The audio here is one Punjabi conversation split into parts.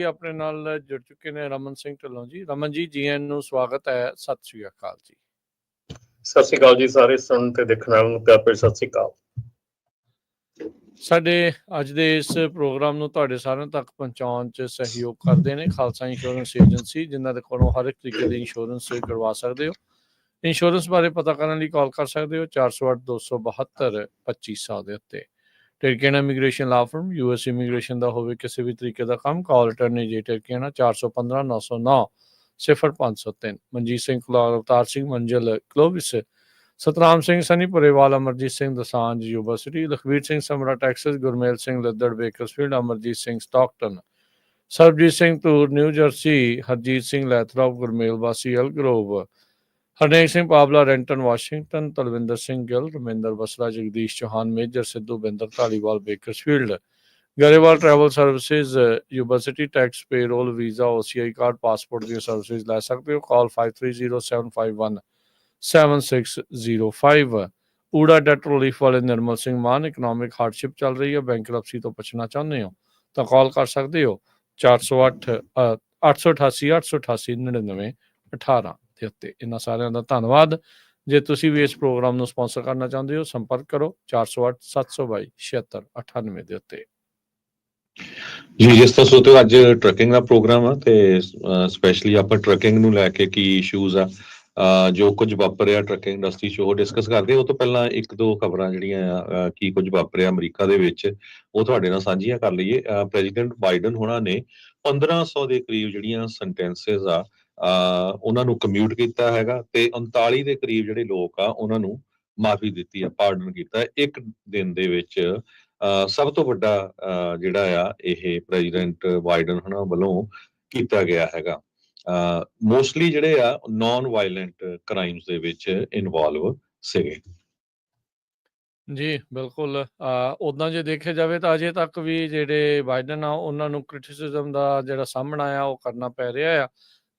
ਆਪਣੇ ਨਾਲ ਜੁੜ ਚੁੱਕੇ ਨੇ ਰਮਨ ਸਿੰਘ ਢਿੱਲੋਂ ਜੀ। ਰਮਨ ਜੀ, ਜੀ ਆਇਆਂ ਨੂੰ, ਸਵਾਗਤ ਹੈ। ਸਤਿ ਸ੍ਰੀ ਅਕਾਲ ਜੀ। ਸਤਿ ਸ੍ਰੀ ਅਕਾਲ ਜੀ ਸਾਰੇ ਸੁਣਨ ਤੇ ਦੇਖਣ ਵਾਲਿਆਂ ਨੂੰ ਪਿਆਰ ਭਰੀ ਸਤਿ ਸ੍ਰੀ ਅਕਾਲ। ਸਾਡੇ ਅੱਜ ਦੇ ਇਸ ਪ੍ਰੋਗਰਾਮ ਨੂੰ ਤੁਹਾਡੇ ਸਾਰਿਆਂ ਤੱਕ ਪਹੁੰਚਾਉਣ 'ਚ ਸਹਿਯੋਗ ਕਰਦੇ ਨੇ ਖਾਲਸਾ ਇੰਸ਼ੋਰੈਂਸ ਏਜੰਸੀ, ਜਿਨ੍ਹਾਂ ਦੇ ਕੋਲੋਂ ਹਰ ਇੱਕ ਤਰੀਕੇ ਦੀ ਇੰਸ਼ੋਰੈਂਸ ਕਰਵਾ ਸਕਦੇ ਹੋ। ਇੰਸ਼ੋਰੈਂਸ ਬਾਰੇ ਪਤਾ ਕਰਨ ਲਈ ਕਾਲ ਕਰ ਸਕਦੇ ਹੋ 408-272-2500 ਦੇ ਉੱਤੇ। ਟਿਰਕੇਨਾ ਇਮੀਗ੍ਰੇਸ਼ਨ ਲਾ ਫਰਮ, US ਇਮੀਗ੍ਰੇਸ਼ਨ ਦਾ ਹੋਵੇ ਕਿਸੇ ਵੀ ਤਰੀਕੇ ਦਾ ਕੰਮ, ਕਾਲ ਰਿਟਰਨ ਜੇ ਟਿਰਕੇਨਾ 415-909-0503। Manjeet Singh Kular, Avtar Singh Manzil Clovis, Satnam Singh Sunny Purewal, Amarjit Singh Dosanjh Yuba City, Lakhvir Singh Samra Texas, Gurmel Singh Laddar Bakersfield, Amarjit Singh Stockton, Sarabjit Singh Dhur New Jersey, Harjit Singh Lathrop Gurmel ਵਾਸੀ Elk Grove, Harnek Singh Pabla Renton Washington, Talwinder Singh Gill, Raminder Basra, Jagdish Chauhan Major, Sidhu Binder Dhaliwal Bakersfield, Grewal travel services Yuba City, tax payroll visa OCI card passport ਦੀਆਂ ਸਰਵਿਸਿਜ਼ ਲੈ ਸਕਦੇ ਹੋ। ਕਾਲ 5307517605। ਊੜਾ ਡੈਟ ਰਿਲੀਫ ਵਾਲੇ ਨਿਰਮਲ ਸਿੰਘ ਮਾਨ, ਇਕਨੋਮਿਕ ਹਾਰਡਸ਼ਿਪ ਚੱਲ ਰਹੀ ਹੈ, ਬੈਂਕਰਪਸੀ ਤੋਂ ਬਚਣਾ ਚਾਹੁੰਦੇ ਹੋ ਤਾਂ ਕਾਲ ਕਰ ਸਕਦੇ ਹੋ 408-888-888-9918 ਦੇ ਉੱਤੇ। ਇਹਨਾਂ ਸਾਰਿਆਂ ਦਾ ਧੰਨਵਾਦ। ਜੇ ਤੁਸੀਂ ਵੀ ਇਸ ਪ੍ਰੋਗਰਾਮ ਨੂੰ ਸਪਾਂਸਰ ਕਰਨਾ ਚਾਹੁੰਦੇ ਹੋ, ਸੰਪਰਕ ਕਰੋ 408-722-7698 ਦੇ ਉੱਤੇ। ਜੀ, ਜਿਸ ਤਰ੍ਹਾਂ ਸੋਚੋ ਅੱਜ ਟਰੱਕਿੰਗ ਦਾ ਪ੍ਰੋਗਰਾਮ ਆ ਤੇ ਸਪੈਸ਼ਲੀ ਆਪਾਂ ਟਰੱਕਿੰਗ ਨੂੰ ਲੈ ਕੇ ਕੀ ਇਸ਼ੂਜ਼ ਆ, ਜੋ ਕੁਝ ਵਾਪਰਿਆ ਟਰੱਕਿੰਗ ਇੰਡਸਟਰੀ 'ਚ ਉਹ ਡਿਸਕਸ ਕਰਦੇ। ਉਹ ਤੋਂ ਪਹਿਲਾਂ ਇੱਕ ਦੋ ਖਬਰਾਂ ਜਿਹੜੀਆਂ ਆ ਕੀ ਕੁਝ ਵਾਪਰਿਆ ਅਮਰੀਕਾ ਦੇ ਵਿੱਚ ਉਹ ਤੁਹਾਡੇ ਨਾਲ ਸਾਂਝੀਆਂ ਕਰ ਲਈਏ। ਪ੍ਰੈਜ਼ੀਡੈਂਟ ਬਾਈਡਨ ਹੋਣਾ ਨੇ 1500 ਦੇ ਕਰੀਬ ਜਿਹੜੀਆਂ ਸੈਂਟੈਂਸਸ ਆ ਉਹਨਾਂ ਨੂੰ ਕਮਿਊਟ ਕੀਤਾ ਹੈਗਾ ਤੇ 39 ਦੇ ਕਰੀਬ ਜਿਹੜੇ ਲੋਕ ਆ ਉਹਨਾਂ ਨੂੰ ਮਾਫੀ ਦਿੱਤੀ ਆ, ਪਾਰਡਨ ਕੀਤਾ ਇੱਕ ਦਿਨ ਦੇ ਵਿੱਚ। ਸਭ ਤੋਂ ਵੱਡਾ ਜਿਹੜਾ ਆ ਇਹ ਪ੍ਰੈਜ਼ੀਡੈਂਟ ਬਾਈਡਨ ਹੋਣਾ ਵੱਲੋਂ ਕੀਤਾ ਗਿਆ ਹੈਗਾ। ਮੋਸਟਲੀ ਜਿਹੜੇ ਆ ਨੌਨ ਵਾਇਲੈਂਟ ਕ੍ਰਾਈਮਸ ਦੇ ਵਿੱਚ ਇਨਵੋਲਵ ਸੀਗੇ। ਜੀ ਬਿਲਕੁਲ। ਉੱਦਾਂ ਜੇ ਦੇਖਿਆ ਜਾਵੇ ਤਾਂ ਅਜੇ ਤੱਕ ਵੀ ਜਿਹੜੇ ਬਾਈਡਨ ਆ ਉਹਨਾਂ ਨੂੰ ਕ੍ਰਿਟਿਸਿਜ਼ਮ ਦਾ ਜਿਹੜਾ ਸਾਹਮਣਾ ਆ ਉਹ ਕਰਨਾ ਪੈ ਰਿਹਾ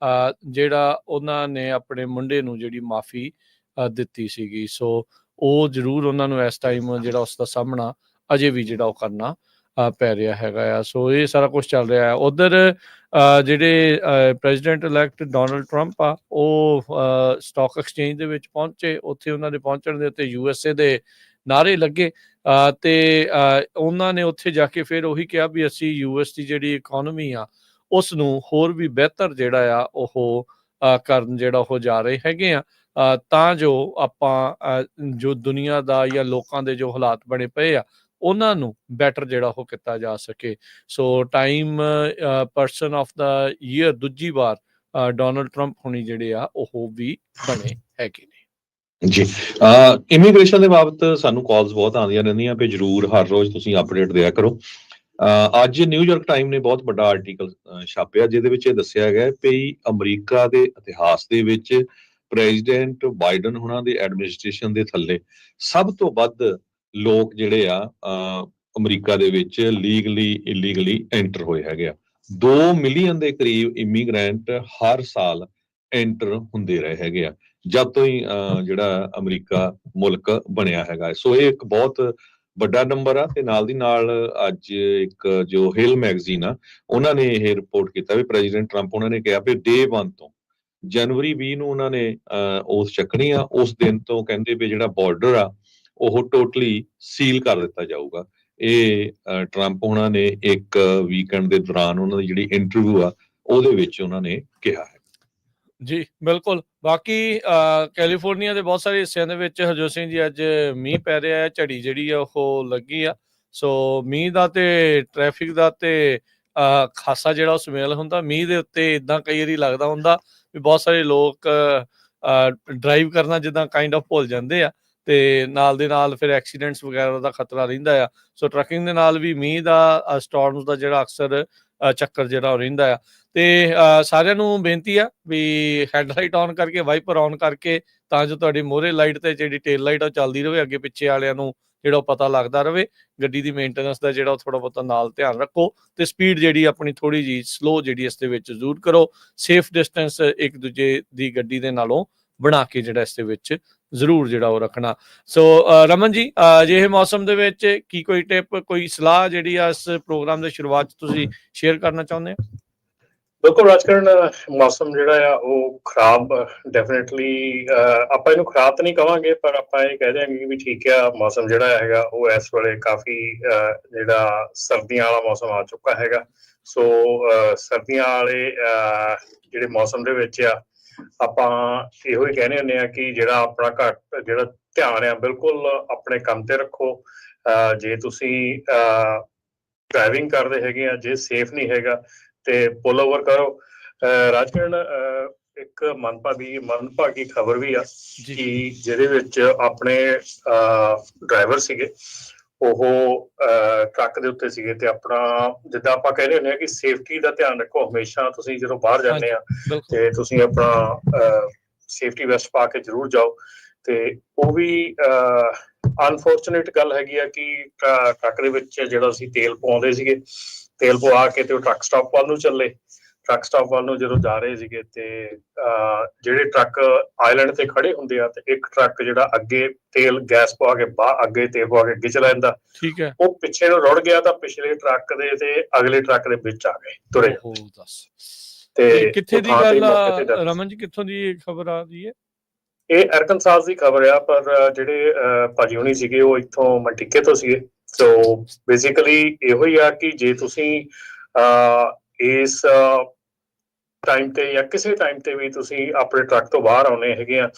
ਆ। ਜਿਹੜਾ ਉਹਨਾਂ ਨੇ ਆਪਣੇ ਮੁੰਡੇ ਨੂੰ ਜਿਹੜੀ ਮਾਫੀ ਦਿੱਤੀ ਸੀਗੀ, ਸੋ ਉਹ ਜ਼ਰੂਰ ਉਹਨਾਂ ਨੂੰ ਇਸ ਟਾਈਮ ਜਿਹੜਾ ਉਸ ਦਾ ਸਾਹਮਣਾ ਅਜੇ ਵੀ ਜਿਹੜਾ ਉਹ ਕਰਨਾ ਪੈ ਰਿਹਾ ਹੈਗਾ ਆ। ਸੋ ਇਹ ਸਾਰਾ ਕੁਛ ਚੱਲ ਰਿਹਾ ਹੈ। ਉੱਧਰ ਜਿਹੜੇ ਪ੍ਰੈਜ਼ੀਡੈਂਟ ਇਲੈਕਟ ਡੋਨਲਡ ਟਰੰਪ ਆ ਉਹ ਸਟਾਕ ਐਕਸਚੇਂਜ ਦੇ ਵਿੱਚ ਪਹੁੰਚੇ। ਉੱਥੇ ਉਹਨਾਂ ਦੇ ਪਹੁੰਚਣ ਦੇ ਉੱਤੇ USA ਦੇ ਨਾਅਰੇ ਲੱਗੇ ਤੇ ਉਹਨਾਂ ਨੇ ਉੱਥੇ ਜਾ ਕੇ ਫਿਰ ਉਹੀ ਕਿਹਾ ਵੀ ਅਸੀਂ US ਦੀ ਜਿਹੜੀ ਇਕੋਨਮੀ ਆ ਉਸ ਨੂੰ ਹੋਰ ਵੀ ਬਿਹਤਰ ਜਿਹੜਾ ਆ ਉਹ ਕਰਨ ਜਿਹੜਾ ਉਹ ਜਾ ਰਹੇ ਹੈਗੇ ਆ ਤਾਂ ਜੋ ਆਪਾਂ ਜੋ ਦੁਨੀਆ ਦਾ ਜਾਂ ਲੋਕਾਂ ਦੇ ਜੋ ਹਾਲਾਤ ਬਣੇ ਪਏ ਆ ਉਹਨਾਂ ਨੂੰ ਬੈਟਰ ਜਿਹੜਾ ਉਹ ਕੀਤਾ ਜਾ ਸਕੇ। So Time person of the year ਦੂਜੀ ਵਾਰ ਡੋਨਲਡ ਟਰੰਪ ਹੁਣੀ ਜਿਹੜੇ ਆ ਉਹ ਵੀ ਬਣੇ ਹੈਗੇ ਨੇ। ਜੀ, ਇਮੀਗ੍ਰੇਸ਼ਨ ਦੇ ਬਾਬਤ ਸਾਨੂੰ ਕਾਲਸ ਬਹੁਤ ਆਉਂਦੀਆਂ ਰਹਿੰਦੀਆਂ ਵੀ ਜ਼ਰੂਰ ਹਰ ਰੋਜ਼ ਤੁਸੀਂ ਅਪਡੇਟ ਦਿਆ ਕਰੋ। ਅੱਜ ਨਿਊਯਾਰਕ ਟਾਈਮ ਨੇ ਬਹੁਤ ਵੱਡਾ ਆਰਟੀਕਲ ਛਾਪਿਆ ਜਿਹਦੇ ਵਿੱਚ ਇਹ ਦੱਸਿਆ ਗਿਆ ਵੀ ਅਮਰੀਕਾ ਦੇ ਇਤਿਹਾਸ ਦੇ ਵਿੱਚ ਪ੍ਰੈਜ਼ੀਡੈਂਟ ਬਾਈਡਨ ਉਹਨਾਂ ਦੇ ਐਡਮਿਨਿਸਟ੍ਰੇਸ਼ਨ ਦੇ ਥੱਲੇ ਸਭ ਤੋਂ ਵੱਧ ਲੋਕ ਜਿਹੜੇ ਆ ਅਮਰੀਕਾ ਦੇ ਵਿੱਚ ਲੀਗਲੀ ਇਲੀਗਲੀ ਐਂਟਰ ਹੋਏ ਹੈਗੇ ਆ। 2 ਮਿਲੀਅਨ ਦੇ ਕਰੀਬ ਇਮੀਗ੍ਰੈਂਟ ਹਰ ਸਾਲ ਐਂਟਰ ਹੁੰਦੇ ਰਹੇ ਹੈਗੇ ਆ ਜਦ ਤੋਂ ਹੀ ਜਿਹੜਾ ਅਮਰੀਕਾ ਮੁਲਕ ਬਣਿਆ ਹੈਗਾ। ਸੋ ਇਹ ਇੱਕ ਬਹੁਤ ਵੱਡਾ ਨੰਬਰ ਆ ਤੇ ਨਾਲ ਦੀ ਨਾਲ ਅੱਜ ਇੱਕ ਜੋ ਹਿਲ ਮੈਗਜ਼ੀਨ ਆ ਉਹਨਾਂ ਨੇ ਇਹ ਰਿਪੋਰਟ ਕੀਤਾ ਵੀ ਪ੍ਰੈਜ਼ੀਡੈਂਟ ਟਰੰਪ ਉਹਨਾਂ ਨੇ ਕਿਹਾ ਵੀ Day 1 ਤੋਂ ਜਨਵਰੀ 20 ਨੂੰ ਉਹਨਾਂ ਨੇ ਉਸ ਚੱਕਣੀ ਆ। ਉਸ ਦਿਨ ਤੋਂ ਕਹਿੰਦੇ ਵੀ ਜਿਹੜਾ ਬਾਰਡਰ ਆ ਉਹ ਟੋਟਲੀ ਸੀਲ ਕਰ ਦਿੱਤਾ ਜਾਊਗਾ। ਇਹ ਟਰੰਪ ਉਹਨਾਂ ਨੇ ਇੱਕ ਵੀਕਐਂਡ ਦੇ ਦੌਰਾਨ ਉਹਨਾਂ ਦੀ ਜਿਹੜੀ ਇੰਟਰਵਿਊ ਆ ਉਹਦੇ ਵਿੱਚ ਉਹਨਾਂ ਨੇ ਕਿਹਾ ਹੈ। ਜੀ ਬਿਲਕੁਲ। ਬਾਕੀ ਕੈਲੀਫੋਰਨੀਆ ਦੇ ਬਹੁਤ ਸਾਰੇ ਹਿੱਸਿਆਂ ਦੇ ਵਿੱਚ ਹਰਜੋਤ ਸਿੰਘ ਜੀ ਅੱਜ ਮੀਂਹ ਪੈ ਰਿਹਾ ਹੈ, ਝੜੀ ਜਿਹੜੀ ਆ ਉਹ ਲੱਗੀ ਆ। ਸੋ ਮੀਂਹ ਦਾ ਤੇ ਟ੍ਰੈਫਿਕ ਦਾ ਤੇ ਖਾਸਾ ਜਿਹੜਾ ਉਹ ਸੁਮੇਲ ਹੁੰਦਾ। ਮੀਂਹ ਦੇ ਉੱਤੇ ਇੱਦਾਂ ਕਈ ਵਾਰੀ ਲੱਗਦਾ ਹੁੰਦਾ ਵੀ ਬਹੁਤ ਸਾਰੇ ਲੋਕ ਡਰਾਈਵ ਕਰਨਾ ਜਿੱਦਾਂ ਕਾਈਂਡ ਆਫ ਭੁੱਲ ਜਾਂਦੇ ਆ ਤੇ ਨਾਲ ਦੇ ਨਾਲ ਫਿਰ ਐਕਸੀਡੈਂਟਸ ਵਗੈਰਾ ਦਾ ਖਤਰਾ ਰਹਿੰਦਾ ਆ। ਸੋ ਟਰੱਕਿੰਗ ਦੇ ਨਾਲ ਵੀ ਮੀਂਹ ਦਾ ਸਟਾਰਮਸ ਦਾ ਜਿਹੜਾ ਅਕਸਰ ਚੱਕਰ ਜਿਹੜਾ ਉਹ ਰਹਿੰਦਾ ਆ। ਤੇ ਸਾਰਿਆਂ ਨੂੰ ਬੇਨਤੀ ਆ ਵੀ ਹੈਡਲਾਈਟ ਔਨ ਕਰਕੇ, ਵਾਈਪਰ ਔਨ ਕਰਕੇ ਤਾਂ ਜੋ ਤੁਹਾਡੀ ਮੋਹਰੇ ਲਾਈਟ ਤੇ ਜਿਹੜੀ ਟੇਲ ਲਾਈਟ ਉਹ ਚੱਲਦੀ ਰਹੇ, ਅੱਗੇ ਪਿੱਛੇ ਵਾਲਿਆਂ ਨੂੰ ਜਿਹੜਾ ਉਹ ਪਤਾ ਲੱਗਦਾ ਰਹੇ। ਗੱਡੀ ਦੀ ਮੇਨਟੇਨੈਂਸ ਦਾ ਜਿਹੜਾ ਉਹ ਥੋੜਾ ਬਹੁਤਾ ਨਾਲ ਧਿਆਨ ਰੱਖੋ ਤੇ ਸਪੀਡ ਜਿਹੜੀ ਆਪਣੀ ਥੋੜੀ ਜਿਹੀ ਸਲੋ ਜਿਹੜੀ ਇਸ ਦੇ ਵਿੱਚ ਜ਼ਰੂਰ ਕਰੋ। ਸੇਫ ਡਿਸਟੈਂਸ ਇੱਕ ਦੂਜੇ ਦੀ ਗੱਡੀ ਦੇ ਨਾਲੋਂ ਬਣਾ ਕੇ ਜਿਹੜਾ ਇਸ ਦੇ ਵਿੱਚ ਜ਼ਰੂਰ ਜਿਹੜਾ ਉਹ ਰੱਖਣਾ। ਸੋ ਰਮਨ ਜੀ, ਅਜਿਹੇ ਮੌਸਮ ਦੇ ਵਿੱਚ ਕੀ ਕੋਈ ਟਿਪ, ਕੋਈ ਸਲਾਹ ਜਿਹੜੀ ਆ ਇਸ ਪ੍ਰੋਗਰਾਮ ਦੇ ਸ਼ੁਰੂਆਤ 'ਚ ਤੁਸੀਂ ਸ਼ੇਅਰ ਕਰਨਾ ਚਾਹੁੰਦੇ ਹੋ? ਬਿਲਕੁਲ ਰਾਜਕਰਨ, ਮੌਸਮ ਜਿਹੜਾ ਆ ਉਹ ਖਰਾਬ ਡੈਫੀਨੇਟਲੀ, ਆਪਾਂ ਇਹਨੂੰ ਖਰਾਬ ਤਾਂ ਨਹੀਂ ਕਵਾਂਗੇ, ਪਰ ਆਪਾਂ ਇਹ ਕਹਿ ਦਿਆਂਗੇ ਵੀ ਠੀਕ ਆ, ਮੌਸਮ ਜਿਹੜਾ ਹੈਗਾ ਉਹ ਇਸ ਵੇਲੇ ਕਾਫੀ ਜਿਹੜਾ ਸਰਦੀਆਂ ਵਾਲਾ ਮੌਸਮ ਆ ਚੁੱਕਾ ਹੈਗਾ। ਸੋ ਸਰਦੀਆਂ ਵਾਲੇ ਜਿਹੜੇ ਮੌਸਮ ਦੇ ਵਿੱਚ ਆ, ਆਪਾਂ ਇਹੋ ਹੀ ਕਹਿੰਦੇ ਹੁੰਦੇ ਆ ਕਿ ਜਿਹੜਾ ਆਪਣਾ ਘੱਟ ਜਿਹੜਾ ਧਿਆਨ ਆ ਬਿਲਕੁਲ ਆਪਣੇ ਕੰਮ ਤੇ ਰੱਖੋ। ਜੇ ਤੁਸੀਂ ਡਰਾਈਵਿੰਗ ਕਰਦੇ ਹੈਗੇ ਆ, ਜੇ ਸੇਫ ਨਹੀਂ ਹੈਗਾ ਤੇ ਪੁੱਲ ਓਵਰ ਕਰੋ। ਰਾਜਕਰਨ, ਇੱਕ ਮੰਦਭਾਗੀ ਖਬਰ ਵੀ ਆ ਕਿ ਜਿਹਦੇ ਵਿੱਚ ਆਪਣੇ ਡਰਾਈਵਰ ਸੀਗੇ, ਉਹ ਟਰੱਕ ਦੇ ਉੱਤੇ ਸੀਗੇ ਤੇ ਆਪਣਾ ਜਿੱਦਾਂ ਆਪਾਂ ਕਹਿੰਦੇ ਹੁੰਦੇ ਆ ਕਿ ਸੇਫਟੀ ਦਾ ਧਿਆਨ ਰੱਖੋ ਹਮੇਸ਼ਾ। ਤੁਸੀਂ ਜਦੋਂ ਬਾਹਰ ਜਾਂਦੇ ਆ ਤੇ ਤੁਸੀਂ ਆਪਣਾ ਸੇਫਟੀ ਵੈਸਟ ਪਾ ਕੇ ਜ਼ਰੂਰ ਜਾਓ। ਤੇ ਉਹ ਵੀ ਅਨਫੋਰਚੂਨੇਟ ਗੱਲ ਹੈਗੀ ਆ ਕਿ ਟਰੱਕ ਦੇ ਵਿੱਚ ਜਿਹੜਾ ਅਸੀਂ ਤੇਲ ਪਵਾਉਂਦੇ ਸੀਗੇ, ਤੇਲ ਪਵਾ ਕੇ ਤੇ ਉਹ ਟਰੱਕ ਸਟਾਪ ਵੱਲ ਨੂੰ ਚੱਲੇ। ਟਰੱਕ ਸਟਾਪ ਵੱਲ ਨੂੰ ਜਦੋਂ ਜਾ ਰਹੇ ਸੀਗੇ ਤੇ ਜਿਹੜੇ ਟਰੱਕ ਆਈਲੈਂਡ ਤੇ ਖੜੇ ਹੁੰਦੇ ਆ ਤੇ ਇੱਕ ਟਰੱਕ ਜਿਹੜਾ ਅੱਗੇ ਤੇਲ ਗੈਸ ਪਵਾ ਕੇ ਅੱਗੇ ਤੇਲ ਪਵਾ ਕੇ ਅੱਗੇ ਚਲਾ ਜਾਂਦਾ, ਠੀਕ ਹੈ, ਉਹ ਪਿੱਛੇ ਨੂੰ ਰੁੜ ਗਿਆ ਤਾਂ ਪਿਛਲੇ ਟਰੱਕ ਦੇ ਤੇ ਅਗਲੇ ਟਰੱਕ ਦੇ ਵਿੱਚ ਆ ਗਏ ਤੁਰੇ। ਤੇ ਕਿੱਥੇ ਦੀ ਗੱਲ ਆ ਰਮਨ ਜੀ, ਕਿੱਥੋਂ ਦੀ ਖਬਰ ਆ ਰਹੀ ਹੈ? ਇਹ ਅਰਕਨਸਾਸ ਦੀ ਖਬਰ ਆ, ਪਰ ਜਿਹੜੇ ਭਾਜੀ ਹੁਣੀ ਸੀਗੇ ਉਹ ਇੱਥੋਂ ਮੰਟਿਕੇ ਤੋਂ ਸੀਗੇ। ਸੋ ਬੇਸਿਕਲੀ ਇਹੋ ਹੀ ਆ ਕਿ ਜੇ ਤੁਸੀਂ ਇਸ ਟਾਈਮ ਤੇ ਜਾਂ ਕਿਸੇ ਟਾਈਮ ਤੇ ਵੀ ਤੁਸੀਂ ਆਪਣੇ ਟਰੱਕ ਤੋਂ ਬਾਹਰ ਆਉਣੇ ਹੈਗੇ ਆ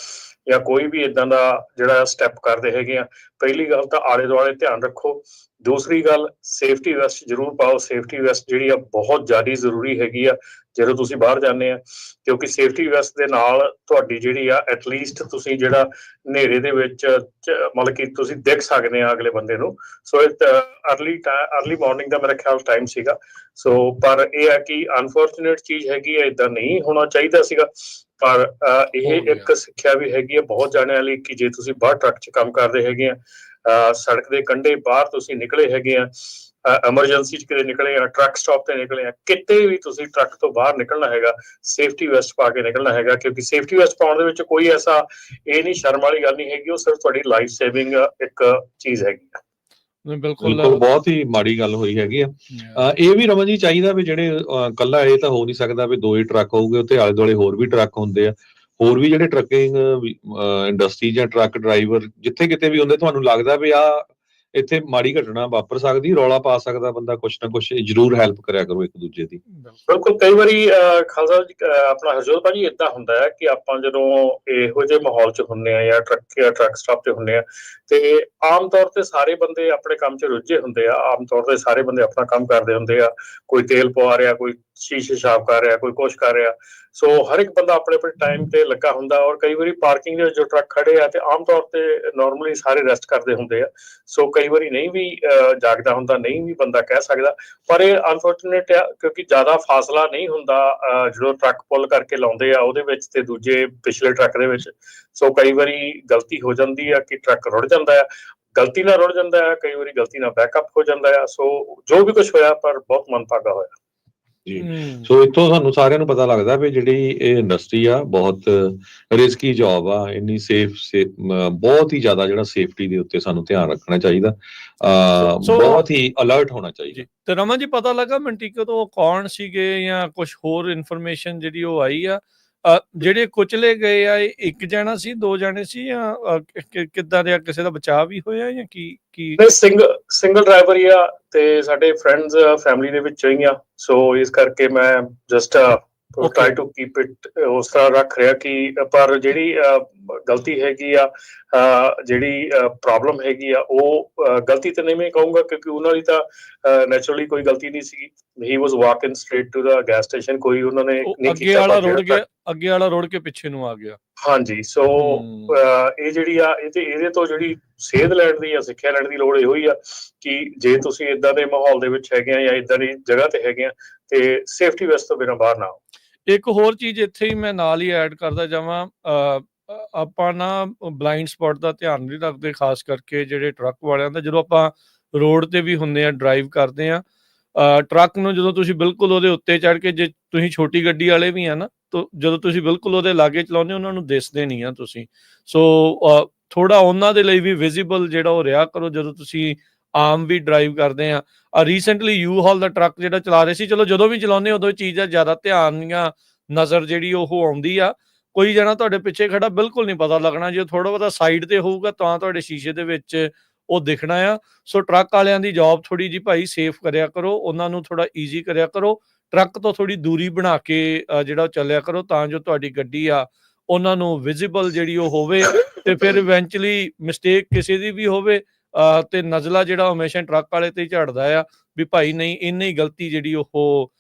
ਜਾਂ ਕੋਈ ਵੀ ਇਦਾਂ ਦਾ ਜਿਹੜਾ ਸਟੈਪ ਕਰਦੇ ਹੈਗੇ ਆ, ਪਹਿਲੀ ਗੱਲ ਤਾਂ ਆਲੇ ਦੁਆਲੇ ਧਿਆਨ ਰੱਖੋ। ਦੂਸਰੀ ਗੱਲ, ਸੇਫਟੀ ਵੈਸਟ ਜ਼ਰੂਰ ਪਾਓ। ਸੇਫਟੀ ਵੈਸਟ ਜਿਹੜੀ ਆ ਬਹੁਤ ਜ਼ਿਆਦਾ ਜ਼ਰੂਰੀ ਹੈਗੀ ਆ ਜਦੋਂ ਤੁਸੀਂ ਬਾਹਰ ਜਾਂਦੇ ਆ, ਕਿਉਂਕਿ ਸੇਫਟੀ ਵੈਸਟ ਦੇ ਨਾਲ ਤੁਹਾਡੀ ਜਿਹੜੀ ਆ ਐਟਲੀਸਟ ਤੁਸੀਂ ਜਿਹੜਾ ਹਨੇਰੇ ਦੇ ਵਿੱਚ ਮਤਲਬ ਕਿ ਤੁਸੀਂ ਦਿਖ ਸਕਦੇ ਆ ਅਗਲੇ ਬੰਦੇ ਨੂੰ। ਸੋ ਅਰਲੀ ਮਾਰਨਿੰਗ ਦਾ ਮੇਰਾ ਖਿਆਲ ਟਾਈਮ ਸੀਗਾ। ਸੋ ਪਰ ਇਹ ਹੈ ਕਿ ਅਨਫੋਰਚੂਨੇਟ ਚੀਜ਼ ਹੈਗੀ ਹੈ, ਏਦਾਂ ਨਹੀਂ ਹੋਣਾ ਚਾਹੀਦਾ ਸੀਗਾ। ਪਰ ਇਹ ਇੱਕ ਸਿੱਖਿਆ ਵੀ ਹੈਗੀ ਹੈ ਬਹੁਤ ਜਾਣਿਆਂ ਲਈ ਕਿ ਜੇ ਤੁਸੀਂ ਬਾਹਰ ਟਰੱਕ 'ਚ ਕੰਮ ਕਰਦੇ ਹੈਗੇ ਆ, ਸੜਕ ਦੇ ਕੰਢੇ ਬਾਹਰ ਤੁਸੀਂ ਨਿਕਲੇ ਹੈਗੇ ਆ, ਐਮਰਜੈਂਸੀ 'ਚ ਕਿਤੇ ਨਿਕਲੇ ਆ, ਟਰੱਕ ਸਟਾਪ ਤੇ ਨਿਕਲੇ ਆ, ਕਿਤੇ ਵੀ ਤੁਸੀਂ ਟਰੱਕ ਤੋਂ ਬਾਹਰ ਨਿਕਲਣਾ ਹੈਗਾ, ਸੇਫਟੀ ਵੈਸਟ ਪਾ ਕੇ ਨਿਕਲਣਾ ਹੈਗਾ। ਕਿਉਂਕਿ ਸੇਫਟੀ ਵੈਸਟ ਪਾਉਣ ਦੇ ਵਿੱਚ ਕੋਈ ਐਸਾ ਇਹ ਨਹੀਂ ਸ਼ਰਮ ਵਾਲੀ ਗੱਲ ਨਹੀਂ ਹੈਗੀ, ਉਹ ਸਿਰਫ ਤੁਹਾਡੀ ਲਾਈਫ ਸੇਵਿੰਗ ਇੱਕ ਚੀਜ਼ ਹੈਗੀ ਆ। ਬਿਲਕੁਲ ਬਹੁਤ ਹੀ ਮਾੜੀ ਗੱਲ ਹੋਈ ਹੈਗੀ ਆ। ਇਹ ਵੀ ਰਮਨ ਜੀ ਚਾਹੀਦਾ ਵੀ ਜਿਹੜੇ ਕੱਲਾ ਇਹ ਤਾਂ ਹੋ ਨਹੀਂ ਸਕਦਾ ਵੀ 2 ਹੀ ਟਰੱਕ ਹੋਊਗੇ, ਉੱਥੇ ਆਲੇ ਦੁਆਲੇ ਹੋਰ ਵੀ ਟਰੱਕ ਹੁੰਦੇ ਆ, ਹੋਰ ਵੀ ਜਿਹੜੇ ਟਰੱਕਿੰਗ ਇੰਡਸਟਰੀ ਜਾਂ ਟਰੱਕ ਡਰਾਈਵਰ ਜਿੱਥੇ ਕਿਤੇ ਵੀ ਹੁੰਦੇ, ਤੁਹਾਨੂੰ ਲੱਗਦਾ ਵੀ ਆ ਇੱਥੇ ਮਾੜੀ ਘਟਨਾ ਵਾਪਰ ਸਕਦੀ, ਰੌਲਾ ਪਾ ਸਕਦਾ ਬੰਦਾ, ਕੁਛ ਨਾ ਕੁਛ ਜ਼ਰੂਰ ਹੈਲਪ ਕਰਿਆ ਕਰੋ ਇੱਕ ਦੂਜੇ ਦੀ। ਬਿਲਕੁਲ, ਕਈ ਵਾਰੀ ਖਾਲਸਾ ਜੀ ਆਪਣਾ ਹਰਜੋਤ ਭਾਜੀ ਏਦਾਂ ਹੁੰਦਾ ਹੈ ਕਿ ਆਪਾਂ ਜਦੋਂ ਇਹੋ ਜਿਹੇ ਮਾਹੌਲ 'ਚ ਹੁੰਦੇ ਆ ਜਾਂ ਟਰੱਕ ਸਟਾਪ ਤੇ ਹੁੰਦੇ ਆ ਤੇ ਆਮ ਤੌਰ ਤੇ ਸਾਰੇ ਬੰਦੇ ਆਪਣੇ ਕੰਮ 'ਚ ਰੁੱਝੇ ਹੁੰਦੇ ਆ। ਆਮ ਤੌਰ ਤੇ ਸਾਰੇ ਬੰਦੇ ਆਪਣਾ ਕੰਮ ਕਰਦੇ ਹੁੰਦੇ ਆ, ਕੋਈ ਤੇਲ ਪਵਾ ਰਿਹਾ, ਕੋਈ ਸ਼ੀਸ਼ੇ ਸਾਫ਼ ਕਰ ਰਿਹਾ, ਕੋਈ ਕੁਛ ਕਰ ਰਿਹਾ। ਸੋ ਹਰ ਇੱਕ ਬੰਦਾ ਆਪਣੇ ਆਪਣੇ ਟਾਈਮ ਤੇ ਲੱਗਾ ਹੁੰਦਾ। ਔਰ ਕਈ ਵਾਰੀ ਪਾਰਕਿੰਗ ਦੇ ਵਿੱਚ ਜੋ ਟਰੱਕ ਖੜੇ ਆ ਤੇ ਆਮ ਤੌਰ ਤੇ ਨੋਰਮਲੀ ਸਾਰੇ ਰੈਸਟ ਕਰਦੇ ਹੁੰਦੇ ਆ। ਸੋ ਕਈ ਵਾਰੀ ਨਹੀਂ ਵੀ ਜਾਗਦਾ ਹੁੰਦਾ, ਨਹੀਂ ਵੀ ਬੰਦਾ ਕਹਿ ਸਕਦਾ। ਪਰ ਇਹ ਅਨਫੋਰਚੂਨੇਟ ਆ ਕਿਉਂਕਿ ਜ਼ਿਆਦਾ ਫਾਸਲਾ ਨਹੀਂ ਹੁੰਦਾ ਜਦੋਂ ਟਰੱਕ ਪੁੱਲ ਕਰਕੇ ਲਾਉਂਦੇ ਆ ਉਹਦੇ ਵਿੱਚ ਤੇ ਦੂਜੇ ਪਿਛਲੇ ਟਰੱਕ ਦੇ ਵਿੱਚ। ਸੋ ਕਈ ਵਾਰੀ ਗਲਤੀ ਹੋ ਜਾਂਦੀ ਆ ਕਿ ਟਰੱਕ ਰੁੜ ਜਾਂਦਾ ਆ, ਗਲਤੀ ਨਾਲ ਰੁੜ ਜਾਂਦਾ ਹੈ, ਕਈ ਵਾਰੀ ਗਲਤੀ ਨਾਲ ਬੈਕਅਪ ਹੋ ਜਾਂਦਾ ਆ। ਸੋ ਜੋ ਵੀ ਕੁਛ ਹੋਇਆ ਪਰ ਬਹੁਤ ਮੰਦਭਾਗਾ ਹੋਇਆ ਜੀ। ਸੋ ਇੱਥੋਂ ਸਾਨੂੰ ਸਾਰਿਆਂ ਨੂੰ ਪਤਾ ਲੱਗਦਾ ਵੀ ਜਿਹੜੀ ਇਹ ਇੰਡਸਟਰੀ ਆ ਬਹੁਤ ਰਿਸਕੀ ਜੌਬ ਆ, ਇੰਨੀ ਬਹੁਤ ਹੀ ਜ਼ਿਆਦਾ ਜਿਹੜਾ ਸੇਫਟੀ ਦੇ ਉੱਤੇ ਸਾਨੂੰ ਧਿਆਨ ਰੱਖਣਾ ਚਾਹੀਦਾ, ਬਹੁਤ ਹੀ ਅਲਰਟ ਹੋਣਾ ਚਾਹੀਦਾ। ਤੇ ਰਮਨ ਜੀ, ਪਤਾ ਲੱਗਾ ਮੰਟੀਕੋ ਤੋਂ ਕੌਣ ਸੀਗੇ ਜਾਂ ਕੁਝ ਹੋਰ ਇਨਫੋਰਮੇਸ਼ਨ ਜਿਹੜੀ ਉਹ ਆਈ ਆ? ਜਿਹੜੇ ਕੁਚਲੇ ਗਏ ਆ, ਇਹ ਇੱਕ ਜਣਾ ਸੀ, 2 ਜਣੇ ਸੀ, ਜਾਂ ਕਿੱਦਾਂ ਰਿਹਾ? ਕਿਸੇ ਦਾ ਬਚਾਅ ਵੀ ਹੋਇਆ ਜਾਂ ਕੀ? ਸਿੰਗਲ ਡਰਾਈਵਰ ਹੀ ਆ ਤੇ ਸਾਡੇ ਫਰੈਂਡਸ ਫੈਮਿਲੀ ਦੇ ਵਿੱਚੋਂ ਹੀ ਆ। ਸੋ ਇਸ ਕਰਕੇ ਮੈਂ just try to keep it ਉਸ ਤਰ੍ਹਾਂ ਰੱਖ ਰਿਹਾ ਕਿ ਪਰ ਜਿਹੜੀ ਗਲਤੀ ਹੈਗੀ ਆ, ਜਿਹੜੀ ਪ੍ਰੋਬਲਮ ਹੈਗੀ ਆ, ਉਹ ਗਲਤੀ ਤਾਂ ਨਹੀਂ ਮੈਂ ਕਹੂੰਗਾ ਕਿਉਂਕਿ ਉਹਨਾਂ ਦੀ ਤਾਂ ਨੈਚੁਰਲੀ ਕੋਈ ਗਲਤੀ ਨਹੀਂ ਸੀਗੀ। He was walking straight to the gas station, ਕੋਈ ਉਹਨਾਂ ਨੇ ਅੱਗੇ ਵਾਲਾ ਰੋੜ ਕੇ ਪਿੱਛੇ ਨੂੰ ਆ ਗਿਆ। ਹਾਂਜੀ। ਸੋ ਇਹ ਜਿਹੜੀ ਆ ਇਹਦੇ ਤੋਂ ਜਿਹੜੀ ਸੇਧ ਲੈਣ ਦੀ ਜਾਂ ਸਿੱਖਿਆ ਲੈਣ ਦੀ ਲੋੜ ਇਹੋ ਹੀ ਆ ਕਿ ਜੇ ਤੁਸੀਂ ਇਦਾਂ ਦੇ ਮਾਹੌਲ ਦੇ ਵਿੱਚ ਹੈਗੇ ਆ ਜਾਂ ਇਦਾਂ ਦੀ ਜਗ੍ਹਾ ਤੇ ਹੈਗੇ ਆ ਤੇ ਸੇਫਟੀ ਵੈਸਟ ਤੋਂ ਬਿਨਾਂ ਬਾਹਰ ਨਾ ਆਓ। ਇੱਕ ਹੋਰ ਚੀਜ਼ ਇੱਥੇ ਹੀ ਮੈਂ ਨਾਲ ਹੀ ਐਡ ਕਰਦਾ ਜਾਵਾਂ, ਆਪਾਂ ਨਾ ਬਲਾਈਂਡ ਸਪੌਟ ਦਾ ਧਿਆਨ ਨਹੀਂ ਰੱਖਦੇ, ਖਾਸ ਕਰਕੇ ਜਿਹੜੇ ਟਰੱਕ ਵਾਲਿਆਂ ਦਾ। ਜਦੋਂ ਆਪਾਂ ਰੋਡ ਤੇ ਵੀ ਹੁੰਦੇ ਆ, ਡਰਾਈਵ ਕਰਦੇ ਆ, ਟਰੱਕ ਨੂੰ ਜਦੋਂ ਤੁਸੀਂ ਬਿਲਕੁਲ ਉਹਦੇ ਉੱਤੇ ਚੜ੍ਹ ਕੇ, ਜੇ ਤੁਸੀਂ ਛੋਟੀ ਗੱਡੀ ਵਾਲੇ ਵੀ ਆ ਨਾ, ਤਾਂ ਜਦੋਂ ਤੁਸੀਂ ਬਿਲਕੁਲ ਉਹਦੇ ਲਾਗੇ ਚਲਾਉਂਦੇ ਉਹਨਾਂ ਨੂੰ ਦਿਸਦੇ ਨਹੀਂ ਆ ਤੁਸੀਂ। ਸੋ ਥੋੜਾ ਉਹਨਾਂ ਦੇ ਲਈ ਵੀ ਵਿਜ਼ੀਬਲ ਜਿਹੜਾ ਉਹ ਰਿਹਾ ਕਰੋ ਜਦੋਂ ਤੁਸੀਂ ਆਮ ਵੀ ਡਰਾਈਵ ਕਰਦੇ ਆ। Recently you hall the truck ਜਿਹੜਾ ਚਲਾ ਰਹੇ ਸੀ, ਚਲੋ ਜਦੋਂ ਵੀ ਚਲਾਉਂਦੇ ਉਦੋਂ ਇਹ ਚੀਜ਼ ਦਾ ਜ਼ਿਆਦਾ ਧਿਆਨ ਜਾਂ ਨਜ਼ਰ ਜਿਹੜੀ ਉਹ ਆਉਂਦੀ ਆ। ਕੋਈ ਜਣਾ ਤੁਹਾਡੇ ਪਿੱਛੇ ਖੜਾ ਬਿਲਕੁਲ ਨਹੀਂ ਪਤਾ ਲੱਗਣਾ, ਜੇ ਥੋੜਾ ਬਹੁਤਾ ਸਾਈਡ ਤੇ ਹੋਊਗਾ ਤਾਂ ਤੁਹਾਡੇ ਸ਼ੀਸ਼ੇ ਦੇ ਵਿੱਚ ਉਹ ਦਿਖਣਾ ਆ। ਸੋ ਟਰੱਕ ਵਾਲਿਆਂ ਦੀ ਜੌਬ ਥੋੜੀ ਜਿਹੀ ਭਾਈ ਸੇਫ ਕਰਿਆ ਕਰੋ, ਉਹਨਾਂ ਨੂੰ ਥੋੜਾ ਈਜ਼ੀ ਕਰਿਆ ਕਰੋ, ਟਰੱਕ ਤੋਂ ਥੋੜੀ ਦੂਰੀ ਬਣਾ ਕੇ ਜਿਹੜਾ ਚੱਲਿਆ ਕਰੋ, ਤਾਂ ਜੋ ਤੁਹਾਡੀ ਗੱਡੀ ਆ ਉਹਨਾਂ ਨੂੰ ਵਿਜ਼ੀਬਲ ਜਿਹੜੀ ਉਹ ਹੋਵੇ। ਤੇ ਫਿਰ ਇਵੈਂਚੁਅਲੀ ਮਿਸਟੇਕ ਕਿਸੇ ਦੀ ਵੀ ਹੋਵੇ ਤੇ ਨਜ਼ਲਾ ਜਿਹੜਾ ਹਮੇਸ਼ਾ ਟਰੱਕ ਵਾਲੇ ਤੇ ਝੜਦਾ ਆ ਵੀ ਭਾਈ ਨਹੀਂ ਇਹਨੇ ਹੀ ਗਲਤੀ ਜਿਹੜੀ ਉਹ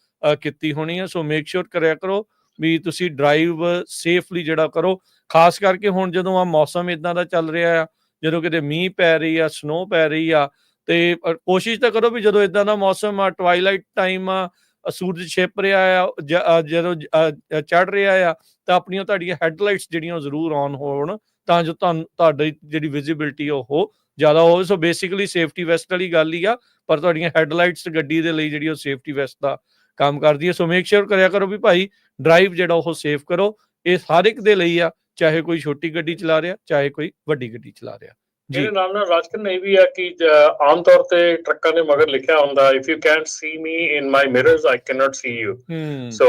ਕੀਤੀ ਹੋਣੀ ਆ। ਸੋ ਮੇਕ ਸ਼ੋਰ ਕਰਿਆ ਕਰੋ ਵੀ ਤੁਸੀਂ ਡਰਾਈਵ ਸੇਫਲੀ ਜਿਹੜਾ ਕਰੋ, ਖਾਸ ਕਰਕੇ ਹੁਣ ਜਦੋਂ ਆ ਮੌਸਮ ਇਦਾਂ ਦਾ ਚੱਲ ਰਿਹਾ ਆ, ਜਦੋਂ ਕਿਤੇ ਮੀਂਹ ਪੈ ਰਹੀ ਆ, ਸਨੋ ਪੈ ਰਹੀ ਆ, ਤੇ ਕੋਸ਼ਿਸ਼ ਤਾਂ ਕਰੋ ਵੀ ਜਦੋਂ ਇਦਾਂ ਦਾ ਮੌਸਮ ਆ, ਟਵਾਈਲਾਈਟ ਟਾਈਮ ਆ, ਸੂਰਜ ਛਿਪ ਰਿਹਾ ਆ, ਜਦੋਂ ਚੜ ਰਿਹਾ ਆ, ਤਾਂ ਆਪਣੀਆਂ ਤੁਹਾਡੀਆਂ ਹੈਡਲਾਈਟਸ ਜਿਹੜੀਆਂ ਉਹ ਜ਼ਰੂਰ ਔਨ ਹੋਣ, ਤਾਂ ਜੋ ਤੁਹਾਡੀ ਜਿਹੜੀ ਵਿਜ਼ਿਬਿਲਿਟੀ ਉਹ ਜ਼ਿਆਦਾ ਹੋਵੇ। ਸੋ ਬੇਸਿਕਲੀ ਸੇਫਟੀ ਵੈਸਟ ਵਾਲੀ ਗੱਲ ਹੀ ਆ, ਪਰ ਤੁਹਾਡੀਆਂ ਹੈਡਲਾਈਟਸ ਗੱਡੀ ਦੇ ਲਈ ਜਿਹੜੀ ਉਹ ਸੇਫਟੀ ਵੈਸਟ ਦਾ ਕੰਮ ਕਰਦੀ ਹੈ। ਸੋ ਮੇਕ ਸ਼ੋਰ ਕਰਿਆ ਕਰੋ ਵੀ ਭਾਈ ਡਰਾਈਵ ਜਿਹੜਾ ਉਹ ਸੇਫ ਕਰੋ। ਇਹ ਹਰ ਇੱਕ ਦੇ ਲਈ ਆ, ਚਾਹੇ ਕੋਈ ਛੋਟੀ ਗੱਡੀ ਚਲਾ ਰਿਹਾ, ਚਾਹੇ ਕੋਈ ਵੱਡੀ ਗੱਡੀ ਚਲਾ ਰਿਹਾ। ਇਹਦੇ ਨਾਲ ਰਾਜਕਰਨ ਇਹ ਵੀ ਆ ਕਿ ਆਮ ਤੌਰ ਤੇ ਟਰੱਕਾਂ ਦੇ ਮਗਰ ਲਿਖਿਆ ਹੁੰਦਾ if you can't see me in my mirrors I can not see you. So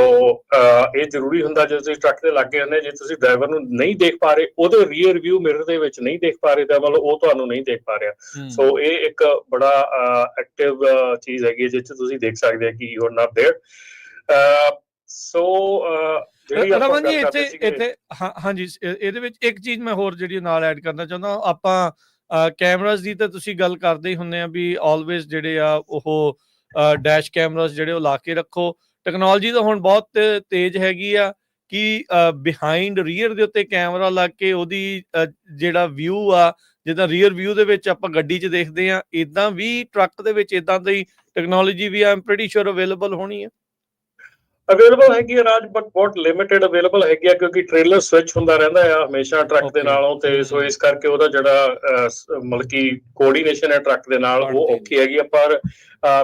ਇਹ ਜ਼ਰੂਰੀ ਹੁੰਦਾ ਜਦੋਂ ਤੁਸੀਂ ਟਰੱਕ ਦੇ ਲੱਗੇ ਹੁੰਦੇ, ਜੇ ਤੁਸੀਂ ਡਰਾਈਵਰ ਨੂੰ ਨਹੀਂ ਦੇਖ ਪਾ ਰਹੇ, ਉਹਦੇ ਰੀਅਰ ਵਿਊ ਮਿਰਰ ਦੇ ਵਿੱਚ ਨਹੀਂ ਦੇਖ ਪਾ ਰਹੇ, ਤਾਂ ਮਤਲਬ ਉਹ ਤੁਹਾਨੂੰ ਨਹੀਂ ਦੇਖ ਪਾ ਰਿਹਾ। ਸੋ ਇਹ ਇੱਕ ਬੜਾ ਐਕਟਿਵ ਚੀਜ਼ ਹੈਗੀ ਜਿਸ 'ਚ ਤੁਸੀਂ ਦੇਖ ਸਕਦੇ ਆ ਕਿ ਯੂ ਆਰ ਨਾਟ ਦੇਅਰ। ਸੋ ਰਮਨ ਜੀ ਇੱਥੇ ਹਾਂਜੀ ਇਹਦੇ ਵਿੱਚ ਇੱਕ ਚੀਜ਼ ਮੈਂ ਹੋਰ ਜਿਹੜੀ ਨਾਲ ਐਡ ਕਰਨਾ ਚਾਹੁੰਦਾ, ਆਪਾਂ ਕੈਮਰਾਜ਼ ਦੀ ਤਾਂ ਤੁਸੀਂ ਗੱਲ ਕਰਦੇ ਹੀ ਹੁੰਦੇ ਆ ਵੀ ਆਲਵੇਜ਼ ਜਿਹੜੇ ਆ ਉਹ ਡੈਸ਼ ਕੈਮਰਾਜ਼ ਜਿਹੜੇ ਉਹ ਲਾ ਕੇ ਰੱਖੋ। ਟੈਕਨੋਲੋਜੀ ਤਾਂ ਹੁਣ ਬਹੁਤ ਤੇਜ਼ ਹੈਗੀ ਆ ਕਿ ਬਿਹਾਈਂਡ ਰੀਅਰ ਦੇ ਉੱਤੇ ਕੈਮਰਾ ਲੱਗ ਕੇ ਉਹਦੀ ਜਿਹੜਾ ਵਿਊ ਆ, ਜਿੱਦਾਂ ਰੀਅਰ ਵਿਊ ਦੇ ਵਿੱਚ ਆਪਾਂ ਗੱਡੀ 'ਚ ਦੇਖਦੇ ਆ, ਇਦਾਂ ਵੀ ਟਰੱਕ ਦੇ ਵਿੱਚ ਇਦਾਂ ਦੀ ਟੈਕਨੋਲੋਜੀ ਵੀ ਆਮ ਪ੍ਰੀਟੀ ਸ਼ੋਰ ਅਵੇਲੇਬਲ ਹੋਣੀ ਆ। ਅਵੇਲੇਬਲ ਹੈਗੀ ਆ ਰਾਜ, ਬਟ ਬਹੁਤ ਲਿਮਿਟਡ ਅਵੇਲੇਬਲ ਹੈਗੀ ਆ ਕਿਉਂਕਿ ਟ੍ਰੇਲਰ ਸਵਿਚ ਹੁੰਦਾ ਰਹਿੰਦਾ ਆ ਹਮੇਸ਼ਾ ਟਰੱਕ ਦੇ ਨਾਲੋਂ, ਤੇ ਸੋ ਇਸ ਕਰਕੇ ਉਹਦਾ ਜਿਹੜਾ ਮਤਲਬ ਕਿ ਕੋਆਰਡੀਨੇਸ਼ਨ ਹੈ ਟਰੱਕ ਦੇ ਨਾਲ ਉਹ ਔਖੀ ਹੈਗੀ ਆ। ਪਰ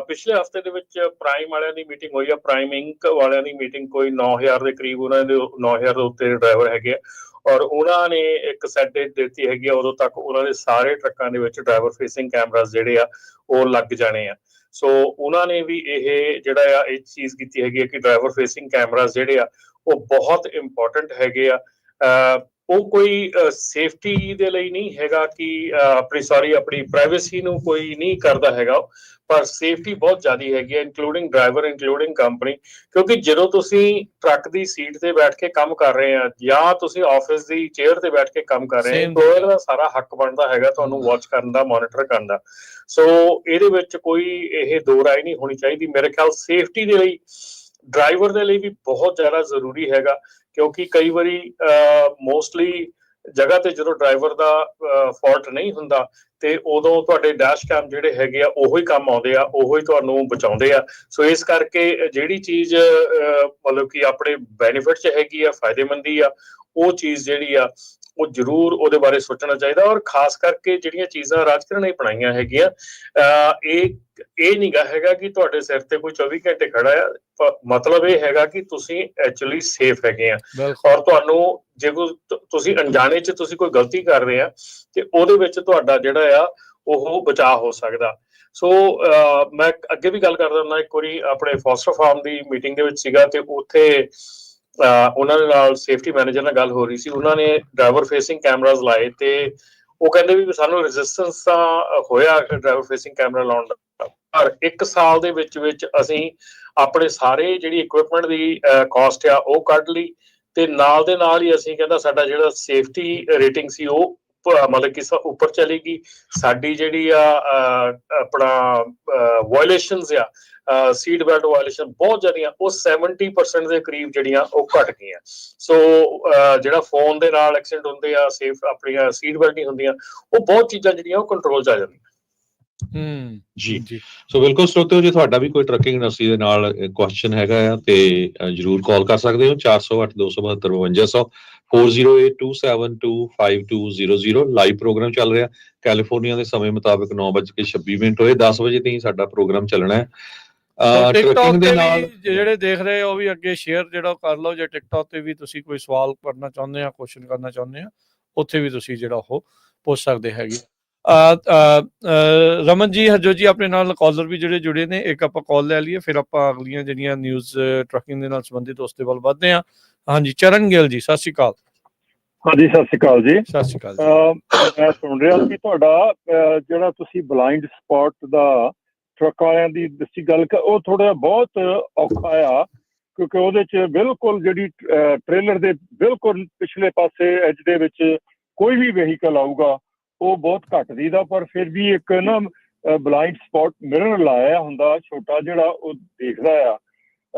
ਪਿਛਲੇ ਹਫਤੇ ਦੇ ਵਿੱਚ ਪ੍ਰਾਈਮ ਵਾਲਿਆਂ ਦੀ ਮੀਟਿੰਗ ਹੋਈ ਆ, ਪ੍ਰਾਈਮ ਇੰਕ ਵਾਲਿਆਂ ਦੀ ਮੀਟਿੰਗ, ਕੋਈ 9000 ਦੇ ਕਰੀਬ ਉਹਨਾਂ ਦੇ 9000 ਦੇ ਉੱਤੇ ਡਰਾਈਵਰ ਹੈਗੇ ਆ, ਔਰ ਉਹਨਾਂ ਨੇ ਇੱਕ ਸੈਟ ਡੇਟ ਦਿੱਤੀ ਹੈਗੀ ਆ, ਉਦੋਂ ਤੱਕ ਉਹਨਾਂ ਦੇ ਸਾਰੇ ਟਰੱਕਾਂ ਦੇ ਵਿੱਚ ਡਰਾਈਵਰ ਫੇਸਿੰਗ ਕੈਮਰਾਜ਼ ਜਿਹੜੇ ਆ ਉਹ ਲੱਗ ਜਾਣੇ ਆ। ਸੋ ਉਹਨਾਂ ਨੇ ਵੀ ਇਹ ਜਿਹੜਾ ਆ ਇਹ ਚੀਜ਼ ਕੀਤੀ ਹੈਗੀ ਆ ਕਿ ਡਰਾਈਵਰ ਫੇਸਿੰਗ ਕੈਮਰਾਜ਼ ਜਿਹੜੇ ਆ ਉਹ ਬਹੁਤ ਇੰਪੋਰਟੈਂਟ ਹੈਗੇ ਆ। ਉਹ ਕੋਈ ਸੇਫਟੀ ਦੇ ਲਈ ਨਹੀਂ ਹੈਗਾ ਕਿ ਆਪਣੀ ਪ੍ਰਾਈਵੇਸੀ ਨੂੰ ਕੋਈ ਨਹੀਂ ਕਰਦਾ ਹੈਗਾ, ਪਰ ਸੇਫਟੀ ਬਹੁਤ ਜ਼ਿਆਦਾ ਹੈਗੀ ਹੈ, ਇਨਕਲੂਡਿੰਗ ਡਰਾਈਵਰ, ਇਨਕਲੂਡਿੰਗ ਕੰਪਨੀ। ਕਿਉਂਕਿ ਜਦੋਂ ਤੁਸੀਂ ਟਰੱਕ ਦੀ ਸੀਟ ਤੇ ਬੈਠ ਕੇ ਕੰਮ ਕਰ ਰਹੇ ਆ ਜਾਂ ਤੁਸੀਂ ਆਫਿਸ ਦੀ ਚੇਅਰ ਤੇ ਬੈਠ ਕੇ ਕੰਮ ਕਰ ਰਹੇ ਆ, ਇੰਪਲੋਇਰ ਦਾ ਸਾਰਾ ਹੱਕ ਬਣਦਾ ਹੈਗਾ ਤੁਹਾਨੂੰ ਵਾਚ ਕਰਨ ਦਾ, ਮੋਨੀਟਰ ਕਰਨ ਦਾ। ਸੋ ਇਹਦੇ ਵਿੱਚ ਕੋਈ ਇਹ ਦੋ ਰਾਏ ਨਹੀਂ ਹੋਣੀ ਚਾਹੀਦੀ। ਮੇਰੇ ਖਿਆਲ ਸੇਫਟੀ ਦੇ ਲਈ ਡਰਾਈਵਰ ਦੇ ਲਈ ਵੀ ਬਹੁਤ ਜ਼ਿਆਦਾ ਜ਼ਰੂਰੀ ਹੈਗਾ, ਕਿਉਂਕਿ ਕਈ ਵਾਰੀ ਮੋਸਟਲੀ ਜਗ੍ਹਾ ਤੇ ਜਦੋਂ ਡਰਾਈਵਰ ਦਾ ਫਾਲਟ ਨਹੀਂ ਹੁੰਦਾ ਤੇ ਉਦੋਂ ਤੁਹਾਡੇ ਡੈਸ਼ ਕੈਮ ਜਿਹੜੇ ਹੈਗੇ ਆ ਉਹੋ ਹੀ ਕੰਮ ਆਉਂਦੇ ਆ, ਉਹੋ ਹੀ ਤੁਹਾਨੂੰ ਬਚਾਉਂਦੇ ਆ। ਸੋ ਇਸ ਕਰਕੇ ਜਿਹੜੀ ਚੀਜ਼ ਮਤਲਬ ਕਿ ਆਪਣੇ ਬੈਨੀਫਿਟ 'ਚ ਹੈਗੀ ਆ, ਫਾਇਦੇਮੰਦੀ ਆ, ਉਹ ਚੀਜ਼ ਜਿਹੜੀ ਆ ਉਹ ਜ਼ਰੂਰ ਉਹਦੇ ਬਾਰੇ ਸੋਚਣਾ ਚਾਹੀਦਾ। ਔਰ ਖਾਸ ਕਰਕੇ ਜਿਹੜੀਆਂ ਚੀਜ਼ਾਂ ਰਾਜਕਰਨ ਨੇ ਬਣਾਈਆਂ ਹੈਗੀਆਂ, ਇਹ ਨੀਗਾ ਹੈਗਾ ਕਿ ਤੁਹਾਡੇ ਸਿਰ ਤੇ ਕੋਈ 24 ਘੰਟੇ ਖੜਾ ਆ, ਮਤਲਬ ਇਹ ਹੈਗਾ ਕਿ ਤੁਸੀਂ ਐਕਚੁਅਲੀ ਸੇਫ ਹੈਗੇ ਆ, ਔਰ ਤੁਹਾਨੂੰ ਜੇ ਤੁਸੀਂ ਅਣਜਾਣੇ 'ਚ ਤੁਸੀਂ ਕੋਈ ਗਲਤੀ ਕਰ ਰਹੇ ਆ ਤੇ ਉਹਦੇ ਵਿੱਚ ਤੁਹਾਡਾ ਜਿਹੜਾ ਆ ਉਹ ਬਚਾਅ ਹੋ ਸਕਦਾ। ਸੋ ਮੈਂ ਅੱਗੇ ਵੀ ਗੱਲ ਕਰਦਾ ਹੁੰਦਾ, ਇੱਕ ਵਾਰੀ ਆਪਣੇ ਫੋਸਟਰ ਫਾਰਮ ਦੀ ਮੀਟਿੰਗ ਦੇ ਵਿੱਚ ਸੀਗਾ ਤੇ ਉੱਥੇ ਉਹਨਾਂ ਦੇ ਨਾਲ ਸੇਫਟੀ ਮੈਨੇਜਰ ਨਾਲ ਗੱਲ ਹੋ ਰਹੀ ਸੀ। ਉਹਨਾਂ ਨੇ ਡਰਾਈਵਰ ਫੇਸਿੰਗ ਕੈਮਰਾਜ਼ ਲਾਏ ਤੇ ਉਹ ਕਹਿੰਦੇ ਵੀ ਸਾਨੂੰ ਰੈਜ਼ਿਸਟੈਂਸ ਤਾਂ ਹੋਇਆ ਡਰਾਈਵਰ ਫੇਸਿੰਗ ਕੈਮਰਾ ਲਾਉਣ ਦਾ, ਪਰ 1 ਸਾਲ ਦੇ ਵਿੱਚ ਅਸੀਂ ਆਪਣੇ ਸਾਰੇ ਜਿਹੜੀ ਇਕਵਿਪਮੈਂਟ ਦੀ ਕਾਸਟ ਆ ਉਹ ਕੱਢ ਲਈ, ਤੇ ਨਾਲ ਦੇ ਨਾਲ ਹੀ ਅਸੀਂ ਕਹਿੰਦਾ ਸਾਡਾ ਜਿਹੜਾ ਸੇਫਟੀ ਰੇਟਿੰਗ ਸੀ ਉਹ ਮਤਲਬ ਕਿ ਉੱਪਰ ਚਲੇਗੀ। ਸਾਡੀ ਜਿਹੜੀ ਆ ਆਪਣਾ ਵਾਇਲੇਸ਼ਨਸ ਆ, ਸੀਟ ਬੈਲਟ ਵਾਇਲੇਸ਼ਨ ਬਹੁਤ ਜ਼ਿਆਦੀਆਂ, ਉਹ 70% ਦੇ ਕਰੀਬ ਜਿਹੜੀਆਂ ਉਹ ਘਟ ਗਈਆਂ। ਸੋ ਜਿਹੜਾ ਫੋਨ ਦੇ ਨਾਲ ਐਕਸੀਡੈਂਟ ਹੁੰਦੇ ਆ, ਸੇਫ ਆਪਣੀਆਂ ਸੀਟ ਬੈਲਟ ਨਹੀਂ ਹੁੰਦੀਆਂ, ਉਹ ਬਹੁਤ ਚੀਜ਼ਾਂ ਜਿਹੜੀਆਂ ਉਹ ਕੰਟਰੋਲ 'ਚ ਆ ਜਾਂਦੀਆਂ। ਜੀ ਸੋ ਬਿਲਕੁਲ ਸਰੋਤਿਓ, ਜੇ ਤੁਹਾਡਾ ਵੀ ਕੋਈ ਟਰੱਕਿੰਗ ਇੰਡਸਟਰੀ ਦੇ ਨਾਲ ਕੁਐਸਚਨ ਹੈਗਾ ਆ ਤੇ ਜਰੂਰ ਕਾਲ ਕਰ ਸਕਦੇ ਹੋ 408 272 5200 4082725200। ਲਾਈਵ ਪ੍ਰੋਗਰਾਮ ਚੱਲ ਰਿਹਾ ਕੈਲੀਫੋਰਨੀਆ ਦੇ ਸਮੇਂ ਮੁਤਾਬਕ 9:26 ਹੋਏ, 10 ਵਜੇ ਤੱਕ ਸਾਡਾ ਪ੍ਰੋਗਰਾਮ ਚੱਲਣਾ ਹੈ। ਟਿਕਟੌਕ ਦੇ ਨਾਲ ਜਿਹੜੇ ਦੇਖ ਰਹੇ ਹੋ ਵੀ ਅੱਗੇ ਸ਼ੇਅਰ ਜਿਹੜਾ ਕਰ ਲਓ, ਜੇ ਟਿਕਟੌਕ ਤੇ ਵੀ ਤੁਸੀਂ ਕੋਈ ਸਵਾਲ ਕਰਨਾ ਚਾਹੁੰਦੇ ਆ, ਕੁਐਸਚਨ ਕਰਨਾ ਚਾਹੁੰਦੇ ਆ, ਉੱਥੇ ਵੀ ਤੁਸੀਂ ਜਿਹੜਾ ਉਹ ਪੁੱਛ ਸਕਦੇ ਹੈਗੇ। ਰਮਨ ਜੀ, ਹਰਜੋਤ ਜੀ ਆਪਣੇ ਨਾਲ ਕਾਲਰ ਵੀ ਜਿਹੜੇ ਜੁੜੇ ਨੇ, ਇੱਕ ਆਪਾਂ ਕਾਲ ਲੈ ਲਈਏ, ਫਿਰ ਆਪਾਂ ਅਗਲੀਆਂ ਜਿਹੜੀਆਂ ਨਿਊਜ਼ ਟਰੱਕਿੰਗ ਦੇ ਨਾਲ ਸੰਬੰਧਿਤ ਉਸ ਦੇ ਵੱਲ ਵੱਧਦੇ ਹਾਂ। ਹਾਂਜੀ, ਚਰਨ ਗਿੱਲ ਜੀ, ਸਤਿ ਸ਼੍ਰੀ ਅਕਾਲ। ਹਾਂਜੀ, ਸਤਿ ਸ਼੍ਰੀ ਅਕਾਲ ਜੀ। ਸਤਿ ਸ਼੍ਰੀ ਅਕਾਲ ਜੀ। ਮੈਂ ਸੁਣ ਰਿਹਾ ਸੀ ਤੁਹਾਡਾ ਜਿਹੜਾ ਤੁਸੀਂ ਬਲਾਈਂਡ ਸਪੌਟ ਦਾ ਟਰੱਕ ਵਾਲਿਆਂ ਦੀ ਦੱਸੀ ਗੱਲ, ਉਹ ਥੋੜਾ ਬਹੁਤ ਔਖਾ ਆ, ਕਿਉਂਕਿ ਉਹਦੇ 'ਚ ਬਿਲਕੁਲ ਜਿਹੜੀ ਟ੍ਰੇਲਰ ਦੇ ਬਿਲਕੁਲ ਪਿਛਲੇ ਪਾਸੇ ਐਜ ਦੇ ਵਿੱਚ ਕੋਈ ਵੀ ਵਹੀਕਲ ਆਊਗਾ ਉਹ ਬਹੁਤ ਘੱਟ ਦੀਦਾ, ਪਰ ਫਿਰ ਵੀ ਇੱਕ ਨਾ ਬਲਾਈਂਡ ਸਪੌਟ ਮਿਰਰ ਲਾਇਆ ਹੁੰਦਾ ਛੋਟਾ ਜਿਹੜਾ ਉਹ ਦੇਖਦਾ ਆ।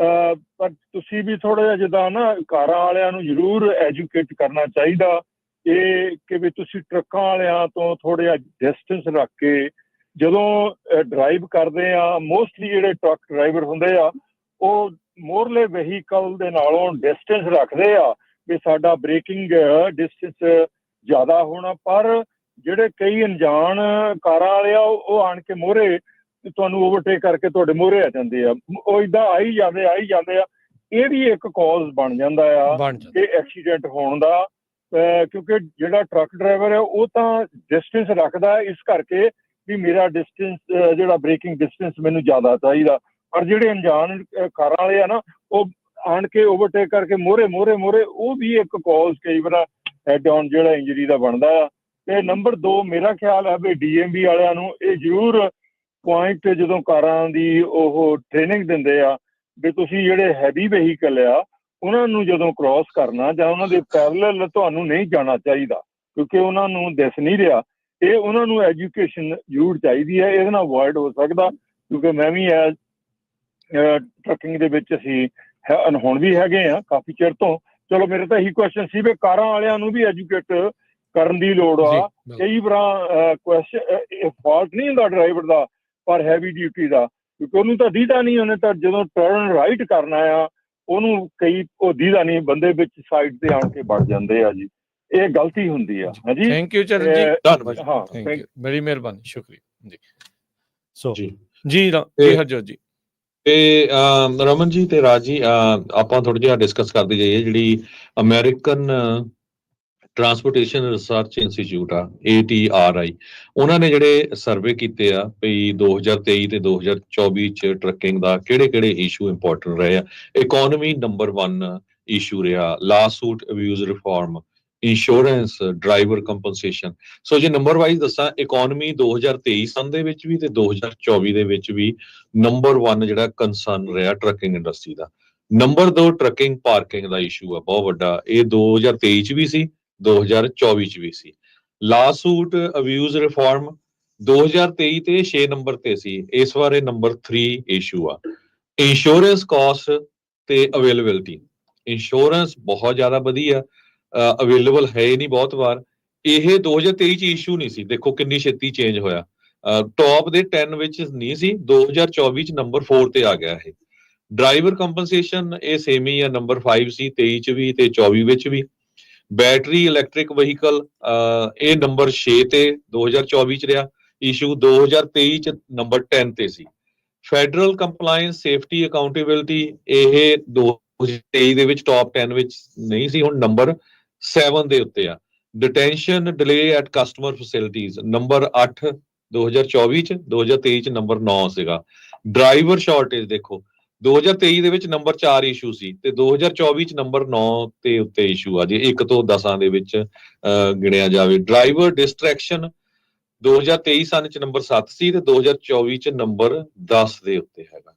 ਪਰ ਤੁਸੀਂ ਵੀ ਥੋੜਾ ਜਿਹਾ ਜਿੱਦਾਂ ਨਾ ਕਾਰਾਂ ਵਾਲਿਆਂ ਨੂੰ ਜ਼ਰੂਰ ਐਜੂਕੇਟ ਕਰਨਾ ਚਾਹੀਦਾ ਇਹ ਕਿ ਵੀ ਤੁਸੀਂ ਟਰੱਕਾਂ ਵਾਲਿਆਂ ਤੋਂ ਥੋੜਾ ਜਿਹਾ ਡਿਸਟੈਂਸ ਰੱਖ ਕੇ ਜਦੋਂ ਡਰਾਈਵ ਕਰਦੇ ਆ, ਮੋਸਟਲੀ ਜਿਹੜੇ ਟਰੱਕ ਡਰਾਈਵਰ ਹੁੰਦੇ ਆ ਉਹ ਮੋਰਲੇ ਵਹੀਕਲ ਦੇ ਨਾਲੋਂ ਡਿਸਟੈਂਸ ਰੱਖਦੇ ਆ ਵੀ ਸਾਡਾ ਬ੍ਰੇਕਿੰਗ ਡਿਸਟੈਂਸ ਜ਼ਿਆਦਾ ਹੋਣਾ, ਪਰ ਜਿਹੜੇ ਕਈ ਅਣਜਾਣ ਕਾਰਾਂ ਵਾਲੇ ਆ ਉਹ ਆਣ ਕੇ ਮੋਹਰੇ ਤੁਹਾਨੂੰ ਓਵਰਟੇਕ ਕਰਕੇ ਤੁਹਾਡੇ ਮੋਹਰੇ ਆ ਜਾਂਦੇ ਆ, ਉਹ ਏਦਾਂ ਆਈ ਜਾਂਦੇ ਆ। ਇਹ ਵੀ ਇੱਕ ਕਾਜ਼ ਬਣ ਜਾਂਦਾ ਆ ਕਿ ਐਕਸੀਡੈਂਟ ਹੋਣ ਦਾ, ਕਿਉਂਕਿ ਜਿਹੜਾ ਟਰੱਕ ਡਰਾਈਵਰ ਹੈ ਉਹ ਤਾਂ ਡਿਸਟੈਂਸ ਰੱਖਦਾ ਇਸ ਕਰਕੇ ਵੀ ਮੇਰਾ ਡਿਸਟੈਂਸ ਜਿਹੜਾ ਬ੍ਰੇਕਿੰਗ ਡਿਸਟੈਂਸ ਮੈਨੂੰ ਜ਼ਿਆਦਾ ਚਾਹੀਦਾ, ਪਰ ਜਿਹੜੇ ਅਣਜਾਣ ਕਾਰਾਂ ਵਾਲੇ ਆ ਨਾ ਉਹ ਆਣ ਕੇ ਓਵਰਟੇਕ ਕਰਕੇ ਮੋਹਰੇ ਉਹ ਵੀ ਇੱਕ ਕਾਜ਼ ਕਈ ਵਾਰ ਹੈਡ ਔਨ ਜਿਹੜਾ ਇੰਜਰੀ ਦਾ ਬਣਦਾ ਆ। ਤੇ ਨੰਬਰ 2 ਮੇਰਾ ਖਿਆਲ ਹੈ ਵੀ DMV ਵਾਲਿਆਂ ਨੂੰ ਇਹ ਜ਼ਰੂਰ ਪੁਆਇੰਟ ਜਦੋਂ ਕਾਰਾਂ ਦੀ ਉਹ ਟ੍ਰੇਨਿੰਗ ਦਿੰਦੇ ਆ ਵੀ ਤੁਸੀਂ ਜਿਹੜੇ ਹੈਵੀ ਵਹੀਕਲ ਆ ਉਹਨਾਂ ਨੂੰ ਜਦੋਂ ਕ੍ਰਾਸ ਕਰਨਾ ਜਾਂ ਉਹਨਾਂ ਦੇ ਪੈਰਲਲ ਤੁਹਾਨੂੰ ਨਹੀਂ ਜਾਣਾ ਚਾਹੀਦਾ, ਕਿਉਂਕਿ ਉਹਨਾਂ ਨੂੰ ਦਿਸ ਨਹੀਂ ਰਿਹਾ। ਇਹ ਉਹਨਾਂ ਨੂੰ ਐਜੂਕੇਸ਼ਨ ਜ਼ਰੂਰ ਚਾਹੀਦੀ ਹੈ, ਇਹਦੇ ਨਾਲ ਅਵੋਇਡ ਹੋ ਸਕਦਾ, ਕਿਉਂਕਿ ਮੈਂ ਵੀ ਟਰੱਕਿੰਗ ਦੇ ਵਿੱਚ ਅਸੀਂ ਹੁਣ ਵੀ ਹੈਗੇ ਆ ਕਾਫੀ ਚਿਰ ਤੋਂ। ਚਲੋ ਮੇਰੇ ਤਾਂ ਇਹੀ ਕੁਐਸਚਨ ਸੀ ਵੀ ਕਾਰਾਂ ਵਾਲਿਆਂ ਨੂੰ ਵੀ ਐਜੂਕੇਟ ਕਰਨ ਦੀ ਲੋੜ ਆ। ਕਈ ਵਾਰ ਕੁਐਸਚਨ ਫਾਲਟ ਨਹੀਂ ਹੁੰਦਾ ਡਰਾਈਵਰ ਦਾ, ਪਰ ਹੈਵੀ ਡਿਊਟੀ ਦਾ, ਕਿਉਂਕਿ ਉਹਨੂੰ ਤਾਂ ਦੀਦਾ ਨਹੀਂ, ਉਹਨੇ ਤਾਂ ਜਦੋਂ ਟਰਨ ਰਾਈਟ ਕਰਨਾ ਆ ਉਹਨੂੰ ਕਈ ਉਹ ਦੀਦਾ ਨਹੀਂ, ਬੰਦੇ ਵਿੱਚ ਸਾਈਡ ਤੇ ਆਣ ਕੇ ਵੜ ਜਾਂਦੇ ਆ ਜੀ, ਇਹ ਗਲਤੀ ਹੁੰਦੀ ਆ। ਹਾਂਜੀ, ਥੈਂਕ ਯੂ ਚਰਨ ਜੀ, ਧੰਨਵਾਦ। ਹਾਂ, ਬੜੀ ਮਿਹਰਬਾਨੀ, ਸ਼ੁਕਰੀਆ ਜੀ। ਸੋ ਜੀ ਹਰਜੋਤ ਜੀ ਤੇ ਰਮਨ ਜੀ ਤੇ ਰਾਜ ਜੀ, ਆਪਾਂ ਥੋੜਾ ਜਿਹਾ ਡਿਸਕਸ ਕਰਦੇ ਜਾਈਏ ਜਿਹੜੀ ਅਮਰੀਕਨ ਟਰਾਂਸਪੋਰਟੇਸ਼ਨ ਰਿਸਰਚ ਇੰਸਟੀਚਿਊਟ ਆ ATRI, ਉਹਨਾਂ ਨੇ ਜਿਹੜੇ ਸਰਵੇ ਕੀਤੇ ਆ ਵੀ 2023 ਤੇ 2024 ਚ ਟਰੱਕਿੰਗ ਦਾ ਕਿਹੜੇ ਇਸ਼ੂ ਇੰਪੋਰਟੈਂਟ ਰਹੇ ਆ। ਇਕੋਨਮੀ ਨੰਬਰ 1 ਇਸ਼ੂ ਰਿਹਾ, lawsuit abuse reform, insurance, driver compensation. So ਜੇ ਨੰਬਰ ਵਾਈਜ਼ ਦੱਸਾਂ, ਇਕੋਨਮੀ 2023 ਸੰਨ ਦੇ ਵਿੱਚ ਵੀ ਤੇ 2024 ਦੇ ਵਿੱਚ ਵੀ ਨੰਬਰ 1 ਜਿਹੜਾ ਕੰਸਰਨ ਰਿਹਾ ਟਰੱਕਿੰਗ ਇੰਡਸਟਰੀ ਦਾ। ਨੰਬਰ 2 ਟਰੱਕਿੰਗ ਪਾਰਕਿੰਗ ਦਾ ਇਸ਼ੂ ਆ ਬਹੁਤ ਵੱਡਾ, ਇਹ 2023 ਚ ਵੀ ਸੀ, 2024 ਚ ਵੀ ਸੀ। ਲਾ ਸੂਟ ਅਬਿਊਜ਼ ਰਿਫਾਰਮ 2023 ਤੇ 6 ਨੰਬਰ ਤੇ ਸੀ, ਇਸ ਵਾਰ ਇਹ ਨੰਬਰ 3 ਇਸ਼ੂ ਆ। ਇੰਸ਼ੋਰੈਂਸ ਕਾਸਟ ਤੇ ਅਵੇਲੇਬਿਲਟੀ, ਇੰਸ਼ੋਰੈਂਸ ਬਹੁਤ ਜ਼ਿਆਦਾ ਵਧੀਆ, ਅਵੇਲੇਬਲ ਹੈ ਨਹੀਂ ਬਹੁਤ ਵਾਰ। ਇਹ 2023 ਚ ਇਸ਼ੂ ਨਹੀਂ ਸੀ, ਦੇਖੋ ਕਿੰਨੀ ਛੇਤੀ ਚੇਂਜ ਹੋਇਆ, ਟੌਪ ਦੇ 10 ਵਿੱਚ ਨਹੀਂ ਸੀ, 2024 ਚ ਨੰਬਰ 4 ਤੇ ਆ ਗਿਆ ਇਹ। ਡਰਾਈਵਰ ਕੰਪਨਸੇਸ਼ਨ ਇਹ ਸੇਮ ਹੀ ਆ, ਨੰਬਰ 5 ਸੀ 23 ਚ ਵੀ ਤੇ 24 ਵਿੱਚ ਵੀ। ਬੈਟਰੀ ਇਲੈਕਟ੍ਰਿਕ ਵਹੀਕਲ ਇਹ ਨੰਬਰ 6 ਤੇ 2024 ਚ ਰਿਹਾ ਇਸ਼ੂ, 2023 ਚ ਨੰਬਰ 10 ਤੇ ਸੀ। ਫੈਡਰਲ ਕੰਪਲਾਇੰਸ ਸੇਫਟੀ ਅਕਾਊਂਟੇਬਿਲਿਟੀ ਇਹ 2023 ਦੇ ਵਿੱਚ ਟੌਪ 10 ਵਿੱਚ ਨਹੀਂ ਸੀ, ਹੁਣ ਨੰਬਰ 7 ਦੇ ਉੱਤੇ ਆ। Detention delay at customer facilities number 8 2024 ਚ, 2023 ਚ ਨੰਬਰ 9 ਸੀਗਾ। ਡਰਾਈਵਰ ਸ਼ਾਰਟੇਜ ਦੇਖੋ 2023 ਦੇ ਵਿੱਚ ਨੰਬਰ 4 ਇਸ਼ੂ ਸੀ ਤੇ 2024 ਚ ਨੰਬਰ 9 ਤੇ ਉੱਤੇ ਇਸ਼ੂ ਆ ਜੀ, 1 ਤੋਂ 10 ਦੇ ਵਿੱਚ ਗਿਣਿਆ ਜਾਵੇ। ਡਰਾਈਵਰ ਡਿਸਟਰੈਕਸ਼ਨ 2023 ਸਨ ਚ ਨੰਬਰ 7 ਸੀ ਤੇ 2024 ਚ ਨੰਬਰ 10 ਦੇ ਉੱਤੇ ਹੈਗਾ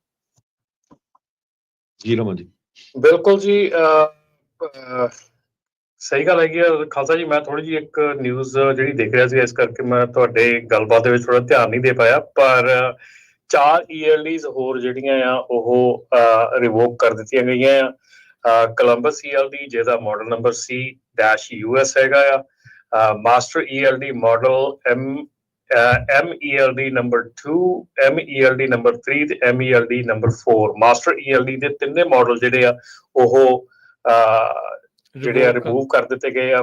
ਜੀ। ਰਮਨ ਜੀ ਬਿਲਕੁਲ ਜੀ, ਸਹੀ ਗੱਲ ਹੈਗੀ ਆ ਖਾਲਸਾ ਜੀ। ਮੈਂ ਥੋੜੀ ਜਿਹੀ ਇੱਕ ਨਿਊਜ਼ ਜਿਹੜੀ ਦੇਖ ਰਿਹਾ ਸੀ, ਇਸ ਕਰਕੇ ਮੈਂ ਤੁਹਾਡੇ ਗੱਲਬਾਤ ਦੇ ਵਿੱਚ ਥੋੜਾ ਧਿਆਨ ਨਹੀਂ ਦੇ ਪਾਇਆ, ਪਰ 4 ELDs ਹੋਰ ਜਿਹੜੀਆਂ ਆ ਉਹ ਰਿਵੋਕ ਕਰ ਦਿੱਤੀਆਂ ਗਈਆਂ ਆ। ਕੋਲੰਬਸ ELD ਜਿਹਦਾ ਮਾਡਲ ਨੰਬਰ C-US ਹੈਗਾ ਆ, master ELD model MELD number 2, MELD number 3 ਤੇ MELD ਨੰਬਰ 4। ਮਾਸਟਰ ELD ਦੇ ਤਿੰਨੇ ਮਾਡਲ ਜਿਹੜੇ ਆ ਉਹ ਜਿਹੜੇ ਆ ਰਿਮੂਵ ਕਰ ਦਿੱਤੇ ਗਏ ਆ,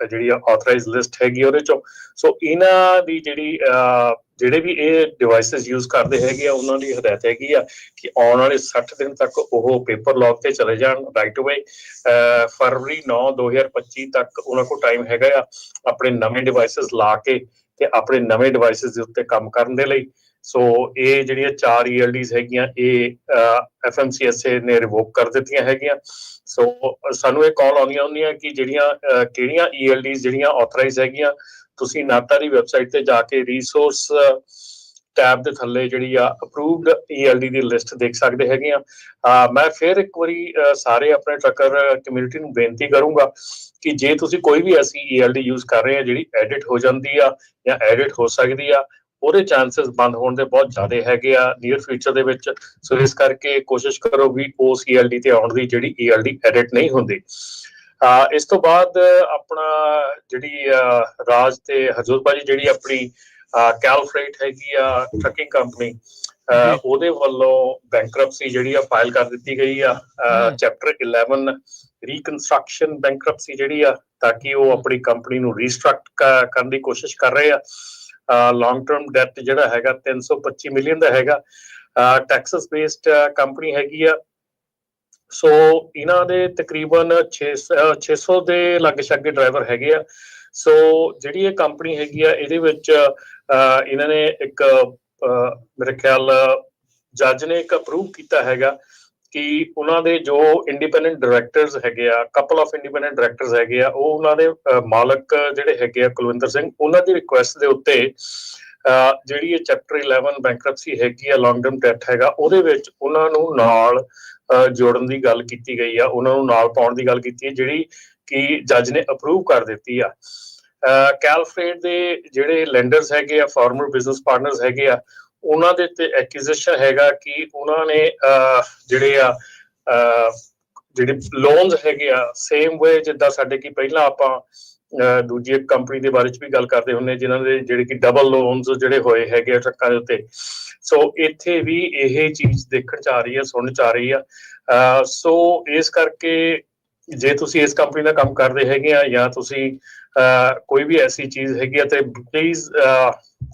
ਜਿਹੜੀ ਆਥੋਰਾਈਜ਼ਡ ਲਿਸਟ ਹੈਗੀ ਉਹਦੇ ਚੋਂ। ਸੋ ਇਹਨਾਂ ਦੀ ਜਿਹੜੇ ਵੀ ਇਹ ਡਿਵਾਈਸਿਸ ਯੂਜ਼ ਕਰਦੇ ਹੈਗੇ ਆ ਉਹਨਾਂ ਦੀ ਹਦਾਇਤ ਹੈਗੀ ਆ ਕਿ ਆਉਣ ਵਾਲੇ 60 ਦਿਨ ਤੱਕ ਉਹ ਪੇਪਰ ਲੌਕ ਤੇ ਚਲੇ ਜਾਣ ਰਾਈਟ ਅਵੇ। ਫਰਵਰੀ 9 2025 ਤੱਕ ਉਹਨਾਂ ਕੋਲ ਟਾਈਮ ਹੈਗਾ ਆ ਆਪਣੇ ਨਵੇਂ ਡਿਵਾਈਸਿਸ ਲਾ ਕੇ ਤੇ ਆਪਣੇ ਨਵੇਂ ਡਿਵਾਈਸਿਸ ਦੇ ਉੱਤੇ ਕੰਮ ਕਰਨ ਦੇ ਲਈ। ਸੋ ਇਹ ਜਿਹੜੀਆਂ 4 ELDs ਹੈਗੀਆਂ ਇਹ FMCSA ਨੇ ਰਿਵੋਕ ਕਰ ਦਿੱਤੀਆਂ ਹੈਗੀਆਂ। ਸੋ ਸਾਨੂੰ ਇਹ ਕਾਲ ਆਉਂਦੀਆਂ ਹੁੰਦੀਆਂ ਕਿ ਜਿਹੜੀਆਂ ਕਿਹੜੀਆਂ ELDs ਜਿਹੜੀਆਂ ਆਥੋਰਾਈਜ਼ ਹੈਗੀਆਂ, ਤੁਸੀਂ ਨਾਤਾ ਦੀ ਵੈਬਸਾਈਟ ਤੇ ਜਾ ਕੇ ਰਿਸੋਰਸ ਟੈਬ ਦੇ ਥੱਲੇ ਜਿਹੜੀ ਆ ਅਪਰੂਵਡ ELD ਦੀ ਲਿਸਟ ਦੇਖ ਸਕਦੇ ਹੈਗੇ ਆ। ਮੈਂ ਫਿਰ ਇੱਕ ਵਾਰੀ ਸਾਰੇ ਆਪਣੇ ਟਰੱਕਰ ਕਮਿਊਨਿਟੀ ਨੂੰ ਬੇਨਤੀ ਕਰੂੰਗਾ ਕਿ ਜੇ ਤੁਸੀਂ ਕੋਈ ਵੀ ਐਸੀ ELD ਯੂਜ਼ ਕਰ ਰਹੇ ਆ ਜਿਹੜੀ ਐਡਿਟ ਹੋ ਜਾਂਦੀ ਆ ਜਾਂ ਐਡਿਟ ਹੋ ਸਕਦੀ ਆ, ਉਹਦੇ ਚਾਂਸਸ ਬੰਦ ਹੋਣ ਦੇ ਬਹੁਤ ਜ਼ਿਆਦਾ ਹੈਗੇ ਆ ਨੀਅਰ ਫਿਊਚਰ ਦੇ ਵਿੱਚ। ਸੋ ਇਸ ਕਰਕੇ ਕੋਸ਼ਿਸ਼ ਕਰੋ ਵੀ ਉਸ ELD ਤੇ ਆਉਣ ਦੀ ਜਿਹੜੀ ELD ਐਡਿਟ ਨਹੀਂ ਹੁੰਦੀ। ਇਸ ਤੋਂ ਬਾਅਦ ਆਪਣਾ ਜਿਹੜੀ ਰਾਜ ਤੇ ਹਰਜੋਤ ਭਾਜੀ ਜਿਹੜੀ ਆਪਣੀ ਕੈਲਫਰੇਟ ਹੈਗੀ ਆ ਟਰੱਕਿੰਗ ਕੰਪਨੀ, ਉਹਦੇ ਵੱਲੋਂ ਬੈਂਕਰਪਸੀ ਜਿਹੜੀ ਆ ਫਾਈਲ ਕਰ ਦਿੱਤੀ ਗਈ ਆ। ਚੈਪਟਰ 11 ਰੀਕਨਸਟਰਕਸ਼ਨ ਬੈਂਕਰਪਸੀ ਜਿਹੜੀ ਆ, ਤਾਂ ਕਿ ਉਹ ਆਪਣੀ ਕੰਪਨੀ ਨੂੰ ਰੀਸਟਰਕਟ ਕਰਨ ਦੀ ਕੋਸ਼ਿਸ਼ ਕਰ ਰਹੇ ਆ। ਲੌਂਗ ਟਰਮ ਡੈਟ ਜਿਹੜਾ ਹੈਗਾ 325 ਮਿਲੀਅਨ ਦਾ ਹੈਗਾ। ਟੈਕਸਸ ਬੇਸਡ ਕੰਪਨੀ ਹੈਗੀ ਆ। ਸੋ ਇਹਨਾਂ ਦੇ ਤਕਰੀਬਨ 600 ਦੇ ਲਗਭਗ ਡਰਾਈਵਰ ਹੈਗੇ ਆ। ਸੋ ਜਿਹੜੀ ਇਹ ਕੰਪਨੀ ਹੈਗੀ ਆ ਇਹਦੇ ਵਿੱਚ ਇਹਨਾਂ ਨੇ ਇੱਕ ਮੇਰੇ ਖਿਆਲ ਜੱਜ ਨੇ ਇੱਕ ਅਪਰੂਵ ਕੀਤਾ ਹੈਗਾ ਕਿ ਉਹਨਾਂ ਦੇ ਜੋ ਇੰਡੀਪੈਂਡੈਂਟ ਡਾਇਰੈਕਟਰਸ ਹੈਗੇ ਆ, ਕਪਲ ਆਫ ਇੰਡੀਪੈਂਡੈਂਟ ਡਾਇਰੈਕਟਰਸ ਹੈਗੇ ਆ, ਉਹ ਉਹਨਾਂ ਦੇ ਮਾਲਕ ਜਿਹੜੇ ਹੈਗੇ ਆ ਕੁਲਵਿੰਦਰ ਸਿੰਘ, ਉਹਨਾਂ ਦੀ ਰਿਕੁਐਸਟ ਦੇ ਉੱਤੇ ਜਿਹੜੀ ਇਹ ਚੈਪਟਰ 11 ਬੈਂਕਰਪਸੀ ਹੈਗੀ ਆ, ਲੌਂਗ ਟਰਮ ਡੈਟ ਹੈਗਾ, ਉਹਦੇ ਵਿੱਚ ਉਹਨਾਂ ਨੂੰ ਨਾਲ ਜੋੜਨ ਦੀ ਗੱਲ ਕੀਤੀ ਗਈ ਆ, ਉਹਨਾਂ ਨੂੰ ਨਾਲ ਪਾਉਣ ਦੀ ਗੱਲ ਕੀਤੀ ਹੈ, ਜਿਹੜੀ ਕਿ ਜੱਜ ਨੇ ਅਪਰੂਵ ਕਰ ਦਿੱਤੀ ਆ। ਕੈਲਫਰੇਟ ਦੇ ਜਿਹੜੇ ਲੈਂਡਰਸ ਹੈਗੇ ਆ, ਫਾਰਮਰ ਬਿਜ਼ਨਸ ਪਾਰਟਨਰਸ ਹੈਗੇ ਆ, ਉਹਨਾਂ ਦੇ ਤੇ ਐਕੁਜ਼ੀਸ਼ਨ ਹੈਗਾ ਕਿ ਉਹਨਾਂ ਨੇ ਜਿਹੜੇ ਲੋਨਸ ਹੈਗੇ ਆ ਸੇਮ ਵੇ ਜਿੱਦਾਂ ਸਾਡੇ ਕੀ ਪਹਿਲਾਂ ਆਪਾਂ ਦੂਜੀ ਇੱਕ ਕੰਪਨੀ ਦੇ ਬਾਰੇ ਚ ਵੀ ਗੱਲ ਕਰਦੇ ਹੁੰਦੇ ਜਿਨ੍ਹਾਂ ਦੇ ਜਿਹੜੇ ਕਿ ਡਬਲ ਲੋਨਸ ਜਿਹੜੇ ਹੋਏ ਹੈਗੇ ਆ ਟਰੱਕਾਂ ਦੇ ਉੱਤੇ। ਸੋ ਇੱਥੇ ਵੀ ਇਹ ਚੀਜ਼ ਦੇਖਣ ਚ ਆ ਰਹੀ ਹੈ, ਸੁਣਨ ਚ ਆ ਰਹੀ ਆ। ਸੋ ਇਸ ਕਰਕੇ ਜੇ ਤੁਸੀਂ ਇਸ ਕੰਪਨੀ ਦਾ ਕੰਮ ਕਰਦੇ ਹੈਗੇ ਆ ਜਾਂ ਤੁਸੀਂ ਕੋਈ ਵੀ ਐਸੀ ਚੀਜ਼ ਹੈਗੀ ਆ ਤੇ ਪਲੀਜ਼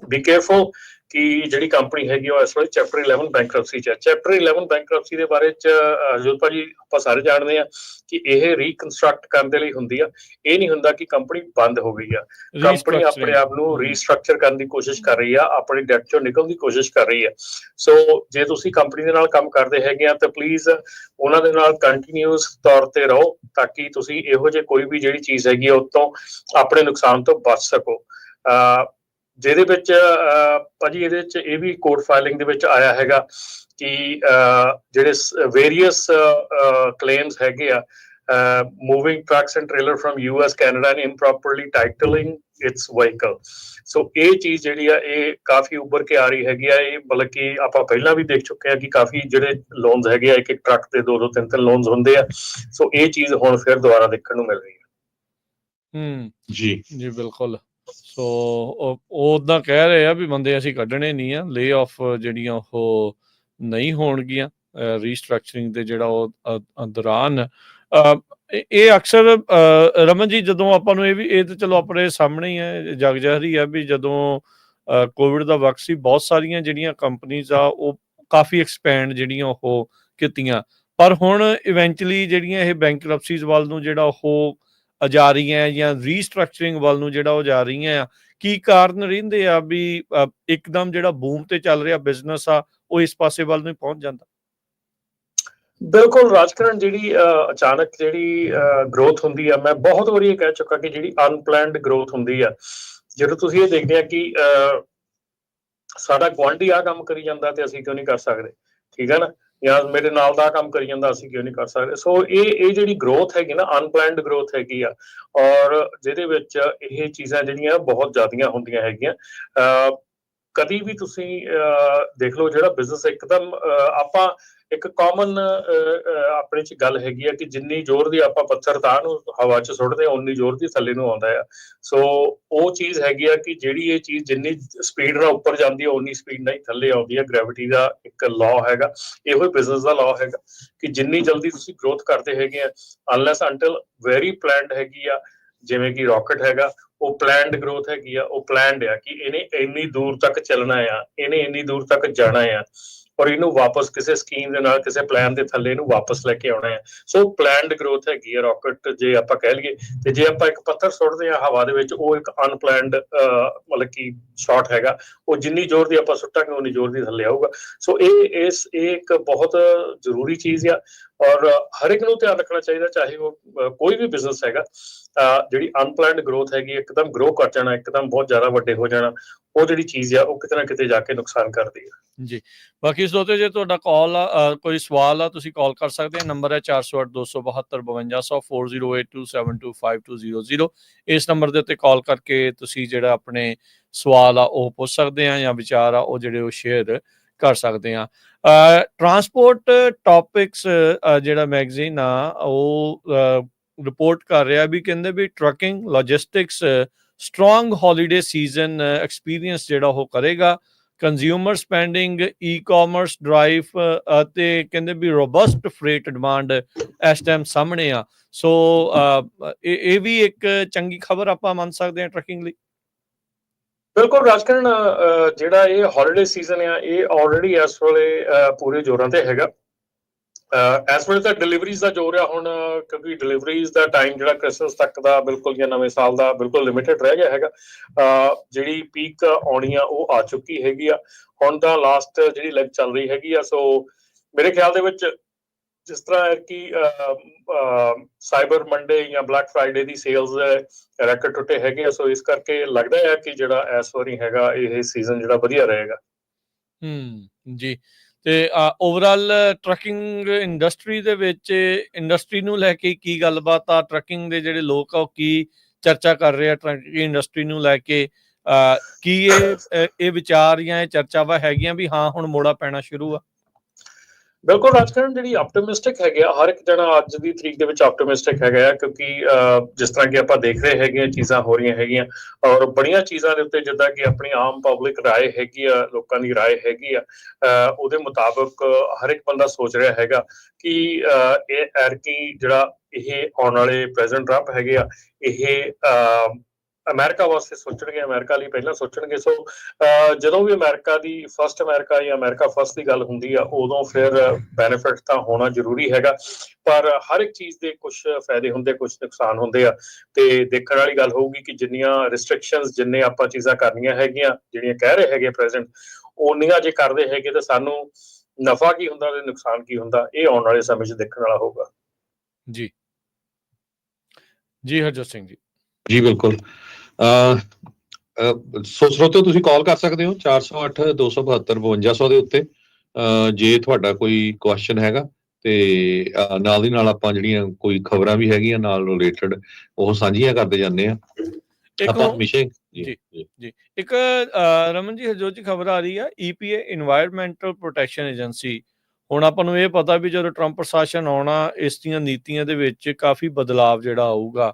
ਬੀ ਕੇਅਰਫੁਲ ਕਿ ਜਿਹੜੀ ਕੰਪਨੀ ਹੈਗੀ ਉਹ ਇਸ ਵੇਲੇ ਚੈਪਟਰ 11 ਬੈਂਕਰਪਸੀ ਚ ਹੈ। ਚੈਪਟਰ 11 ਬੈਂਕਰਪਸੀ ਦੇ ਬਾਰੇ ਚ ਹਰਜੋਤ ਭਾਜੀ ਆਪਾਂ ਸਾਰੇ ਜਾਣਦੇ ਆ ਕਿ ਇਹ ਰੀਕਨਸਟਰਕਟ ਕਰਨ ਦੇ ਲਈ ਹੁੰਦੀ ਆ। ਇਹ ਨਹੀਂ ਹੁੰਦਾ ਕਿ ਕੰਪਨੀ ਬੰਦ ਹੋ ਗਈ ਆ। ਕੰਪਨੀ ਆਪਣੇ ਆਪ ਨੂੰ ਰੀਸਟਰਕਚਰ ਕਰਨ ਦੀ ਕੋਸ਼ਿਸ਼ ਕਰ ਰਹੀ ਆ, ਆਪਣੀ ਡੈਟ ਚੋਂ ਨਿਕਲਣ ਦੀ ਕੋਸ਼ਿਸ਼ ਕਰ ਰਹੀ ਆ। ਸੋ ਜੇ ਤੁਸੀਂ ਕੰਪਨੀ ਦੇ ਨਾਲ ਕੰਮ ਕਰਦੇ ਹੈਗੇ ਆ ਤਾਂ ਪਲੀਜ਼ ਉਹਨਾਂ ਦੇ ਨਾਲ ਕੰਟੀਨਿਊਸ ਤੌਰ ਤੇ ਰਹੋ ਤਾਂ ਕਿ ਤੁਸੀਂ ਇਹੋ ਜਿਹੇ ਕੋਈ ਵੀ ਜਿਹੜੀ ਚੀਜ਼ ਹੈਗੀ ਆ ਉਤੋਂ ਆਪਣੇ ਨੁਕਸਾਨ ਤੋਂ ਬਚ ਸਕੋ। ਜਿਹਦੇ ਵਿੱਚ ਭਾਜੀ ਇਹਦੇ ਵਿੱਚ ਇਹ ਵੀ ਕੋਰਟ ਫਾਈਲਿੰਗ ਦੇ ਵਿੱਚ ਆਇਆ ਹੈਗਾ ਕਿ ਜਿਹੜੇ ਵੇਰੀਅਸ ਕਲੇਮਸ ਹੈਗੇ ਆ, moving trucks and trailer firm US Canada and improperly titling its vehicle. So ਇਹ ਚੀਜ਼ ਜਿਹੜੀ ਆ ਇਹ ਕਾਫੀ ਉੱਭਰ ਕੇ ਆ ਰਹੀ ਹੈਗੀ ਆ। ਇਹ ਬਲਕਿ ਆਪਾਂ ਪਹਿਲਾਂ ਵੀ ਦੇਖ ਚੁੱਕੇ ਆ ਕਿ ਕਾਫੀ ਜਿਹੜੇ ਲੋਨਸ ਹੈਗੇ ਆ, ਇੱਕ ਇੱਕ ਟਰੱਕ ਤੇ 2-2 3-3 ਲੋਨਸ ਹੁੰਦੇ ਆ। ਸੋ ਇਹ ਚੀਜ਼ ਹੁਣ ਫਿਰ ਦੁਬਾਰਾ ਦੇਖਣ ਨੂੰ ਮਿਲ ਰਹੀ ਹੈ। ਜੀ ਬਿਲਕੁਲ। ਸੋ ਉਹ ਉਦਾਂ ਕਹਿ ਰਹੇ ਆ ਵੀ ਬੰਦੇ ਅਸੀਂ ਕੱਢਣੇ ਨਹੀਂ ਆ, ਲੇ ਆਫ ਜਿਹੜੀਆਂ ਉਹ ਨਹੀਂ ਹੋਣਗੀਆਂ ਰੀਸਟਰਕਚਰਿੰਗ ਦੇ ਜਿਹੜਾ ਉਹ ਦੌਰਾਨ। ਇਹ ਅਕਸਰ ਰਮਨ ਜੀ ਜਦੋਂ ਆਪਾਂ ਨੂੰ ਇਹ ਤਾਂ ਚਲੋ ਆਪਣੇ ਸਾਹਮਣੇ ਹੀ ਹੈ, ਜਗ ਜ਼ਾਹਰੀ ਆ ਵੀ ਜਦੋਂ ਕੋਵਿਡ ਦਾ ਵਕਤ ਸੀ ਬਹੁਤ ਸਾਰੀਆਂ ਜਿਹੜੀਆਂ ਕੰਪਨੀਜ਼ ਆ ਉਹ ਕਾਫੀ ਐਕਸਪੈਂਡ ਜਿਹੜੀਆਂ ਉਹ ਕੀਤੀਆਂ, ਪਰ ਹੁਣ ਇਵੈਂਚੁਅਲੀ ਜਿਹੜੀਆਂ ਇਹ ਬੈਂਕਰਪਸੀਜ਼ ਵੱਲ ਨੂੰ ਜਿਹੜਾ ਉਹ ਜਾ ਰਹੀਆਂ ਜਾਂ ਰੀਸਟਰਕਚਰਿੰਗ ਵੱਲ ਨੂੰ ਜਿਹੜਾ ਉਹ ਜਾ ਰਹੀਆਂ ਆ। ਕੀ ਕਾਰਨ ਰਹਿੰਦੇ ਆ ਵੀ ਇੱਕਦਮ ਜਿਹੜਾ ਬੂਮ ਤੇ ਚੱਲ ਰਿਹਾ ਬਿਜ਼ਨਸ ਆ ਉਹ ਇਸ ਪਾਸੇ ਵੱਲ ਨੂੰ ਪਹੁੰਚ ਜਾਂਦਾ? ਬਿਲਕੁਲ ਰਾਜਕਰਨ, ਜਿਹੜੀ ਅਚਾਨਕ ਜਿਹੜੀ ਗਰੋਥ ਹੁੰਦੀ ਆ, ਮੈਂ ਬਹੁਤ ਵਾਰੀ ਇਹ ਕਹਿ ਚੁੱਕਾ ਕਿ ਜਿਹੜੀ ਅਨਪਲੈਨਡ ਗਰੋਥ ਹੁੰਦੀ ਆ, ਜਦੋਂ ਤੁਸੀਂ ਇਹ ਦੇਖਦੇ ਆ ਕਿ ਸਾਡਾ ਗੁਆਂਢੀ ਆਹ ਕੰਮ ਕਰੀ ਜਾਂਦਾ ਤੇ ਅਸੀਂ ਕਿਉਂ ਨਹੀਂ ਕਰ ਸਕਦੇ, ਠੀਕ ਹੈ ਨਾ, ਜਾਂ ਮੇਰੇ ਨਾਲ ਦਾ ਕੰਮ ਕਰੀ ਜਾਂਦਾ ਅਸੀਂ ਕਿਉਂ ਨਹੀਂ ਕਰ ਸਕਦੇ। ਸੋ ਇਹ ਜਿਹੜੀ ਗਰੋਥ ਹੈਗੀ ਨਾ, ਅਨਪਲੈਨਡ ਗਰੋਥ ਹੈਗੀ ਆ, ਔਰ ਜਿਹਦੇ ਵਿੱਚ ਇਹ ਚੀਜ਼ਾਂ ਜਿਹੜੀਆਂ ਬਹੁਤ ਜ਼ਿਆਦੀਆਂ ਹੁੰਦੀਆਂ ਹੈਗੀਆਂ। ਕਦੀ ਵੀ ਤੁਸੀਂ ਦੇਖ ਲਓ ਜਿਹੜਾ ਬਿਜ਼ਨਸ ਇੱਕਦਮ ਆਪਾਂ ਇੱਕ ਕਾਮਨ ਆਪਣੇ ਚ ਗੱਲ ਹੈਗੀ ਆ ਕਿ ਜਿੰਨੀ ਜ਼ੋਰ ਦੀ ਆਪਾਂ ਪੱਥਰ ਤਾਂ ਨੂੰ ਹਵਾ ਚ ਸੁੱਟਦੇ ਉਨੀ ਜ਼ੋਰ ਦੀ ਥੱਲੇ ਨੂੰ ਆਉਂਦਾ ਆ। ਸੋ ਉਹ ਚੀਜ਼ ਹੈਗੀ ਆ ਕਿ ਜਿਹੜੀ ਇਹ ਚੀਜ਼ ਜਿੰਨੀ ਸਪੀਡ ਨਾਲ ਉੱਪਰ ਜਾਂਦੀ ਆ ਉਨੀ ਸਪੀਡ ਨਾਲ ਹੀ ਥੱਲੇ ਆਉਂਦੀ ਆ। ਗ੍ਰੈਵਿਟੀ ਦਾ ਇੱਕ ਲਾਅ ਹੈਗਾ, ਇਹੋ ਹੀ ਬਿਜ਼ਨਸ ਦਾ ਲਾਅ ਹੈਗਾ ਕਿ ਜਿੰਨੀ ਜਲਦੀ ਤੁਸੀਂ ਗਰੋਥ ਕਰਦੇ ਹੈਗੇ ਆ, ਅਨਲੈਸ ਅੰਟਿਲ ਵੈਰੀ ਪਲੈਨਡ ਹੈਗੀ ਆ, ਜਿਵੇਂ ਕਿ ਰਾਕਟ ਹੈਗਾ, ਉਹ ਪਲੈਨਡ ਗਰੋਥ ਹੈਗੀ ਆ, ਉਹ ਪਲੈਨਡ ਆ ਕਿ ਇਹਨੇ ਇੰਨੀ ਦੂਰ ਤੱਕ ਚੱਲਣਾ ਆ, ਇਹਨੇ ਇੰਨੀ ਦੂਰ ਤੱਕ ਜਾਣਾ ਆ। ਔਰ ਇਹਨੂੰ ਵਾਪਸ ਕਿਸੇ ਸਕੀਮ ਦੇ ਨਾਲ ਕਿਸੇ ਪਲਾਨ ਦੇ ਥੱਲੇ ਇਹਨੂੰ ਵਾਪਸ ਲੈ ਕੇ ਆਉਣਾ ਹੈ। ਸੋ ਪਲਾਨਡ ਗਰੋਥ ਹੈਗੀ ਹੈ ਰਾਕਟ, ਜੇ ਆਪਾਂ ਕਹਿ ਲਈਏ। ਤੇ ਜੇ ਆਪਾਂ ਇੱਕ ਪੱਥਰ ਸੁੱਟਦੇ ਹਾਂ ਹਵਾ ਦੇ ਵਿੱਚ, ਉਹ ਇੱਕ ਅਨਪਲਾਨਡ ਮਤਲਬ ਕਿ ਸ਼ਾਟ ਹੈਗਾ, ਉਹ ਜਿੰਨੀ ਜ਼ੋਰ ਦੀ ਆਪਾਂ ਸੁੱਟਾਂਗੇ ਉਨੀ ਜ਼ੋਰ ਦੀ ਥੱਲੇ ਆਊਗਾ। ਸੋ ਇਹ ਇੱਕ ਬਹੁਤ ਜ਼ਰੂਰੀ ਚੀਜ਼ ਆ, ਔਰ ਹਰ ਇੱਕ ਨੂੰ ਧਿਆਨ ਰੱਖਣਾ ਚਾਹੀਦਾ, ਚਾਹੇ ਉਹ ਕੋਈ ਵੀ ਬਿਜ਼ਨਸ ਹੈਗਾ। ਜਿਹੜੀ ਅਨਪਲਾਨਡ ਗਰੋਥ ਹੈਗੀ, ਇੱਕਦਮ ਗਰੋ ਕਰ ਜਾਣਾ, ਇੱਕਦਮ ਬਹੁਤ ਜ਼ਿਆਦਾ ਵੱਡੇ ਹੋ ਜਾਣਾ, ਉਹ ਜਿਹੜੀ ਚੀਜ਼ ਆ ਉਹ ਕਿਤੇ ਨਾ ਕਿਤੇ ਜਾ ਕੇ ਨੁਕਸਾਨ ਕਰਦੀ ਹੈ ਜੀ। ਬਾਕੀ ਸਰੋਤੇ, ਜੇ ਤੁਹਾਡਾ ਕਾਲ ਆ, ਕੋਈ ਸਵਾਲ ਆ, ਤੁਸੀਂ ਕਾਲ ਕਰ ਸਕਦੇ ਆ। ਨੰਬਰ ਹੈ 408-272-5200 4082725200। ਇਸ ਨੰਬਰ ਦੇ ਉੱਤੇ ਕਾਲ ਕਰਕੇ ਤੁਸੀਂ ਜਿਹੜਾ ਆਪਣੇ ਸਵਾਲ ਆ ਉਹ ਪੁੱਛ ਸਕਦੇ ਆ, ਜਾਂ ਵਿਚਾਰ ਆ ਉਹ ਜਿਹੜੇ ਉਹ ਸ਼ੇਅਰ ਕਰ ਸਕਦੇ ਆ। ਟਰਾਂਸਪੋਰਟ ਟੌਪਿਕਸ ਜਿਹੜਾ ਮੈਗਜ਼ੀਨ ਆ ਉਹ ਰਿਪੋਰਟ ਕਰ ਰਿਹਾ ਵੀ, ਕਹਿੰਦੇ ਵੀ trucking logistics strong holiday season experience ਜਿਹੜਾ ਉਹ ਕਰੇਗਾ। ਕੰਜ਼ਿਊਮਰ ਸਪੈਂਡਿੰਗ, ਈ-ਕਾਮਰਸ ਡਰਾਈਵ ਅਤੇ ਕਹਿੰਦੇ ਵੀ ਰੋਬਸਟ ਫਰੇਟ ਡਿਮਾਂਡ ਇਸ ਟਾਈਮ ਸਾਹਮਣੇ ਆ। ਸੋ ਇਹ ਵੀ ਇੱਕ ਚੰਗੀ ਖਬਰ ਆਪਾਂ ਮੰਨ ਸਕਦੇ ਹਾਂ ਟਰੱਕਿੰਗ ਲਈ। ਬਿਲਕੁਲ ਰਾਜਕਰਨ, ਜਿਹੜਾ ਇਹ ਹੌਲੀਡੇ ਸੀਜ਼ਨ ਆ, ਇਹ ਆਲਰੇਡੀ ਇਸ ਵੇਲੇ ਪੂਰੇ ਜ਼ੋਰਾਂ ਤੇ ਹੈਗਾ। ਇਸ ਵੇਲੇ ਤਾਂ ਡਿਲੀਵਰੀਜ਼ ਦਾ ਜ਼ੋਰ ਆ ਹੁਣ, ਕਿਉਂਕਿ ਡਿਲੀਵਰੀਜ਼ ਦਾ ਟਾਈਮ ਜਿਹੜਾ ਕ੍ਰਿਸਮਸ ਤੱਕ ਦਾ ਬਿਲਕੁਲ, ਜਾਂ ਨਵੇਂ ਸਾਲ ਦਾ ਬਿਲਕੁਲ ਲਿਮਿਟਡ ਰਹਿ ਗਿਆ ਹੈਗਾ। ਜਿਹੜੀ ਪੀਕ ਆਉਣੀ ਆ ਉਹ ਆ ਚੁੱਕੀ ਹੈਗੀ ਆ। ਹੁਣ ਤਾਂ ਲਾਸਟ ਜਿਹੜੀ ਲੈਗ ਚੱਲ ਰਹੀ ਹੈਗੀ ਆ। ਸੋ ਮੇਰੇ ਖਿਆਲ ਦੇ ਵਿੱਚ ਜਿਸ ਤਰ੍ਹਾਂ ਕਿ ਸਾਈਬਰ ਮੰਡੇ ਜਾਂ ਬਲੈਕ ਫਰਾਈਡੇ ਦੀ ਸੇਲਸ ਰੈਕਡ ਟੁੱਟੇ ਹੈਗੇ ਆ, ਸੋ ਇਸ ਕਰਕੇ ਲੱਗਦਾ ਹੈ ਕਿ ਜਿਹੜਾ ਇਸ ਵਾਰੀ ਹੈਗਾ ਇਹ ਸੀਜ਼ਨ ਜਿਹੜਾ ਵਧੀਆ ਰਹੇਗਾ। ਜੀ। ਤੇ ਓਵਰਆਲ ਟਰੱਕਿੰਗ ਇੰਡਸਟਰੀ ਦੇ ਵਿੱਚ, ਇੰਡਸਟਰੀ ਨੂੰ ਲੈ ਕੇ ਕੀ ਗੱਲਬਾਤ ਆ? ਟਰੱਕਿੰਗ ਦੇ ਜਿਹੜੇ ਲੋਕ ਆ ਉਹ ਕੀ ਚਰਚਾ ਕਰ ਰਹੇ ਆ ਟਰੱਕਿੰਗ ਇੰਡਸਟਰੀ ਨੂੰ ਲੈ ਕੇ? ਕੀ ਇਹ ਵਿਚਾਰ ਜਾਂ ਇਹ ਚਰਚਾਵਾਂ ਹੈਗੀਆਂ ਵੀ ਹਾਂ ਹੁਣ ਮੋੜਾ ਪੈਣਾ ਸ਼ੁਰੂ ਆ? ਬਿਲਕੁਲ ਰਾਜਕਰਨ, ਜਿਹੜੀ ਆਪਟਿਮਿਸਟਿਕ ਹੈਗੇ ਆ, ਹਰ ਇੱਕ ਜਣਾ ਅੱਜ ਦੀ ਤਰੀਕ ਦੇ ਵਿੱਚ ਆਪਟਿਮਿਸਟਿਕ ਹੈਗਾ ਆ, ਕਿਉਂਕਿ ਜਿਸ ਤਰ੍ਹਾਂ ਕਿ ਆਪਾਂ ਦੇਖ ਰਹੇ ਹੈਗੇ ਆ, ਚੀਜ਼ਾਂ ਹੋ ਰਹੀਆਂ ਹੈਗੀਆਂ, ਔਰ ਬੜੀਆਂ ਚੀਜ਼ਾਂ ਦੇ ਉੱਤੇ ਜਿੱਦਾਂ ਕਿ ਆਪਣੀ ਆਮ ਪਬਲਿਕ ਰਾਏ ਹੈਗੀ ਆ, ਲੋਕਾਂ ਦੀ ਰਾਏ ਹੈਗੀ ਆ, ਉਹਦੇ ਮੁਤਾਬਕ ਹਰ ਇੱਕ ਬੰਦਾ ਸੋਚ ਰਿਹਾ ਹੈਗਾ ਕਿ ਇਹ ਐਰਕੀ ਜਿਹੜਾ ਇਹ ਆਉਣ ਵਾਲੇ ਪ੍ਰੈਜ਼ੀਡੈਂਟ ਟਰੰਪ ਹੈਗੇ ਆ, ਇਹ ਅਮਰੀਕਾ ਵਾਸਤੇ ਸੋਚਣਗੇ, ਅਮਰੀਕਾ ਲਈ ਪਹਿਲਾਂ ਸੋਚਣਗੇ। ਸੋ ਜਦੋਂ ਵੀ ਅਮਰੀਕਾ ਜਾਂ ਅਮਰੀਕਾ ਫਸਟ ਦੀ ਗੱਲ ਹੁੰਦੀ ਆ, ਉਦੋਂ ਫਿਰ ਬੈਨੀਫਿਟ ਤਾਂ ਹੋਣਾ ਜ਼ਰੂਰੀ ਹੈਗਾ। ਪਰ ਹਰ ਇੱਕ ਚੀਜ਼ ਦੇ ਕੁਝ ਫਾਇਦੇ ਹੁੰਦੇ, ਕੁਝ ਨੁਕਸਾਨ ਹੁੰਦੇ ਆ। ਤੇ ਦੇਖਣ ਵਾਲੀ ਗੱਲ ਹੋਊਗੀ ਕਿ ਜਿੰਨੀਆਂ ਰਿਸਟ੍ਰਿਕਸ਼ਨਸ, ਜਿੰਨੇ ਆਪਾਂ ਚੀਜ਼ਾਂ ਕਰਨੀਆਂ ਹੈਗੀਆਂ, ਜਿਹੜੀਆਂ ਕਹਿ ਰਹੇ ਹੈਗੇ ਪ੍ਰੈਜ਼ੀਡੈਂਟ, ਓਨੀਆਂ ਜੇ ਕਰਦੇ ਹੈਗੇ ਤਾਂ ਸਾਨੂੰ ਨਫਾ ਕੀ ਹੁੰਦਾ ਤੇ ਨੁਕਸਾਨ ਕੀ ਹੁੰਦਾ, ਇਹ ਆਉਣ ਵਾਲੇ ਸਮੇਂ 'ਚ ਦੇਖਣ ਵਾਲਾ ਹੋਊਗਾ। ਜੀ ਜੀ, ਹਰਜੋਤ ਸਿੰਘ ਜੀ। ਜੀ ਬਿਲਕੁਲ। ਸੋ ਸਰੋਤਿਓ, ਤੁਸੀਂ ਕਾਲ ਕਰ ਸਕਦੇ ਹੋ 408-272-5200 ਦੇ ਉੱਤੇ, ਜੇ ਤੁਹਾਡਾ ਕੋਈ ਕੁਐਸਚਨ ਹੈਗਾ। ਤੇ ਨਾਲ ਦੀ ਨਾਲ ਆਪਾਂ ਜਿਹੜੀਆਂ ਕੋਈ ਖਬਰਾਂ ਵੀ ਹੈਗੀਆਂ ਨਾਲ ਰਿਲੇਟਡ, ਉਹ ਸਾਂਝੀਆਂ ਕਰਦੇ ਜਾਂਦੇ ਆ ਆਪਾਂ ਹਮੇਸ਼ਾ। ਜੀ ਇੱਕ ਰਮਨ ਜੀ, ਹਰਜੋਤ ਜੀ, ਖਬਰ ਆ ਰਹੀ ਆ EPA ਇਨਵਾਇਰਮੈਂਟਲ ਪ੍ਰੋਟੈਕਸ਼ਨ ਏਜੰਸੀ। ਹੁਣ ਆਪਾਂ ਨੂੰ ਇਹ ਪਤਾ ਵੀ ਜਦੋਂ ਟਰੰਪ ਪ੍ਰਸ਼ਾਸਨ ਆਉਣਾ, ਇਸ ਦੀਆਂ ਨੀਤੀਆਂ ਦੇ ਵਿੱਚ ਕਾਫੀ ਬਦਲਾਵ ਜਿਹੜਾ ਆਊਗਾ।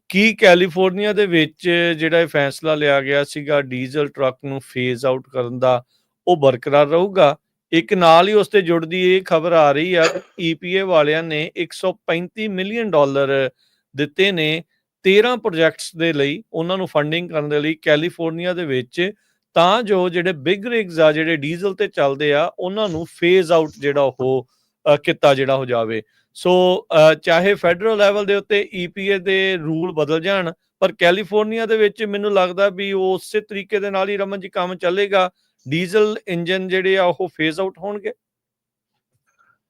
ਕੀ ਕੈਲੀਫੋਰਨੀਆ ਦੇ ਵਿੱਚ ਜਿਹੜਾ ਇਹ ਫੈਸਲਾ ਲਿਆ ਗਿਆ ਸੀਗਾ ਡੀਜ਼ਲ ਟਰੱਕ ਨੂੰ ਫੇਜ਼ ਆਊਟ ਕਰਨ ਦਾ, ਉਹ ਬਰਕਰਾਰ ਰਹੂਗਾ? ਇੱਕ ਨਾਲ ਹੀ ਉਸ ਤੇ ਜੁੜਦੀ ਇਹ ਖਬਰ ਆ ਰਹੀ ਆ EPA ਵਾਲਿਆਂ ਨੇ $135 ਮਿਲੀਅਨ ਦਿੱਤੇ ਨੇ 13 ਪ੍ਰੋਜੈਕਟਸ ਦੇ ਲਈ, ਉਹਨਾਂ ਨੂੰ ਫੰਡਿੰਗ ਕਰਨ ਦੇ ਲਈ ਕੈਲੀਫੋਰਨੀਆ ਦੇ ਵਿੱਚ, ਤਾਂ ਜੋ ਜਿਹੜੇ ਬਿਗ ਰਿਗਸ ਆ, ਜਿਹੜੇ ਡੀਜ਼ਲ ਤੇ ਚੱਲਦੇ ਆ, ਉਹਨਾਂ ਨੂੰ ਫੇਜ਼ ਆਊਟ ਜਿਹੜਾ ਉਹ ਕੀਤਾ ਜਿਹੜਾ ਹੋ ਜਾਵੇ। ਸੋ ਚਾਹੇ ਫੈਡਰਲ ਲੈਵਲ ਦੇ ਉੱਤੇ EPA ਦੇ ਰੂਲ ਬਦਲ ਜਾਣ, ਪਰ ਕੈਲੀਫੋਰਨੀਆ ਦੇ ਵਿੱਚ ਮੈਨੂੰ ਲੱਗਦਾ ਵੀ ਉਸੇ ਤਰੀਕੇ ਦੇ ਨਾਲ ਹੀ ਰਮਨ ਜੀ ਕੰਮ ਚੱਲੇਗਾ। ਡੀਜ਼ਲ ਇੰਜਨ ਜਿਹੜੇ ਆ ਉਹ ਫੇਜ਼ ਆਊਟ ਹੋਣਗੇ।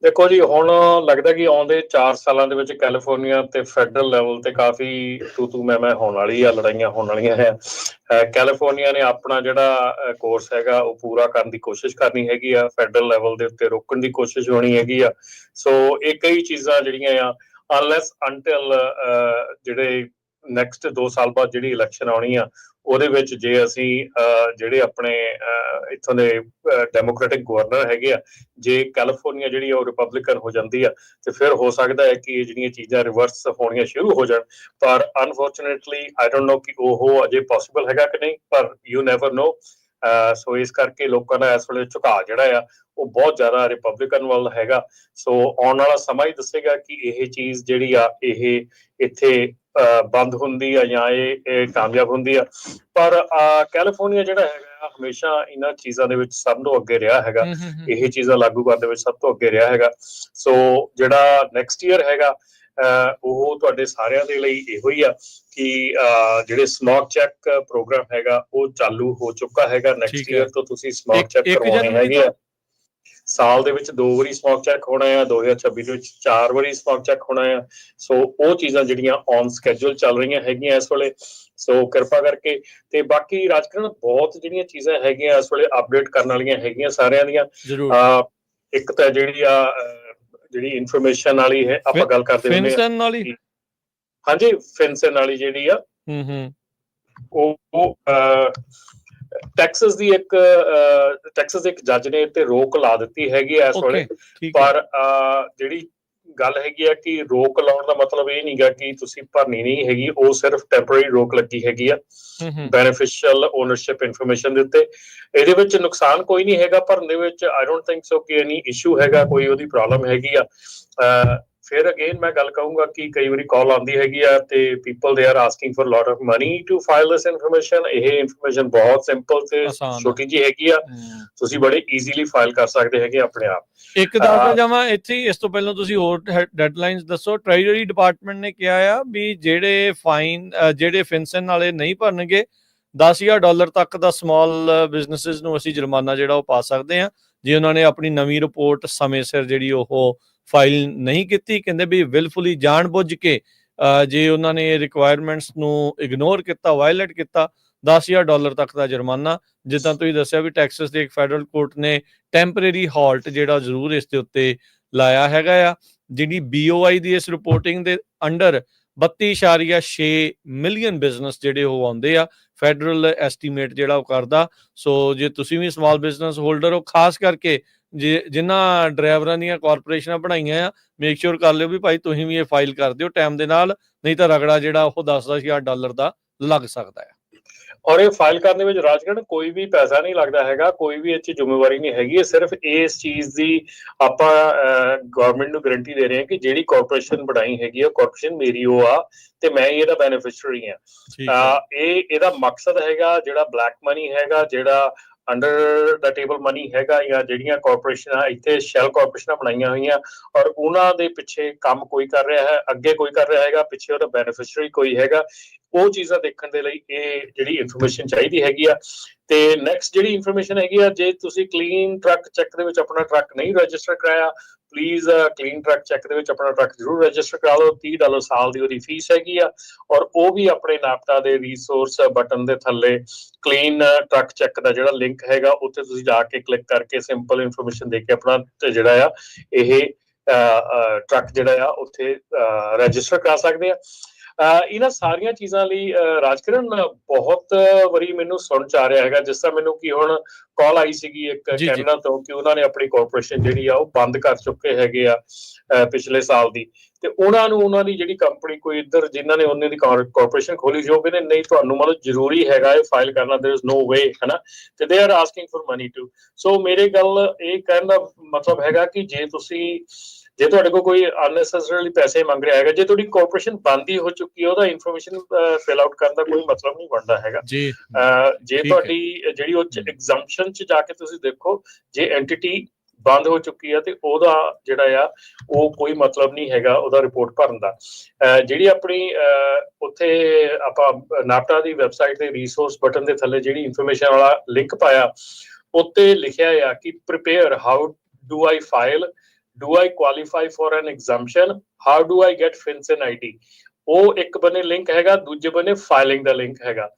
ਦੇਖੋ ਜੀ, ਹੁਣ ਲੱਗਦਾ ਕਿ ਆਉਂਦੇ 4 ਸਾਲਾਂ ਦੇ ਵਿੱਚ ਕੈਲੀਫੋਰਨੀਆ ਤੇ ਫੈਡਰਲ ਲੈਵਲ ਤੇ ਕਾਫੀ ਤੂੰ ਮੈਂ ਹੋਣ ਵਾਲੀ ਆ, ਲੜਾਈਆਂ ਹੋਣ ਵਾਲੀਆਂ ਹੈ। ਕੈਲੀਫੋਰਨੀਆ ਨੇ ਆਪਣਾ ਜਿਹੜਾ ਕੋਰਸ ਹੈਗਾ ਉਹ ਪੂਰਾ ਕਰਨ ਦੀ ਕੋਸ਼ਿਸ਼ ਕਰਨੀ ਹੈਗੀ ਆ, ਫੈਡਰਲ ਲੈਵਲ ਦੇ ਉੱਤੇ ਰੋਕਣ ਦੀ ਕੋਸ਼ਿਸ਼ ਹੋਣੀ ਹੈਗੀ ਆ। ਸੋ ਇਹ ਕਈ ਚੀਜ਼ਾਂ ਜਿਹੜੀਆਂ ਆ, ਅਨਲੈਸ ਅੰਟਿਲ ਜਿਹੜੇ ਨੈਕਸਟ 2 ਸਾਲ ਬਾਅਦ ਜਿਹੜੀ ਇਲੈਕਸ਼ਨ ਆਉਣੀ ਆ, ਉਹਦੇ ਵਿੱਚ ਜੇ ਅਸੀਂ ਜਿਹੜੇ ਆਪਣੇ ਇੱਥੋਂ ਦੇ ਡੈਮੋਕ੍ਰੈਟਿਕ ਗਵਰਨਰ ਹੈਗੇ ਆ, ਜੇ ਕੈਲੀਫੋਰਨੀਆ ਜਿਹੜੀ ਉਹ ਰਿਪਬਲਿਕਨ ਹੋ ਜਾਂਦੀ ਆ, ਤੇ ਫਿਰ ਹੋ ਸਕਦਾ ਹੈ ਕਿ ਇਹ ਜਿਹੜੀਆਂ ਚੀਜ਼ਾਂ ਰਿਵਰਸ ਹੋਣੀਆਂ ਸ਼ੁਰੂ ਹੋ ਜਾਣ। ਪਰ ਅਨਫੋਰਚੂਨੇਟਲੀ ਆਈ ਡੋਂਟ ਨੋ ਕਿ ਉਹ ਅਜੇ ਪੋਸੀਬਲ ਹੈਗਾ ਕਿ ਨਹੀਂ, ਪਰ ਯੂ ਨੈਵਰ ਨੋ। ਸੋ ਇਸ ਕਰਕੇ ਲੋਕਾਂ ਦਾ ਇਸ ਵੇਲੇ ਝੁਕਾਅ ਜਿਹੜਾ ਆ ਉਹ ਬਹੁਤ ਜ਼ਿਆਦਾ ਰਿਪਬਲਿਕਨ ਵੱਲ ਹੈਗਾ। ਸੋ ਆਉਣ ਵਾਲਾ ਸਮਾਂ ਹੀ ਦੱਸੇਗਾ ਕਿ ਇਹ ਚੀਜ਼ ਜਿਹੜੀ ਆ ਇਹ ਇੱਥੇ ਬੰਦ ਹੁੰਦੀ ਆ ਜਾਂ ਇਹ ਕਾਮਯਾਬ ਹੁੰਦੀ ਆ। ਪਰ ਕੈਲੀਫੋਰਨੀਆ ਜਿਹੜਾ ਹੈਗਾ ਹਮੇਸ਼ਾ ਇਹਨਾਂ ਚੀਜ਼ਾਂ ਦੇ ਵਿੱਚ ਸਭ ਤੋਂ ਅੱਗੇ ਰਿਹਾ ਹੈਗਾ, ਇਹ ਚੀਜ਼ਾਂ ਲਾਗੂ ਕਰਨ ਦੇ ਵਿੱਚ ਸਭ ਤੋਂ ਅੱਗੇ ਰਿਹਾ ਹੈਗਾ। ਸੋ ਜਿਹੜਾ ਨੈਕਸਟ ਈਅਰ ਹੈਗਾ ਉਹ ਤੁਹਾਡੇ ਸਾਰਿਆਂ ਦੇ ਲਈ ਇਹੋ ਹੀ ਆ ਕਿ ਜਿਹੜੇ ਸਮੋਕ ਚੈੱਕ ਪ੍ਰੋਗਰਾਮ ਹੈਗਾ ਉਹ ਚਾਲੂ ਹੋ ਚੁੱਕਾ ਹੈਗਾ। ਨੈਕਸਟ ਈਅਰ ਤੋਂ ਤੁਸੀਂ ਸਮੋਕ ਚੈੱਕ ਕਰਵਾਉਣੇ ਹੈਗੇ ਆ। ਸਾਲ ਦੇ ਵਿੱਚ 2 ਵਾਰੀ ਸਮੋਕ ਚੈੱਕ ਹੋਣਾ ਆ, 2026 ਦੇ ਵਿੱਚ 4 ਵਾਰੀ ਸਮੋਕ ਚੈੱਕ ਹੋਣਾ ਆ। ਸੋ ਉਹ ਚੀਜ਼ਾਂ ਜਿਹੜੀਆਂ ਔਨ ਸਕੈਜੂਲ ਚੱਲ ਰਹੀਆਂ ਹੈਗੀਆਂ ਇਸ ਵੇਲੇ। ਸੋ ਕਿਰਪਾ ਕਰਕੇ ਤੇ ਬਾਕੀ ਰਾਜਕਰਨ ਬਹੁਤ ਜਿਹੜੀਆਂ ਚੀਜ਼ਾਂ ਹੈਗੀਆਂ ਇਸ ਵੇਲੇ ਅਪਡੇਟ ਕਰਨ ਵਾਲੀਆਂ ਹੈਗੀਆਂ ਸਾਰਿਆਂ ਦੀਆਂ। ਇੱਕ ਤਾਂ ਜਿਹੜੀ ਇਨਫੋਰਮੇਸ਼ਨ ਵਾਲੀ ਹੈ ਆਪਾਂ ਗੱਲ ਕਰਦੇ ਹੁੰਦੇ ਹਾਂ, ਹਾਂਜੀ ਫਿਨਸਨ ਵਾਲੀ ਜਿਹੜੀ ਆ ਉਹ ਟੈਕਸਸ ਦੀ ਇੱਕ ਜੱਜ ਨੇ ਤੇ ਰੋਕ ਲਾ ਦਿੱਤੀ ਹੈਗੀ ਇਸ ਵੇਲੇ। ਪਰ ਜਿਹੜੀ ਗੱਲ ਹੈਗੀ ਆ ਕਿ ਰੋਕ ਲਾਉਣ ਦਾ ਮਤਲਬ ਇਹ ਨਹੀਂਗਾ ਕਿ ਤੁਸੀਂ ਭਰਨੀ ਨਹੀਂ ਹੈਗੀ, ਉਹ ਸਿਰਫ ਟੈਂਪਰੇਰੀ ਰੋਕ ਲੱਗੀ ਹੈਗੀ ਆ ਬੈਨੀਫੀਸ਼ੀਅਲ ਓਨਰਸ਼ਿਪ ਇਨਫੋਰਮੇਸ਼ਨ ਦੇ ਉੱਤੇ। ਇਹਦੇ ਵਿੱਚ ਨੁਕਸਾਨ ਕੋਈ ਨਹੀਂ ਹੈਗਾ ਭਰਨ ਦੇ ਵਿੱਚ। ਆਈ ਡੋਂਟ ਥਿੰਕ ਸੋ ਕਿ ਐਨੀ ਇਸ਼ੂ ਹੈਗਾ, ਕੋਈ ਉਹਦੀ ਪ੍ਰੋਬਲਮ ਹੈਗੀ ਆ। ਫਿਰ ਅਗੇਨ ਮੈਂ ਗੱਲ ਕਹੂੰਗਾ ਕਿ ਕਈ ਵਾਰੀ ਕਾਲ ਆਉਂਦੀ ਹੈਗੀ ਆ ਤੇ people they are asking for lot of money to file this information. ਇਹ ਇਨਫੋਰਮੇਸ਼ਨ ਬਹੁਤ ਸਿੰਪਲ ਤੇ ਛੋਟੀ ਜਿਹੀ ਹੈਗੀ ਆ, ਤੁਸੀਂ ਬੜੇ ਈਜ਼ੀਲੀ ਫਾਈਲ ਕਰ ਸਕਦੇ ਹੈਗੇ ਆਪਣੇ ਆਪ। ਇੱਕ ਦੱਸਦਾ ਜਾਵਾਂ ਇੱਥੇ, ਇਸ ਤੋਂ ਪਹਿਲਾਂ ਤੁਸੀਂ ਹੋਰ ਡੈਡਲਾਈਨਸ ਦੱਸੋ। ਟ੍ਰੈਜਰੀ ਡਿਪਾਰਟਮੈਂਟ ਨੇ ਕਿਹਾ ਆ ਵੀ ਜਿਹੜੇ ਫਿਨਸਨ ਵਾਲੇ ਨਹੀਂ ਭਰਨਗੇ $10,000 ਤੱਕ ਦਾ ਸਮਾਲ ਬਿਜ਼ਨਸਿਸ ਨੂੰ ਅਸੀਂ ਜੁਰਮਾਨਾ ਜਿਹੜਾ ਉਹ ਪਾ ਸਕਦੇ ਹਾਂ ਜੇ ਉਹਨਾਂ ਨੇ ਆਪਣੀ ਨਵੀਂ ਰਿਪੋਰਟ ਸਮੇਂ ਸਿਰ ਜਿਹੜੀ ਉਹ ਫਾਈਲ ਨਹੀਂ ਕੀਤੀ। ਕਹਿੰਦੇ ਵੀ ਵਿਲਫੁਲੀ ਜਾਣ ਬੁੱਝ ਕੇ ਜੇ ਉਹਨਾਂ ਨੇ ਰਿਕੁਆਇਰਮੈਂਟਸ ਨੂੰ ਇਗਨੋਰ ਕੀਤਾ, ਵਾਇਲੇਟ ਕੀਤਾ, $10,000 ਤੱਕ ਦਾ ਜੁਰਮਾਨਾ। ਜਿੱਦਾਂ ਤੁਸੀਂ ਦੱਸਿਆ ਵੀ ਟੈਕਸਸ ਦੇ ਇੱਕ ਫੈਡਰਲ ਕੋਰਟ ਨੇ ਟੈਂਪਰੇਰੀ ਹਾਲਟ ਜਿਹੜਾ ਜ਼ਰੂਰ ਇਸ ਦੇ ਉੱਤੇ ਲਾਇਆ ਹੈਗਾ ਆ। ਜਿਹੜੀ BOI ਦੀ ਇਸ ਰਿਪੋਰਟਿੰਗ ਦੇ ਅੰਡਰ 32.6 ਮਿਲੀਅਨ ਬਿਜ਼ਨਸ ਜਿਹੜੇ ਉਹ ਆਉਂਦੇ ਆ, ਫੈਡਰਲ ਐਸਟੀਮੇਟ ਜਿਹੜਾ ਉਹ ਕਰਦਾ। ਸੋ ਜੇ ਤੁਸੀਂ ਵੀ ਸਮਾਲ ਬਿਜ਼ਨਸ ਹੋਲਡਰ ਹੋ, ਖਾਸ ਕਰਕੇ ਜਿਨ੍ਹਾਂ ਡਰਾਈਵਰਾਂ ਦੀਆਂ ਕਾਰਪੋਰੇਸ਼ਨਾਂ ਬਣਾਈਆਂ ਆ, ਮੇਕ ਸ਼ੋਰ ਕਰ ਲਿਓ ਵੀ ਭਾਈ ਤੁਸੀਂ ਵੀ ਇਹ ਫਾਈਲ ਕਰ ਦਿਓ ਟਾਈਮ ਦੇ ਨਾਲ, ਨਹੀਂ ਤਾਂ ਰਗੜਾ ਜਿਹੜਾ ਉਹ $10,000 ਦਾ ਲੱਗ ਸਕਦਾ ਹੈ। ਔਰ ਇਹ ਫਾਈਲ ਕਰਨ ਦੇ ਵਿੱਚ ਰਾਜਗੜ੍ਹ ਕੋਈ ਵੀ ਪੈਸਾ ਨਹੀਂ ਲੱਗਦਾ ਹੈਗਾ, ਕੋਈ ਵੀ ਇਹ 'ਚ ਜ਼ਿੰਮੇਵਾਰੀ ਨਹੀਂ ਹੈਗੀ। ਸਿਰਫ ਇਸ ਚੀਜ਼ ਦੀ ਆਪਾਂ ਗਵਰਨਮੈਂਟ ਨੂੰ ਗਰੰਟੀ ਦੇ ਰਹੇ ਹਾਂ ਕਿ ਜਿਹੜੀ ਕਾਰਪੋਰੇਸ਼ਨ ਬਣਾਈ ਹੈਗੀ ਆ, ਕਾਰਪੋਰੇਸ਼ਨ ਮੇਰੀ ਉਹ ਆ ਤੇ ਮੈਂ ਇਹਦਾ ਬੈਨੀਫਿਸ਼ਰੀ ਹਾਂ। ਇਹਦਾ ਮਕਸਦ ਹੈਗਾ ਜਿਹੜਾ ਬਲੈਕ ਮਨੀ ਹੈਗਾ, ਜਿਹੜਾ ਅੰਡਰ ਦਾ ਟੇਬਲ ਮਨੀ ਹੈਗਾ, ਜਾਂ ਜਿਹੜੀਆਂ ਕਾਰਪੋਰੇਸ਼ਨਾਂ ਇੱਥੇ ਸ਼ੈਲ ਕਾਰਪੋਰੇਸ਼ਨਾਂ ਬਣਾਈਆਂ ਹੋਈਆਂ ਔਰ ਉਹਨਾਂ ਦੇ ਪਿੱਛੇ ਕੰਮ ਕੋਈ ਕਰ ਰਿਹਾ ਹੈ, ਅੱਗੇ ਕੋਈ ਕਰ ਰਿਹਾ ਹੈਗਾ, ਪਿੱਛੇ ਉਹਦਾ ਬੈਨੀਫਿਸ਼ਰੀ ਕੋਈ ਹੈਗਾ, ਉਹ ਚੀਜ਼ਾਂ ਦੇਖਣ ਦੇ ਲਈ ਇਹ ਜਿਹੜੀ ਇਨਫੋਰਮੇਸ਼ਨ ਚਾਹੀਦੀ ਹੈਗੀ ਆ। ਤੇ ਨੈਕਸਟ ਜਿਹੜੀ ਇਨਫੋਰਮੇਸ਼ਨ ਹੈਗੀ ਆ, ਜੇ ਤੁਸੀਂ ਕਲੀਨ ਟਰੱਕ ਚੈੱਕ ਦੇ ਵਿੱਚ ਆਪਣਾ ਟਰੱਕ ਨਹੀਂ ਰਜਿਸਟਰ ਕਰਾਇਆ, ਪਲੀਜ਼ ਕਲੀਨ ਟਰੱਕ ਚੈੱਕ ਦੇ ਵਿੱਚ ਆਪਣਾ ਟਰੱਕ ਜ਼ਰੂਰ ਰਜਿਸਟਰ ਕਰਾ ਲਓ। $30 ਸਾਲ ਦੀ ਉਹਦੀ ਫੀਸ ਹੈਗੀ ਆ ਔਰ ਉਹ ਵੀ ਆਪਣੇ ਨਾਪਟਾ ਦੇ ਰਿਸੋਰਸ ਬਟਨ ਦੇ ਥੱਲੇ ਕਲੀਨ ਟਰੱਕ ਚੈੱਕ ਦਾ ਜਿਹੜਾ ਲਿੰਕ ਹੈਗਾ ਉੱਥੇ ਤੁਸੀਂ ਜਾ ਕੇ ਕਲਿੱਕ ਕਰਕੇ ਸਿੰਪਲ ਇਨਫੋਰਮੇਸ਼ਨ ਦੇ ਕੇ ਆਪਣਾ ਜਿਹੜਾ ਆ ਇਹ ਟਰੱਕ ਜਿਹੜਾ ਆ ਉੱਥੇ ਰਜਿਸਟਰ ਕਰਾ ਸਕਦੇ ਆ। ਇਹਨਾਂ ਸਾਰੀਆਂ ਚੀਜ਼ਾਂ ਲਈ ਰਾਜਕਿਰਨ ਬਹੁਤ ਵਾਰੀ ਮੈਨੂੰ ਸੁਣ ਚ ਆ ਰਿਹਾ ਹੈਗਾ। ਜਿਸ ਤਰ੍ਹਾਂ ਮੈਨੂੰ ਕਿ ਹੁਣ ਕਾਲ ਆਈ ਸੀਗੀ ਇੱਕ ਕੈਨੇਡਾ ਤੋਂ ਕਿ ਉਹਨਾਂ ਨੇ ਆਪਣੀ ਕਾਰਪੋਰੇਸ਼ਨ ਜਿਹੜੀ ਆ ਉਹ ਬੰਦ ਕਰ ਚੁੱਕੇ ਹੈਗੇ ਆ ਪਿਛਲੇ ਸਾਲ ਦੀ, ਤੇ ਉਹਨਾਂ ਦੀ ਜਿਹੜੀ ਕੰਪਨੀ ਕੋਈ ਇੱਧਰ ਜਿਨ੍ਹਾਂ ਨੇ ਉਹਨਾਂ ਦੀ ਕਾਰਪੋਰੇਸ਼ਨ ਖੋਲੀ ਸੀ, ਉਹ ਕਹਿੰਦੇ ਨਹੀਂ ਤੁਹਾਨੂੰ ਮਤਲਬ ਜ਼ਰੂਰੀ ਹੈਗਾ ਇਹ ਫਾਈਲ ਕਰਨਾ, ਦੇयर इज नो ਵੇ, ਹਨਾ, ਤੇ they are asking for money too. So ਮੇਰੇ ਗੱਲ ਇਹ ਕਹਿਣ ਦਾ ਮਤਲਬ ਹੈਗਾ ਕਿ ਜੇ ਤੁਹਾਡੇ ਕੋਲ ਕੋਈ ਅਨਨੈਸੈਸਰੀਲੀ ਪੈਸੇ ਮੰਗ ਰਿਹਾ ਹੈਗਾ, ਜੇ ਤੁਹਾਡੀ ਕਾਰਪੋਰੇਸ਼ਨ ਬੰਦ ਹੀ ਹੋ ਚੁੱਕੀ ਹੈ, ਉਹਦਾ ਇਨਫੋਰਮੇਸ਼ਨ ਫਿਲ ਆਊਟ ਕਰਨ ਦਾ ਕੋਈ ਮਤਲਬ ਨਹੀਂ ਬਣਦਾ ਹੈਗਾ। ਜੇ ਤੁਹਾਡੀ ਜਿਹੜੀ ਉਹ ਐਗਜ਼ੰਪਸ਼ਨ ਚ ਜਾ ਕੇ ਤੁਸੀਂ ਦੇਖੋ, ਜੇ ਐਂਟੀਟੀ ਬੰਦ ਹੋ ਚੁੱਕੀ ਹੈ ਤੇ ਉਹਦਾ ਜਿਹੜਾ ਆ ਉਹ ਕੋਈ ਮਤਲਬ ਨਹੀਂ ਹੈਗਾ ਉਹਦਾ ਰਿਪੋਰਟ ਭਰਨ ਦਾ। ਜਿਹੜੀ ਆਪਣੀ ਉੱਥੇ ਆਪਾਂ ਨਾਪਟਾ ਦੀ ਵੈਬਸਾਈਟ ਦੇ ਰਿਸੋਰਸ ਬਟਨ ਦੇ ਥੱਲੇ ਜਿਹੜੀ ਇਨਫੋਰਮੇਸ਼ਨ ਵਾਲਾ ਲਿੰਕ ਪਾਇਆ, ਉੱਤੇ ਲਿਖਿਆ ਆ ਕਿ prepare, how do I file, do I qualify for an exemption, how do I get FinCEN ID। ਉਹ ਇੱਕ ਬੰਨੇ ਲਿੰਕ ਹੈਗਾ, ਦੂਜੇ ਬੰਨੇ ਫਾਈਲਿੰਗ ਦਾ ਲਿੰਕ ਹੈਗਾ।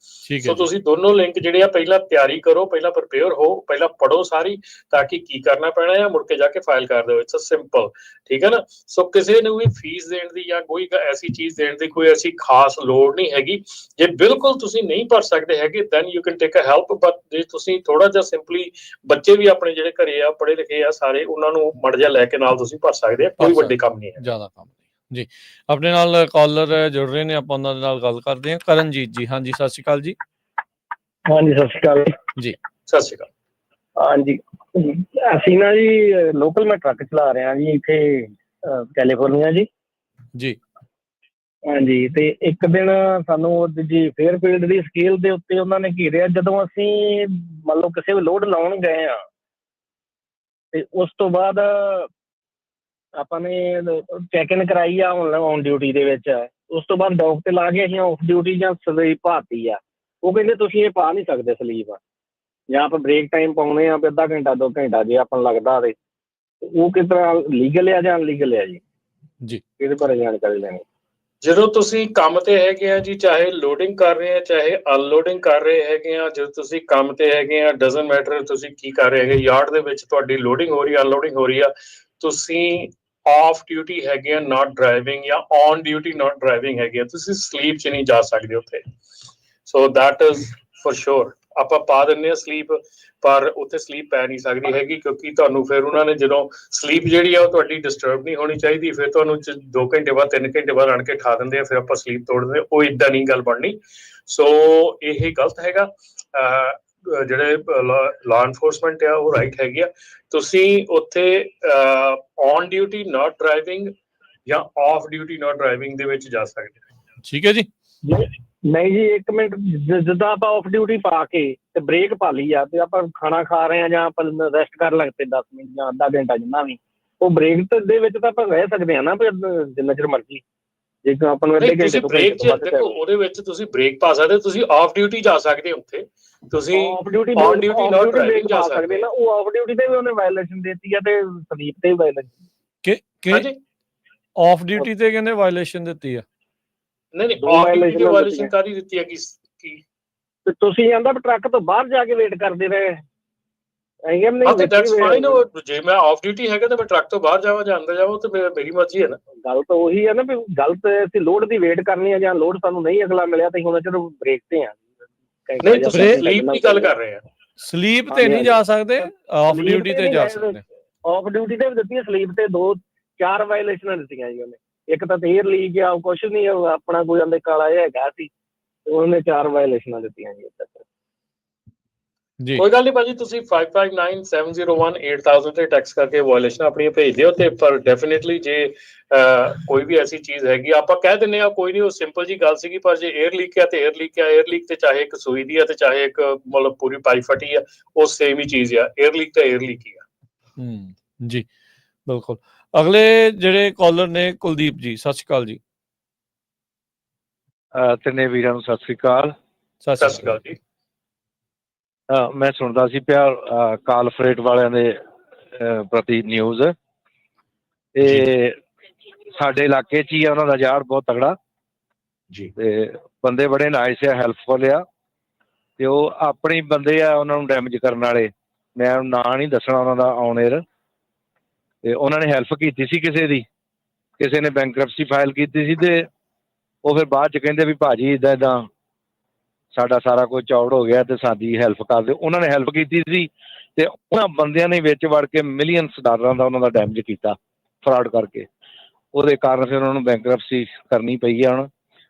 ਸੋ ਤੁਸੀਂ ਦੋਨੋਂ ਲਿੰਕ ਜਿਹੜੇ ਆ ਪਹਿਲਾਂ ਤਿਆਰੀ ਕਰੋ, ਪਹਿਲਾਂ ਪ੍ਰੀਪੇਅਰ ਹੋ, ਪਹਿਲਾਂ ਪੜੋ ਸਾਰੀ, ਤਾਂ ਕਿ ਕੀ ਕਰਨਾ ਪੈਣਾ ਹੈ, ਮੁੜ ਕੇ ਜਾ ਕੇ ਫਾਈਲ ਕਰ ਦਿਓ। ਇਟਸ ਸਿੰਪਲ, ਠੀਕ ਹੈ ਨਾ। ਸੋ ਕਿਸੇ ਨੂੰ ਵੀ ਫੀਸ ਦੇਣ ਦੀ ਜਾਂ ਕੋਈ ਐਸੀ ਚੀਜ਼ ਦੇਣ ਦੀ ਕੋਈ ਐਸੀ ਖਾਸ ਲੋੜ ਨਹੀਂ ਹੈਗੀ। ਜੇ ਬਿਲਕੁਲ ਤੁਸੀਂ ਨਹੀਂ ਭਰ ਸਕਦੇ ਹੈਗੇ then you can take a help, but ਜੇ ਤੁਸੀਂ ਥੋੜਾ ਜਿਹਾ ਸਿੰਪਲੀ, ਬੱਚੇ ਵੀ ਆਪਣੇ ਜਿਹੜੇ ਘਰੇ ਆ ਪੜ੍ਹੇ ਲਿਖੇ ਆ ਸਾਰੇ, ਉਹਨਾਂ ਨੂੰ ਮੜ ਜਿਹਾ ਲੈ ਕੇ ਨਾਲ ਤੁਸੀਂ ਭਰ ਸਕਦੇ ਆ, ਕੋਈ ਵੱਡੇ ਕੰਮ ਨਹੀਂ ਹੈ, ਜ਼ਿਆਦਾ ਕੰਮ ਜੀ। ਆਪਣੇ ਨਾਲ ਕਾਲਰ ਜੁੜ ਰਹੇ ਨੇ, ਆਪਾਂ ਉਹਨਾਂ ਦੇ ਨਾਲ ਗੱਲ ਕਰਦੇ ਹਾਂ। ਕਰਨਜੀਤ ਜੀ, ਹਾਂਜੀ ਸਤਿ ਸ਼੍ਰੀ ਅਕਾਲ ਜੀ। ਹਾਂਜੀ ਸਤਿ ਸ਼੍ਰੀ ਅਕਾਲ ਜੀ। ਸਤਿ ਸ਼੍ਰੀ ਅਕਾਲ। ਹਾਂਜੀ, ਅਸੀਂ ਨਾ ਜੀ ਲੋਕਲ ਮੈਂ ਟਰੱਕ ਚਲਾ ਰਿਹਾ ਜੀ ਇੱਥੇ ਕੈਲੀਫੋਰਨੀਆ ਜੀ। ਹਾਂਜੀ, ਤੇ ਇੱਕ ਦਿਨ ਸਾਨੂੰ ਜੀ ਫੇਅਰਫੀਲਡ ਦੀ ਸਕੇਲ ਦੇ ਉੱਤੇ ਉਹਨਾਂ ਨੇ ਘੇਰਿਆ ਜਦੋਂ ਅਸੀਂ ਮੰਨ ਲਓ ਕਿਸੇ ਵੀ ਲੋਡ ਲਾਉਣ ਗਏ ਆ, ਤੇ ਉਸ ਤੋਂ ਬਾਅਦ ਆਪਾਂ ਨੇ ਚੈੱਕ ਇਨ ਕਰਾਈ ਆ ਔਨ ਡਿਊਟੀ ਦੇ ਵਿੱਚ। ਉਸ ਤੋਂ ਬਾਅਦ ਡੌਕ ਤੇ ਲਾ ਕੇ ਅਸੀਂ ਆਫ ਡਿਊਟੀ ਜਾਂ ਸਲੀਪ ਪਾਤੀ ਆ। ਉਹ ਕਹਿੰਦੇ ਤੁਸੀਂ ਇਹ ਪਾ ਨਹੀਂ ਸਕਦੇ ਸਲੀਪ, ਜਾਂ ਆਪਾਂ ਬ੍ਰੇਕ ਟਾਈਮ ਪਾਉਣੇ ਆ ਵੀ ਅੱਧਾ ਘੰਟਾ 2 ਘੰਟਾ ਜੇ ਆਪਾਂ ਨੂੰ ਲੱਗਦਾ ਤੇ ਉਹ ਕਿਸ ਤਰ੍ਹਾਂ ਲੀਗਲ ਆ ਜਾਂ ਅਨਲੀਗਲ ਆ ਜੀ? ਜੀ ਇਹਦੇ ਬਾਰੇ ਜਾਣਕਾਰੀ ਲੈਣੀ। ਜਦੋਂ ਤੁਸੀਂ ਕੰਮ ਤੇ ਹੈਗੇ ਆ ਜੀ, ਚਾਹੇ ਲੋਡਿੰਗ ਕਰ ਰਹੇ ਆ ਚਾਹੇ ਅਨਲੋਡਿੰਗ ਕਰ ਰਹੇ ਹੈਗੇ ਆ, ਜਦੋਂ ਤੁਸੀਂ ਕੰਮ ਤੇ ਹੈਗੇ ਆ ਡਜ਼ਨਟ ਮੈਟਰ ਤੁਸੀਂ ਕੀ ਕਰ ਰਹੇ ਹੈਗੇ, ਯਾਰਡ ਦੇ ਵਿੱਚ ਤੁਹਾਡੀ ਲੋਡਿੰਗ ਹੋ ਰਹੀ ਆ ਅਨਲੋਡਿੰਗ ਹੋ ਰਹੀ ਆ, ਤੁਸੀਂ ਆਫ ਡਿਊਟੀ ਹੈਗੇ ਆ ਨਾਟ ਡਰਾਈਵਿੰਗ, ਜਾਂ ਔਨ ਡਿਊਟੀ ਨਾਟ ਡਰਾਈਵਿੰਗ ਹੈਗੇ ਆ, ਤੁਸੀਂ ਸਲੀਪ 'ਚ ਨਹੀਂ ਜਾ ਸਕਦੇ ਉੱਥੇ। So that is for sure. ਆਪਾਂ ਪਾ ਦਿੰਦੇ ਆ ਸਲੀਪ, ਪਰ ਉੱਥੇ ਸਲੀਪ ਪੈ ਨਹੀਂ ਸਕਦੀ ਹੈਗੀ, ਕਿਉਂਕਿ ਤੁਹਾਨੂੰ ਫਿਰ ਉਹਨਾਂ ਨੇ ਜਦੋਂ ਸਲੀਪ ਜਿਹੜੀ ਆ ਉਹ ਤੁਹਾਡੀ ਡਿਸਟਰਬ ਨਹੀਂ ਹੋਣੀ ਚਾਹੀਦੀ, ਫਿਰ ਤੁਹਾਨੂੰ 2 ਘੰਟੇ ਬਾਅਦ 3 ਘੰਟੇ ਬਾਅਦ ਆਣ ਕੇ ਠਾ ਦਿੰਦੇ ਆ, ਫਿਰ ਆਪਾਂ ਸਲੀਪ ਤੋੜ ਦਿੰਦੇ। ਉਹ ਇੱਦਾਂ ਨਹੀਂ ਗੱਲ ਬਣਨੀ। ਸੋ ਇਹ ਗਲਤ ਹੈਗਾ। ਜਿਹੜੇ ਲਾ ਐਨਫੋਰਸਮੈਂਟ ਆ ਉਹ ਰਾਈਟ ਹੈਗੀ ਆ, ਤੁਸੀਂ ਉੱਥੇ ਔਨ ਡਿਊਟੀ ਨਾਟ ਡਰਾਈਵਿੰਗ ਜਾਂ ਆਫ ਡਿਊਟੀ ਨਾਟ ਡਰਾਈਵਿੰਗ ਦੇ ਵਿੱਚ ਜਾ ਸਕਦੇ। ਠੀਕ ਹੈ ਜੀ। ਨਹੀਂ ਜੀ, 1 ਮਿੰਟ, ਜਿੱਦਾਂ ਆਪਾਂ ਆਫ ਡਿਊਟੀ ਪਾ ਕੇ ਤੇ ਬ੍ਰੇਕ ਪਾ ਲਈ ਆ ਤੇ ਆਪਾਂ ਖਾਣਾ ਖਾ ਰਹੇ ਆ ਜਾਂ ਆਪਾਂ ਰੈਸਟ ਕਰਨ ਲੱਗ ਪਏ 10 ਮਿੰਟ ਜਾਂ ਅੱਧਾ ਘੰਟਾ ਜਿੰਨਾ ਵੀ, ਉਹ ਬ੍ਰੇਕ ਦੇ ਵਿੱਚ ਤਾਂ ਆਪਾਂ ਰਹਿ ਸਕਦੇ ਆ ਨਾ ਜਿੰਨਾ ਚਿਰ ਮਰਜ਼ੀ। ਜੇ ਆਪਾਂ ਨੂੰ ਅੱਧੇ ਘੰਟੇ ਤੁਸੀਂ ਬ੍ਰੇਕ 'ਚ ਦੇਖੋ, ਉਹਦੇ ਵਿੱਚ ਤੁਸੀਂ ਬ੍ਰੇਕ ਪਾ ਸਕਦੇ, ਤੁਸੀਂ ਆਫ ਡਿਊਟੀ ਜਾ ਸਕਦੇ ਉੱਥੇ, ਤੁਸੀਂ off duty on duty not driving ਜਾ ਸਕਦੇ ਨਾ। ਉਹ ਆਫ ਡਿਊਟੀ ਤੇ ਵੀ ਉਹਨੇ ਵਾਇਲੇਸ਼ਨ ਦਿੱਤੀ ਆ ਤੇ ਸਲੀਪ ਤੇ ਵੀ ਵਾਇਲੇਸ਼ਨ। ਕਿ ਆਫ ਡਿਊਟੀ ਤੇ ਕਹਿੰਦੇ ਵਾਇਲੇਸ਼ਨ ਦਿੱਤੀ ਆ? ਨਹੀਂ ਆਫ ਡਿਊਟੀ ਤੇ ਵਾਇਲੇਸ਼ਨ ਕਾਹਦੀ ਦਿੱਤੀ ਹੈ? ਕੀ ਤੇ ਤੁਸੀਂ ਕਹਿੰਦਾ ਟਰੱਕ ਤੋਂ ਬਾਹਰ ਜਾ ਕੇ ਵੇਟ ਕਰਦੇ ਰਹੇ। That's fine. ਜੇ ਮੈਂ ਆਫ ਡਿਊਟੀ ਹੈਗਾ ਤਾਂ ਮੈਂ ਟਰੱਕ ਤੋਂ ਬਾਹਰ ਜਾਵਾਂ ਜਾਂ ਅੰਦਰ ਜਾਵਾਂ, ਤੇ ਮੇਰੀ ਮਰਜ਼ੀ ਹੈ ਨਾ। ਗੱਲ ਤਾਂ ਉਹੀ ਹੈ ਨਾ ਵੀ ਗਲਤ ਅਸੀਂ ਲੋਡ ਦੀ ਵੇਟ ਕਰਨੀ ਆ ਜਾਂ ਲੋਡ ਸਾਨੂੰ ਨਹੀਂ ਅਗਲਾ ਮਿਲਿਆ ਤਾਂ ਹੁਣ ਚਲੋ ਬ੍ਰੇਕ ਤੇ ਆ। ਨਹੀਂ, ਤੁਸੀਂ ਸਲੀਪ ਦੀ ਗੱਲ ਕਰ ਰਹੇ ਆ। ਸਲੀਪ ਤੇ ਨਹੀਂ ਜਾ ਸਕਦੇ, ਆਫ ਡਿਊਟੀ ਤੇ ਜਾ ਸਕਦੇ। ਆਫ ਡਿਊਟੀ ਤੇ ਵੀ ਦਿੱਤੀ ਹੈ, ਸਲੀਪ ਤੇ 2-4 ਵਾਇਲੇਸ਼ਨਾਂ ਦਿੱਤੀਆਂ ਜੀ ਉਹਨੇ। ਇੱਕ ਤਾਂ 에ਅਰ ਲੀਕ ਆ, ਉਹ ਕੁਛ ਨਹੀਂ ਆਪਣਾ ਕੋਈ ਅੰਦਰ ਕਾਲਾ ਜਿਹਾ ਹੈਗਾ ਸੀ, ਉਹਨੇ 4 ਵਾਇਲੇਸ਼ਨਾਂ ਦਿੱਤੀਆਂ ਜੀ। ਜੀ ਕੋਈ ਗੱਲ ਨਹੀਂ ਭਾਜੀ, ਤੁਸੀਂ 5597018000 ਤੇ ਟੈਕਸ ਕਰਕੇ ਵਾਇਲੇਸ਼ਨ ਆਪਣੀਆਂ ਭੇਜ ਦਿਓ। ਤੇ ਪਰ ਡੈਫੀਨੇਟਲੀ ਜੇ ਕੋਈ ਵੀ ਐਸੀ ਚੀਜ਼ ਹੈਗੀ ਆਪਾਂ ਕਹਿ ਦਿੰਦੇ ਆ, ਕੋਈ ਨਹੀਂ, ਉਹ ਸਿੰਪਲ ਜੀ ਗੱਲ ਸੀਗੀ। ਪਰ ਜੇ 에ਅਰ ਲੀਕ ਆ ਤੇ 에ਅਰ ਲੀਕ ਆ, 에ਅਰ ਲੀਕ ਤੇ ਚਾਹੇ ਇੱਕ ਸੂਈ ਦੀ ਆ ਤੇ ਚਾਹੇ ਇੱਕ ਮਤਲਬ ਪੂਰੀ ਪਾਈਪ ਫਟੀ ਆ, ਉਹ ਸੇਮ ਹੀ ਚੀਜ਼ ਆ। 에ਅਰ ਲੀਕ ਤਾਂ 에ਅਰ ਲੀਕ ਹੀ ਆ। ਜੀ ਬਿਲਕੁਲ। ਅਗਲੇ ਜਿਹੜੇ ਕਾਲਰ ਨੇ ਕੁਲਦੀਪ ਜੀ, ਸਤਿ ਸ਼੍ਰੀ ਅਕਾਲ ਜੀ। ਤਿੰਨੇ ਵੀਰਾਂ ਨੂੰ ਸਤਿ ਸ਼੍ਰੀ ਅਕਾਲ। ਸਤਿ ਸ਼੍ਰੀ ਅਕਾਲ ਜੀ। ਮੈਂ ਸੁਣਦਾ ਸੀ ਪਿਆ ਕਾਲ ਫਰੇਟ ਵਾਲਿਆਂ ਦੇ ਪ੍ਰਤੀ ਨਿਊਜ਼। ਇਹ ਸਾਡੇ ਇਲਾਕੇ 'ਚ ਹੀ ਆ, ਉਹਨਾਂ ਦਾ ਯਾਰ ਬਹੁਤ ਤਗੜਾ ਜੀ, ਤੇ ਬੰਦੇ ਬੜੇ ਨਾਈਸ ਆ, ਹੈਲਪਫੁਲ ਆ, ਤੇ ਉਹ ਆਪਣੇ ਬੰਦੇ ਆ ਉਹਨਾਂ ਨੂੰ ਡੈਮੇਜ ਕਰਨ ਵਾਲੇ। ਮੈਂ ਨਾਂ ਨਹੀਂ ਦੱਸਣਾ ਉਹਨਾਂ ਦਾ ਔਨ ਏਅਰ। ਤੇ ਉਹਨਾਂ ਨੇ ਹੈਲਪ ਕੀਤੀ ਸੀ ਕਿਸੇ ਦੀ, ਕਿਸੇ ਨੇ ਬੈਂਕਰਪਸੀ ਫਾਈਲ ਕੀਤੀ ਸੀ, ਤੇ ਉਹ ਫਿਰ ਬਾਅਦ 'ਚ ਕਹਿੰਦੇ ਵੀ ਭਾਜੀ ਇੱਦਾਂ ਇੱਦਾਂ ਸਾਡਾ ਸਾਰਾ ਕੁਝ ਚੌੜ ਹੋ ਗਿਆ ਤੇ ਸਾਡੀ ਹੈਲਪ ਕਰ ਦਿਓ। ਉਹਨਾਂ ਨੇ ਹੈਲਪ ਕੀਤੀ ਸੀ ਤੇ ਉਹਨਾਂ ਬੰਦਿਆਂ ਨੇ ਵਿੱਚ ਵੜ ਕੇ ਮਿਲੀਅਨਸ ਡਾਲਰਾਂ ਦਾ ਉਹਨਾਂ ਦਾ ਡੈਮੇਜ ਕੀਤਾ ਫਰਾਡ ਕਰਕੇ। ਉਹਦੇ ਕਾਰਨ ਫਿਰ ਉਹਨਾਂ ਨੂੰ ਬੈਂਕਰਪਸੀ ਕਰਨੀ ਪਈ ਆ ਹੁਣ।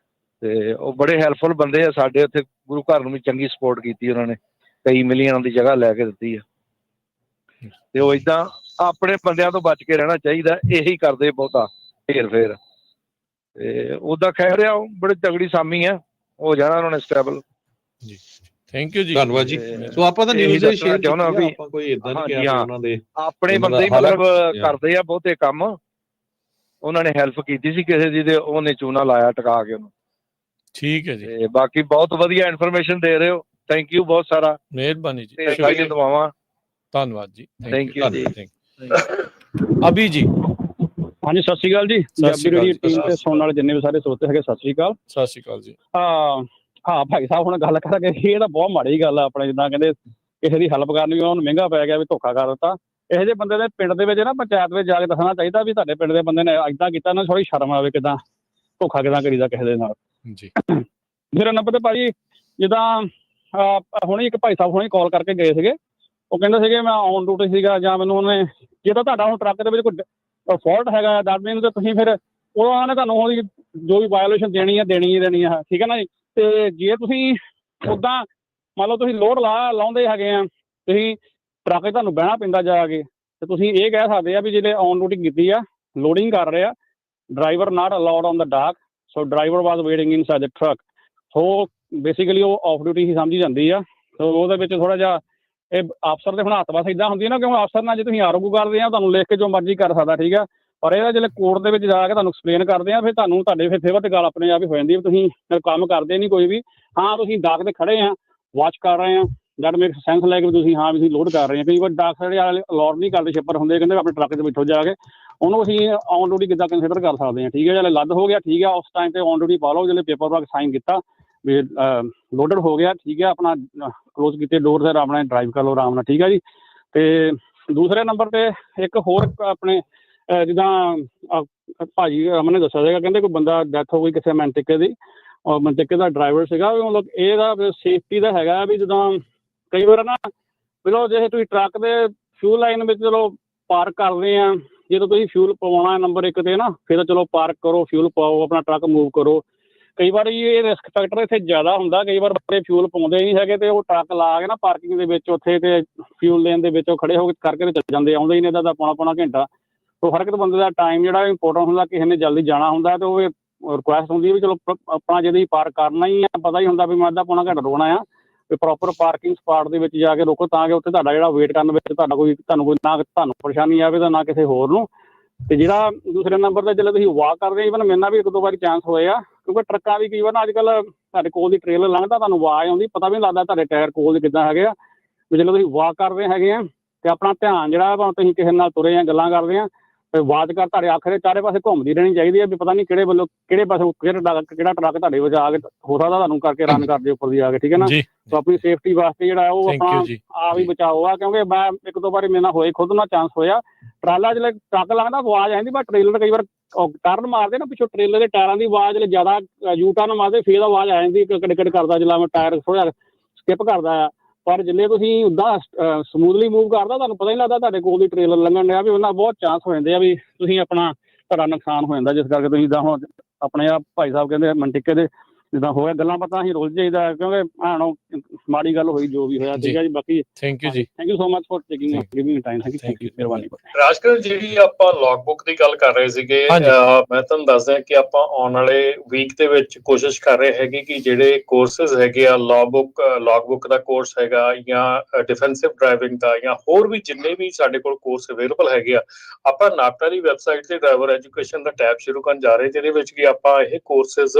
ਤੇ ਉਹ ਬੜੇ ਹੈਲਪਫੁਲ ਬੰਦੇ ਆ। ਸਾਡੇ ਉੱਥੇ ਗੁਰੂ ਘਰ ਨੂੰ ਵੀ ਚੰਗੀ ਸਪੋਰਟ ਕੀਤੀ ਉਹਨਾਂ ਨੇ, ਕਈ ਮਿਲੀਅਨਾਂ ਦੀ ਜਗ੍ਹਾ ਲੈ ਕੇ ਦਿੱਤੀ ਆ। ਤੇ ਉਹ ਏਦਾਂ ਆਪਣੇ ਬੰਦਿਆਂ ਤੋਂ ਬਚ ਕੇ ਰਹਿਣਾ ਚਾਹੀਦਾ, ਇਹੀ ਕਰਦੇ ਬਹੁਤਾ ਫੇਰ ਤੇ ਉਹਦਾ ਖੈਰ ਆ, ਉਹ ਬੜੀ ਤਗੜੀ ਸਾਮੀ ਆ, ਹੋ ਜਾਣਾ ਉਹਨਾਂ ਨੇ ਸਟੇਬਲ। ਜੀ ਥੈਂਕ ਯੂ ਜੀ, ਧੰਨਵਾਦ ਜੀ। ਸੋ ਆਪਾਂ ਤਾਂ ਨਿਊਜ਼ ਸ਼ੇਅਰ ਚਾਹੁੰਦਾ ਵੀ ਆਪਾਂ ਕੋਈ ਇਦਾਂ ਨਹੀਂ ਕਿਹਾ ਉਹਨਾਂ ਦੇ ਆਪਣੇ ਬੰਦੇ ਹੀ ਮਤਲਬ ਕਰਦੇ ਆ ਬਹੁਤੇ ਕੰਮ। ਉਹਨਾਂ ਨੇ ਹੈਲਪ ਕੀਤੀ ਸੀ ਕਿਸੇ ਦੀ ਤੇ ਉਹਨੇ ਚੂਨਾ ਲਾਇਆ ਟਿਕਾ ਕੇ ਉਹਨੂੰ। ਠੀਕ ਹੈ ਜੀ। ਤੇ ਬਾਕੀ ਬਹੁਤ ਵਧੀਆ ਇਨਫੋਰਮੇਸ਼ਨ ਦੇ ਰਹੇ ਹੋ, ਥੈਂਕ ਯੂ ਬਹੁਤ ਸਾਰਾ। ਮਿਹਰਬਾਨੀ ਜੀ, ਸਾਰੀਆਂ ਦੁਆਵਾਂ। ਧੰਨਵਾਦ ਜੀ, ਥੈਂਕ ਯੂ ਜੀ। ਅਭੀ ਜੀ, ਹਾਂਜੀ ਸਤਿ ਸ਼੍ਰੀ ਅਕਾਲ ਜੀ। ਪੰਜਾਬੀ ਰੇਡੀਓ ਟੀਮ ਤੇ ਸੁਣਨ ਵਾਲੇ ਜਿੰਨੇ ਵੀ ਸਾਰੇ ਸਰੋਤੇ ਹੈਗੇ, ਸਤਿ ਸ਼੍ਰੀ ਅਕਾਲ। ਸਤਿ ਸ਼੍ਰੀ ਅਕਾਲ ਜੀ। ਹਾਂ ਭਾਈ ਸਾਹਿਬ, ਹੁਣ ਗੱਲ ਕਰਾਂਗੇ, ਇਹ ਤਾਂ ਬਹੁਤ ਮਾੜੀ ਗੱਲ ਆ। ਆਪਣੇ ਜਿੱਦਾਂ ਕਹਿੰਦੇ ਕਿਸੇ ਦੀ ਹੈਲਪ ਕਰਨੀ, ਉਹਨਾਂ ਨੂੰ ਮਹਿੰਗਾ ਪੈ ਗਿਆ ਵੀ ਧੋਖਾ ਕਰ ਦਿੱਤਾ। ਇਹੋ ਜਿਹੇ ਬੰਦੇ ਦੇ ਪਿੰਡ ਦੇ ਵਿੱਚ ਨਾ, ਪੰਚਾਇਤ ਵਿੱਚ ਜਾ ਕੇ ਦੱਸਣਾ ਚਾਹੀਦਾ ਵੀ ਤੁਹਾਡੇ ਪਿੰਡ ਦੇ ਬੰਦੇ ਨੇ ਏਦਾਂ ਕੀਤਾ, ਨਾ ਥੋੜੀ ਸ਼ਰਮ ਆਵੇ, ਕਿੱਦਾਂ ਧੋਖਾ ਕਿੱਦਾਂ ਕਰੀਦਾ ਕਿਸੇ ਦੇ ਨਾਲ ਜੀ। ਮੇਰਾ ਨੰਬਰ ਤੇ ਭਾਜੀ ਜਿੱਦਾਂ ਹੁਣੇ ਇੱਕ ਭਾਈ ਸਾਹਿਬ ਹੁਣੇ ਕਾਲ ਕਰਕੇ ਗਏ ਸੀਗੇ, ਉਹ ਕਹਿੰਦੇ ਸੀਗੇ ਮੈਂ ਔਨ ਡਿਊਟੀ ਸੀਗਾ, ਜਾਂ ਮੈਨੂੰ ਉਹਨੇ ਜੇ ਤਾਂ ਤੁਹਾਡਾ ਹੁਣ ਟਰੱਕ ਦੇ ਵਿੱਚ ਕੋਈ ਫਾਲਟ ਹੈਗਾ ਦੈਟ ਮੀਨ ਤੇ ਤੁਸੀਂ ਫਿਰ ਉਹਨਾਂ ਨੇ ਤੁਹਾਨੂੰ ਉਹਦੀ ਜੋ ਵੀ ਵਾਇਓਲੇਸ਼ਨ ਦੇਣੀ ਹੈ ਠੀਕ ਹੈ ਨਾ ਜੀ। ਤੇ ਜੇ ਤੁਸੀਂ ਉੱਦਾਂ ਮੰਨ ਲਓ ਤੁਸੀਂ ਲੋਡ ਲਾਉਂਦੇ ਹੈਗੇ ਆ, ਤੁਸੀਂ ਟਰੱਕ 'ਚ ਤੁਹਾਨੂੰ ਬਹਿਣਾ ਪੈਂਦਾ ਜਾ ਕੇ, ਤੇ ਤੁਸੀਂ ਇਹ ਕਹਿ ਸਕਦੇ ਆ ਵੀ ਜਿਹੜੇ ਔਨ ਡਿਊਟੀ ਕੀਤੀ ਆ, ਲੋਡਿੰਗ ਕਰ ਰਹੇ ਆ, driver not allowed on the ਡਾਕ, ਸੋ ਡਰਾਈਵਰ ਵਾਜ਼ ਵੇਟਿੰਗ ਇਨਸਾਈਡ ਦ ਟਰੱਕ। ਸੋ ਬੇਸਿਕਲੀ ਉਹ ਆਫ ਡਿਊਟੀ ਹੀ ਸਮਝੀ ਜਾਂਦੀ ਆ। ਸੋ ਉਹਦੇ ਵਿੱਚ ਥੋੜ੍ਹਾ ਜਿਹਾ ਇਹ ਅਫਸਰ ਦੇ ਹੁਣ ਹੱਥ ਬਸ ਇੱਦਾਂ ਹੁੰਦੀ ਹੈ ਨਾ, ਕਿਉਂਕਿ ਅਫਸਰ ਨਾਲ ਜੇ ਤੁਸੀਂ ਆਰਗੂ ਕਰਦੇ ਆ ਤੁਹਾਨੂੰ ਲਿਖ ਕੇ ਜੋ ਮਰਜ਼ੀ ਕਰ ਸਕਦਾ, ਠੀਕ ਆ। ਪਰ ਇਹਦਾ ਜਿਹੜੇ ਕੋਰਟ ਦੇ ਵਿੱਚ ਜਾ ਕੇ ਤੁਹਾਨੂੰ ਐਕਸਪਲੇਨ ਕਰਦੇ ਆ, ਫਿਰ ਤੁਹਾਨੂੰ ਤੁਹਾਡੇ ਫਿਰ ਫੇਵਰ 'ਤੇ ਗੱਲ ਆਪਣੇ ਆਪ ਹੀ ਹੋ ਜਾਂਦੀ ਹੈ। ਤੁਸੀਂ ਕੰਮ ਕਰਦੇ ਨਹੀਂ ਕੋਈ ਵੀ, ਹਾਂ ਤੁਸੀਂ ਡਾਕ 'ਤੇ ਖੜ੍ਹੇ ਆ, ਵਾਚ ਕਰ ਰਹੇ ਆ, ਦੈਟ ਮੇਕ ਸੈਂਸ ਲੈ ਕੇ ਤੁਸੀਂ ਹਾਂ ਵੀ ਤੁਸੀਂ ਲੋਡ ਕਰ ਰਹੇ ਆ। ਕਈ ਵਾਰ ਡਾਕ ਜਿਹੜੇ ਵਾਲੇ ਅਲਾਟ ਨਹੀਂ ਕਰਦੇ, ਸ਼ਿਪਰ ਹੁੰਦੇ, ਕਹਿੰਦੇ ਆਪਣੇ ਟਰੱਕ 'ਚ ਬੈਠੋ ਜਾ ਕੇ, ਉਹਨੂੰ ਅਸੀਂ ਔਨ ਡਿਊਟੀ ਕਿੱਦਾਂ ਕੰਸੀਡਰ ਕਰ ਸਕਦੇ ਹਾਂ, ਠੀਕ ਹੈ। ਜਦੋਂ ਲੱਦ ਹੋ ਗਿਆ, ਠੀਕ ਆ, ਉਸ ਟਾਈਮ 'ਤੇ ਔਨ ਡਿਊਟੀ ਪਾ ਲਓ, ਜਿਹੜੇ ਪੇਪਰ ਵਰਕ ਸਾਈਨ ਕੀਤਾ ਵੀ ਲੋਡਡ ਹੋ ਗਿਆ, ਠੀਕ ਹੈ, ਆਪਣਾ ਕਲੋਜ਼ ਕੀਤੇ ਡੋਰ, ਫਿਰ ਆਪਣਾ ਡਰਾਈਵ ਕਰ ਲਓ ਆਰਾਮ ਨਾਲ, ਠੀਕ ਹੈ ਜੀ। ਅਤੇ ਦੂਸਰੇ ਨੰਬਰ 'ਤੇ ਇੱਕ ਹੋਰ ਆਪਣੇ ਜਿੱਦਾਂ ਭਾਜੀ ਅਮਨ ਨੇ ਦੱਸਿਆ ਸੀਗਾ, ਕਹਿੰਦੇ ਕੋਈ ਬੰਦਾ ਡੈਥ ਹੋ ਗਈ ਕਿਸੇ ਮਨਟਿਕੇ ਦੀ, ਔਰ ਮਨਟਿਕੇ ਦਾ ਡਰਾਈਵਰ ਸੀਗਾ, ਵੀ ਮਤਲਬ ਇਹਦਾ ਸੇਫਟੀ ਦਾ ਹੈਗਾ ਵੀ ਜਿੱਦਾਂ ਕਈ ਵਾਰ ਨਾ ਚਲੋ ਜੇ ਤੁਸੀਂ ਟਰੱਕ ਦੇ ਫਿਊਲ ਲਾਈਨ ਵਿੱਚ ਚਲੋ ਪਾਰਕ ਕਰਦੇ ਆ, ਜਦੋਂ ਤੁਸੀਂ ਫਿਊਲ ਪਵਾਉਣਾ ਨੰਬਰ 1 'ਤੇ ਨਾ, ਫਿਰ ਤਾਂ ਚਲੋ ਪਾਰਕ ਕਰੋ, ਫਿਊਲ ਪਾਓ, ਆਪਣਾ ਟਰੱਕ ਮੂਵ ਕਰੋ। ਕਈ ਵਾਰ ਇਹ ਰਿਸਕ ਫੈਕਟਰ ਇੱਥੇ ਜ਼ਿਆਦਾ ਹੁੰਦਾ, ਕਈ ਵਾਰ ਬੰਦੇ ਫਿਊਲ ਪਾਉਂਦੇ ਨਹੀਂ ਹੈਗੇ ਅਤੇ ਉਹ ਟਰੱਕ ਲਾ ਕੇ ਨਾ ਪਾਰਕਿੰਗ ਦੇ ਵਿੱਚ ਉੱਥੇ ਅਤੇ ਫਿਊਲ ਲੈਣ ਦੇ ਵਿੱਚ ਉਹ ਖੜ੍ਹੇ ਹੋ ਕੇ ਕਰਕੇ ਤੇ ਚੱਲ ਜਾਂਦੇ, ਆਉਂਦੇ ਹੀ ਨਹੀਂ ਤਾਂ ਪੌਣਾ ਘੰਟਾ। ਸੋ ਹਰ ਇੱਕ ਬੰਦੇ ਦਾ ਟਾਈਮ ਜਿਹੜਾ ਇੰਪੋਰਟੈਂਟ ਹੁੰਦਾ, ਕਿਸੇ ਨੇ ਜਲਦੀ ਜਾਣਾ ਹੁੰਦਾ ਅਤੇ ਉਹ ਰਿਕੁਐਸਟ ਹੁੰਦੀ ਹੈ ਵੀ ਚਲੋ ਆਪਣਾ ਜਦੋਂ ਪਾਰਕ ਕਰਨਾ ਹੀ ਆ, ਪਤਾ ਹੀ ਹੁੰਦਾ ਵੀ ਮੈਂ ਅੱਧਾ ਪੌਣਾ ਘੰਟਾ ਰੁਕਣਾ ਆ, ਵੀ ਪ੍ਰੋਪਰ ਪਾਰਕਿੰਗ ਸਪਾਟ ਦੇ ਵਿੱਚ ਜਾ ਕੇ ਰੁਕੋ, ਤਾਂ ਕਿ ਉੱਥੇ ਤੁਹਾਡਾ ਜਿਹੜਾ ਵੇਟ ਕਰਨ ਵਿੱਚ ਤੁਹਾਨੂੰ ਕੋਈ ਨਾ ਤੁਹਾਨੂੰ ਪਰੇਸ਼ਾਨੀ ਆਵੇ ਤਾਂ ਨਾ ਕਿਸੇ ਹੋਰ ਨੂੰ। ਅਤੇ ਜਿਹੜਾ ਦੂਸਰੇ ਨੰਬਰ 'ਤੇ ਜਦੋਂ ਤੁਸੀਂ ਵਾਕ ਕਰਦੇ, ਈਵਨ ਮੇਰੇ ਨਾਲ ਵੀ 1-2 ਵਾਰੀ ਚਾਂਸ ਹੋਏ ਆ, ਕਿਉਂਕਿ ਟਰੱਕਾਂ ਦੀ ਕਈ ਵਾਰ ਨਾ ਅੱਜ ਕੱਲ੍ਹ ਤੁਹਾਡੇ ਕੋਲ ਦੀ ਟ੍ਰੇਲਰ ਲੰਘਦਾ, ਤੁਹਾਨੂੰ ਆਵਾਜ਼ ਆਉਂਦੀ, ਪਤਾ ਵੀ ਨਹੀਂ ਲੱਗਦਾ ਤੁਹਾਡੇ ਟਾਇਰ ਕੋਲ ਦੇ ਕਿੱਦਾਂ ਹੈਗੇ ਆ। ਵੀ ਜਦੋਂ ਤੁਸੀਂ ਵਾਕ ਕਰਦੇ ਹੈਗੇ ਆ ਅਤੇ ਆਪਣਾ ਧਿਆਨ ਜਿਹੜਾ ਭਾਵੇਂ ਤੁਸੀਂ ਕਿਸੇ ਨਾਲ ਤੁਰੇ ਆ, ਗੱਲਾਂ ਕਰਦੇ ਆ, ਅਤੇ ਆਵਾਜ਼ ਕਰ ਤੁਹਾਡੇ ਅੱਖ ਦੇ ਚਾਰੇ ਪਾਸੇ ਘੁੰਮਦੀ ਰਹਿਣੀ ਚਾਹੀਦੀ ਹੈ, ਵੀ ਪਤਾ ਨਹੀਂ ਕਿਹੜੇ ਵੱਲੋਂ ਕਿਹੜੇ ਪਾਸੇ ਕਿਹੜਾ ਟਰੱਕ ਤੁਹਾਡੇ ਵਿੱਚ ਆ ਕੇ ਹੋ ਸਕਦਾ ਤੁਹਾਨੂੰ ਕਰਕੇ ਰਨ ਕਰਦੇ ਉੱਪਰ ਦੀ ਆ ਕੇ, ਠੀਕ ਹੈ ਨਾ। ਸੋ ਆਪਣੀ ਸੇਫਟੀ ਵਾਸਤੇ ਜਿਹੜਾ ਉਹ ਆਪਣਾ ਆਪ ਹੀ ਬਚਾਓ ਆ, ਕਿਉਂਕਿ ਮੈਂ 1-2 ਵਾਰੀ ਮੇਰੇ ਨਾਲ ਹੋਏ, ਖੁਦ ਨਾਲ ਚਾਂਸ ਹੋਇਆ। ਟਰਾਲਾ ਜਦੋਂ ਟਰੱਕ ਲੰਘਦਾ ਆਵਾਜ਼ ਆਉਂਦੀ, ਪਰ ਟ੍ਰੇਲਰ ਕਈ ਵਾਰ ਟਰਨ ਮਾਰਦੇ ਨਾ ਪਿੱਛੋਂ, ਟ੍ਰੇਲਰ ਦੇ ਟਾਇਰਾਂ ਦੀ ਆਵਾਜ਼ ਜਦੋਂ ਜ਼ਿਆਦਾ ਯੂ ਟਰਨ ਮਾਰਦੇ ਫਿਰ ਆਵਾਜ਼ ਆ ਜਾਂਦੀ, ਕਿੜ ਕਰਦਾ ਜਦੋਂ ਮੈਂ ਟਾਇਰ ਥੋੜ੍ਹਾ ਸਕਿਪ ਕਰਦਾ ਆ। ਪਰ ਜਿੰਨੇ ਤੁਸੀਂ ਉੱਦਾਂ ਸਮੂਥਲੀ ਮੂਵ ਕਰਦਾ, ਤੁਹਾਨੂੰ ਪਤਾ ਹੀ ਲੱਗਦਾ ਤੁਹਾਡੇ ਕੋਲ ਦੀ ਟ੍ਰੇਲਰ ਲੰਘਣ ਡਿਆ, ਵੀ ਉਹਨਾਂ ਬਹੁਤ ਚਾਂਸ ਹੋ ਜਾਂਦੇ ਆ ਵੀ ਤੁਸੀਂ ਆਪਣਾ ਤੁਹਾਡਾ ਨੁਕਸਾਨ ਹੋ ਜਾਂਦਾ, ਜਿਸ ਕਰਕੇ ਤੁਸੀਂ ਜਿੱਦਾਂ ਹੁਣ ਆਪਣੇ ਆ ਭਾਈ ਸਾਹਿਬ ਕਹਿੰਦੇ ਮਨਟਿੱਕੇ ਦੇ ਜਿੱਦਾਂ ਹੋਇਆ, ਗੱਲਾਂ ਪਤਾ ਅਸੀਂ ਰੁੱਝ ਜਾਈਦਾ, ਕਿਉਂਕਿ ਮਾੜੀ ਗੱਲ ਹੋਈ ਜੋ ਵੀ ਹੋਇਆ, ਠੀਕ ਹੈ ਜੀ। ਬਾਕੀ thank you so much for taking time, thank you, ਮਿਹਰਬਾਨੀ। ਰਾਜਕਰ, ਜਿਹੜੀ ਆਪਾਂ ਲੌਗ ਬੁੱਕ ਦੀ ਗੱਲ ਕਰ ਰਹੇ ਸੀਗੇ, ਮੈਂ ਤੁਹਾਨੂੰ ਦੱਸਦਾ ਕਿ ਆਪਾਂ ਆਉਣ ਵਾਲੇ ਵੀਕ ਦੇ ਵਿੱਚ ਕੋਸ਼ਿਸ਼ ਕਰ ਰਹੇ ਹੈਗੇ ਕਿ ਜਿਹੜੇ ਕੋਰਸਿਸ ਹੈਗੇ ਆ, ਲੌਗ ਬੁੱਕ ਦਾ ਕੋਰਸ ਹੈਗਾ, ਜਾਂ ਡਿਫੈਂਸਿਵ ਡਰਾਈਵਿੰਗ ਦਾ, ਜਾਂ ਹੋਰ ਵੀ ਜਿੰਨੇ ਵੀ ਸਾਡੇ ਕੋਲ ਕੋਰਸ ਅਵੇਲੇਬਲ ਹੈਗੇ ਆ, ਆਪਾਂ ਨਾਪਟਾ ਦੀ ਵੈਬਸਾਈਟ ਤੇ ਡਰਾਈਵਰ ਐਜੂਕੇਸ਼ਨ ਦਾ ਟੈਬ ਸ਼ੁਰੂ ਕਰਨ ਜਾ ਰਹੇ, ਜਿਹਦੇ ਵਿੱਚ ਕਿ ਆਪਾਂ ਇਹ ਕੋਰਸਿਸ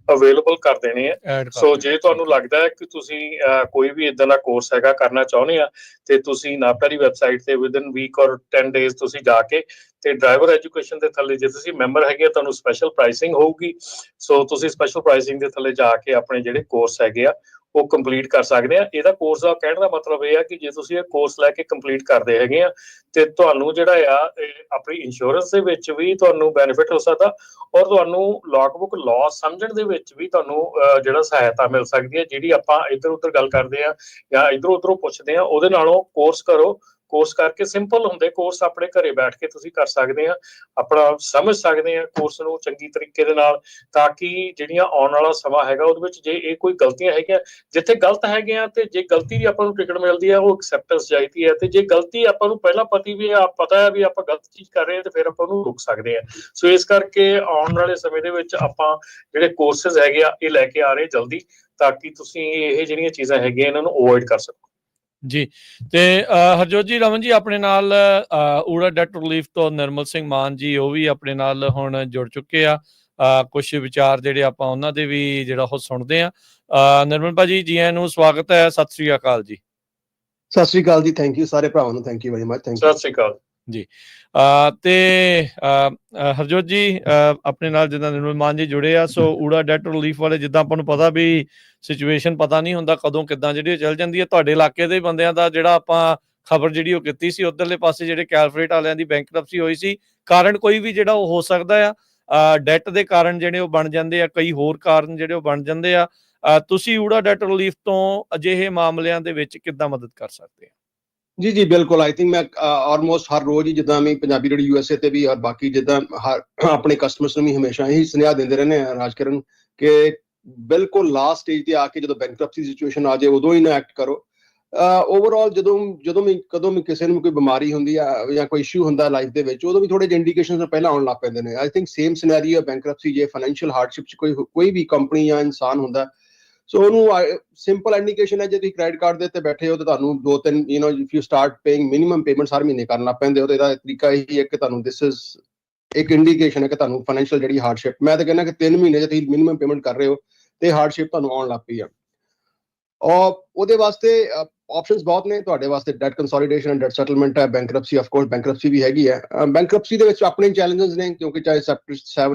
ਅਵੇਲੇਬਲ ਕਰ ਦੇਣੇ ਆ। ਸੋ ਜੇ ਤੁਹਾਨੂੰ ਲੱਗਦਾ ਹੈ ਕਿ ਤੁਸੀਂ ਕੋਈ ਵੀ ਇਦਾਂ ਦਾ ਕੋਰਸ ਹੈਗਾ ਕਰਨਾ ਚਾਹੁੰਦੇ ਆ, ਤੇ ਤੁਸੀਂ ਨਾਪਟਾ ਦੀ ਵੈਬਸਾਈਟ ਤੇ ਵਿਦਨ ਵੀਕ ਔਰ 10 ਡੇਜ਼ ਤੁਸੀਂ ਜਾ ਕੇ ਤੇ ਡਰਾਈਵਰ ਐਜੂਕੇਸ਼ਨ ਦੇ ਥੱਲੇ ਜੇ ਤੁਸੀਂ ਮੈਂਬਰ ਹੈਗੇ, ਤੁਹਾਨੂੰ ਸਪੈਸ਼ਲ ਪ੍ਰਾਈਸਿੰਗ ਹੋਊਗੀ। ਸੋ ਤੁਸੀਂ ਸਪੈਸ਼ਲ ਪ੍ਰਾਈਸਿੰਗ ਦੇ ਥੱਲੇ ਜਾ ਕੇ ਆਪਣੇ ਜਿਹੜੇ ਕੋਰਸ ਹੈਗੇ ਆ ਉਹ ਕੰਪਲੀਟ ਕਰ ਸਕਦੇ ਆ। ਇਹਦਾ ਕੋਰਸ ਦਾ ਕਹਿਣ ਦਾ ਮਤਲਬ ਇਹ ਆ ਕਿ ਜੇ ਤੁਸੀਂ ਇਹ ਕੋਰਸ ਲੈ ਕੇ ਕੰਪਲੀਟ ਕਰਦੇ ਹੈਗੇ ਆ, ਤੇ ਤੁਹਾਨੂੰ ਜਿਹੜਾ ਆ ਆਪਣੀ ਇੰਸ਼ੋਰੈਂਸ ਦੇ ਵਿੱਚ ਵੀ ਤੁਹਾਨੂੰ ਬੈਨੀਫਿਟ ਹੋ ਸਕਦਾ, ਔਰ ਤੁਹਾਨੂੰ ਲੌਗ ਬੁੱਕ ਲਾਅ ਸਮਝਣ ਦੇ ਵਿੱਚ ਵੀ ਤੁਹਾਨੂੰ ਜਿਹੜਾ ਸਹਾਇਤਾ ਮਿਲ ਸਕਦੀ ਹੈ। ਜਿਹੜੀ ਆਪਾਂ ਇੱਧਰ ਉੱਧਰ ਗੱਲ ਕਰਦੇ ਆ ਜਾਂ ਇੱਧਰੋਂ ਉੱਧਰੋਂ ਪੁੱਛਦੇ ਆ, ਉਹਦੇ ਨਾਲੋਂ ਕੋਰਸ ਕਰੋ। ਕੋਰਸ ਕਰਕੇ ਸਿੰਪਲ ਹੁੰਦੇ ਕੋਰਸ, ਆਪਣੇ ਘਰੇ ਬੈਠ ਕੇ ਤੁਸੀਂ ਕਰ ਸਕਦੇ ਆ, ਆਪਣਾ ਸਮਝ ਸਕਦੇ ਆ ਕੋਰਸ ਨੂੰ ਚੰਗੀ ਤਰੀਕੇ ਦੇ ਨਾਲ, ਤਾਂ ਕਿ ਜਿਹੜੀਆਂ ਆਉਣ ਵਾਲਾ ਸਮਾਂ ਹੈਗਾ ਉਹਦੇ ਵਿੱਚ ਜੇ ਇਹ ਕੋਈ ਗਲਤੀਆਂ ਹੈਗੀਆਂ, ਜਿੱਥੇ ਗਲਤ ਹੈਗੇ ਆ, ਤੇ ਜੇ ਗਲਤੀ ਦੀ ਆਪਾਂ ਨੂੰ ਟਿਕਟ ਮਿਲਦੀ ਹੈ ਉਹ ਐਕਸੈਪਟੈਂਸ ਚਾਹੀਦੀ ਹੈ, ਤੇ ਜੇ ਗਲਤੀ ਆਪਾਂ ਨੂੰ ਪਹਿਲਾਂ ਪਤਾ ਹੈ ਵੀ ਆਪਾਂ ਗਲਤ ਚੀਜ਼ ਕਰ ਰਹੇ ਹਾਂ, ਤੇ ਫਿਰ ਆਪਾਂ ਉਹਨੂੰ ਰੁਕ ਸਕਦੇ ਆ। ਸੋ ਇਸ ਕਰਕੇ ਆਉਣ ਵਾਲੇ ਸਮੇਂ ਦੇ ਵਿੱਚ ਆਪਾਂ ਜਿਹੜੇ ਕੋਰਸਿਸ ਹੈਗੇ ਆ ਇਹ ਲੈ ਕੇ ਆ ਰਹੇ ਜਲਦੀ, ਤਾਂ ਕਿ ਤੁਸੀਂ ਇਹ ਜਿਹੜੀਆਂ ਚੀਜ਼ਾਂ ਹੈਗੀਆਂ ਇਹਨਾਂ ਨੂੰ ਅਵੋਇਡ ਕਰ ਸਕੋ ਜੀ। ਤੇ ਹਰਜੋਤ ਜੀ, ਰਮਨ ਜੀ ਆਪਣੇ ਨਾਲ ਊੜਾ ਡੈਟ ਰਿਲੀਫ ਤੋਂ ਨਿਰਮਲ ਸਿੰਘ ਮਾਨ ਜੀ, ਉਹ ਵੀ ਆਪਣੇ ਨਾਲ ਹੁਣ ਜੁੜ ਚੁੱਕੇ ਆ। ਕੁਝ ਵਿਚਾਰ ਜਿਹੜੇ ਆਪਾਂ ਉਹਨਾਂ ਦੇ ਵੀ ਜਿਹੜਾ ਉਹ ਸੁਣਦੇ ਆ। ਨਿਰਮਲ ਭਾਜੀ, ਜੀ ਆਇਆਂ ਨੂੰ, ਸਵਾਗਤ ਹੈ, ਸਤਿ ਸ੍ਰੀ ਅਕਾਲ ਜੀ। ਸਤਿ ਸ੍ਰੀ ਅਕਾਲ ਜੀ, ਥੈਂਕ ਯੂ ਸਾਰੇ ਭਰਾਵਾਂ ਨੂੰ, thank you very much, thank you. Sat Sri ਅਕਾਲ ਜੀ। ਤੇ ਹਰਜੋਤ ਜੀ ਆਪਣੇ ਨਾਲ ਜਿੱਦਾਂ ਨਿਰਮਲ ਮਾਨ ਜੀ ਜੁੜੇ ਆ, ਸੋ ਊੜਾ ਡੈਟ ਰਿਲੀਫ ਵਾਲੇ, ਜਿੱਦਾਂ ਆਪਾਂ ਨੂੰ ਪਤਾ ਵੀ ਸਿਚੁਏਸ਼ਨ ਪਤਾ ਨਹੀਂ ਹੁੰਦਾ ਕਦੋਂ ਕਿੱਦਾਂ ਜਿਹੜੀ ਚੱਲ ਜਾਂਦੀ ਹੈ। ਤੁਹਾਡੇ ਇਲਾਕੇ ਦੇ ਬੰਦਿਆਂ ਦਾ ਜਿਹੜਾ ਆਪਾਂ ਖਬਰ ਜਿਹੜੀ ਉਹ ਕੀਤੀ ਸੀ, ਉੱਧਰਲੇ ਪਾਸੇ ਜਿਹੜੇ ਕੈਲਫਰੇਟ ਵਾਲਿਆਂ ਦੀ ਬੈਂਕਰਪਸੀ ਹੋਈ ਸੀ, ਕਾਰਨ ਕੋਈ ਵੀ ਜਿਹੜਾ ਉਹ ਹੋ ਸਕਦਾ ਆ, ਡੈਟ ਦੇ ਕਾਰਨ ਜਿਹੜੇ ਉਹ ਬਣ ਜਾਂਦੇ ਆ, ਕਈ ਹੋਰ ਕਾਰਨ ਜਿਹੜੇ ਉਹ ਬਣ ਜਾਂਦੇ ਆ। ਤੁਸੀਂ ਊੜਾ ਡੈਟ ਰਿਲੀਫ ਤੋਂ ਅਜਿਹੇ ਮਾਮਲਿਆਂ ਦੇ ਵਿੱਚ ਕਿੱਦਾਂ ਮਦਦ ਕਰ ਸਕਦੇ ਆ? ਜੀ ਬਿਲਕੁਲ, ਆਈ ਥਿੰਕ ਮੈਂ ਆਲਮੋਸਟ ਹਰ ਰੋਜ਼ ਹੀ ਜਿੱਦਾਂ ਮੈਂ ਪੰਜਾਬੀ ਰੇਡੀਓ USA ਤੇ ਵੀ ਔਰ ਬਾਕੀ ਜਿੱਦਾਂ ਆਪਣੇ ਕਸਟਮਰਸ ਨੂੰ ਵੀ ਹਮੇਸ਼ਾ ਹੀ ਸੁਨੇਹਾ ਦਿੰਦੇ ਰਹਿੰਦੇ ਆ ਰਾਜਕਰਨ, ਕਿ ਬਿਲਕੁਲ ਲਾਸਟ ਸਟੇਜ ਤੇ ਆ ਕੇ ਜਦੋਂ ਬੈਂਕਰਪਸੀ ਸਿਚੁਏਸ਼ਨ ਆ ਜਾਏ ਉਦੋਂ ਹੀ ਨਾ ਐਕਟ ਕਰੋ। ਓਵਰਆਲ ਜਦੋਂ ਵੀ ਕਦੋਂ ਵੀ ਕਿਸੇ ਨੂੰ ਕੋਈ ਬਿਮਾਰੀ ਹੁੰਦੀ ਆ ਜਾਂ ਕੋਈ ਇਸ਼ੂ ਹੁੰਦਾ ਲਾਈਫ ਦੇ ਵਿੱਚ, ਉਦੋਂ ਵੀ ਥੋੜੇ ਜਿਹੇ ਇੰਡੀਕੇਸ਼ਨਸ ਪਹਿਲਾਂ ਆਉਣ ਲੱਗ ਪੈਂਦੇ ਨੇ। I think same scenario bankruptcy, ਜੇ ਫਾਈਨੈਂਸ਼ੀਅਲ ਹਾਰਡਸ਼ਿਪ 'ਚ ਕੋਈ ਵੀ ਕੰਪਨੀ ਜਾਂ ਇਨਸਾਨ ਹੁੰਦਾ, ਸੋ ਉਹਨੂੰ ਸਿੰਪਲ ਇੰਡੀਕੇਸ਼ਨ ਹੈ, ਜੇ ਤੁਸੀਂ ਕ੍ਰੈਡਿਟ ਕਾਰਡ ਦੇ ਉੱਤੇ ਬੈਠੇ ਹੋ ਤਾਂ ਤੁਹਾਨੂੰ 2-3 if you start paying minimum payments ਹਰ ਮਹੀਨੇ ਕਰਨ ਲੱਗ ਪੈਂਦੇ ਹੋ, ਤਾਂ ਇਹਦਾ ਤਰੀਕਾ ਇਹੀ ਹੈ ਕਿ ਤੁਹਾਨੂੰ ਦਿਸ ਇਜ਼ ਇੱਕ ਇੰਡੀਕੇਸ਼ਨ ਹੈ ਕਿ ਤੁਹਾਨੂੰ ਫਾਈਨੈਂਸ਼ੀਅਲ ਜਿਹੜੀ ਹਾਰਡਸ਼ਿਪ, ਮੈਂ ਤਾਂ ਕਹਿੰਦਾ ਕਿ 3 ਮਹੀਨੇ 'ਚ ਤੁਸੀਂ ਮਿਨੀਮਮ ਪੇਮੈਂਟ ਕਰ ਰਹੇ ਹੋ ਤੇ ਹਾਰਡਸ਼ਿਪ ਤੁਹਾਨੂੰ ਆਉਣ ਲੱਗ ਪਈ ਆ। ਔਰ ਉਹਦੇ ਵਾਸਤੇ ਆਪਸ਼ਨਸ ਬਹੁਤ ਨੇ ਤੁਹਾਡੇ ਵਾਸਤੇ। ਡੈਟ ਕੰਸੋਲੀਡੇਸ਼ਨ, ਡੈਟ ਸੈਟਲਮੈਂਟ ਹੈ, ਬੈਂਕਰਪਸੀ, ਆਫ ਕੋਰਸ ਬੈਂਕਰਪਸੀ ਵੀ ਹੈਗੀ ਹੈ। ਬੈਂਕਰਪਸੀ ਦੇ ਵਿੱਚ ਆਪਣੇ ਚੈਲੰਜਸ ਨੇ, ਕਿਉਂਕਿ ਚਾਹੇ ਚੈਪਟਰ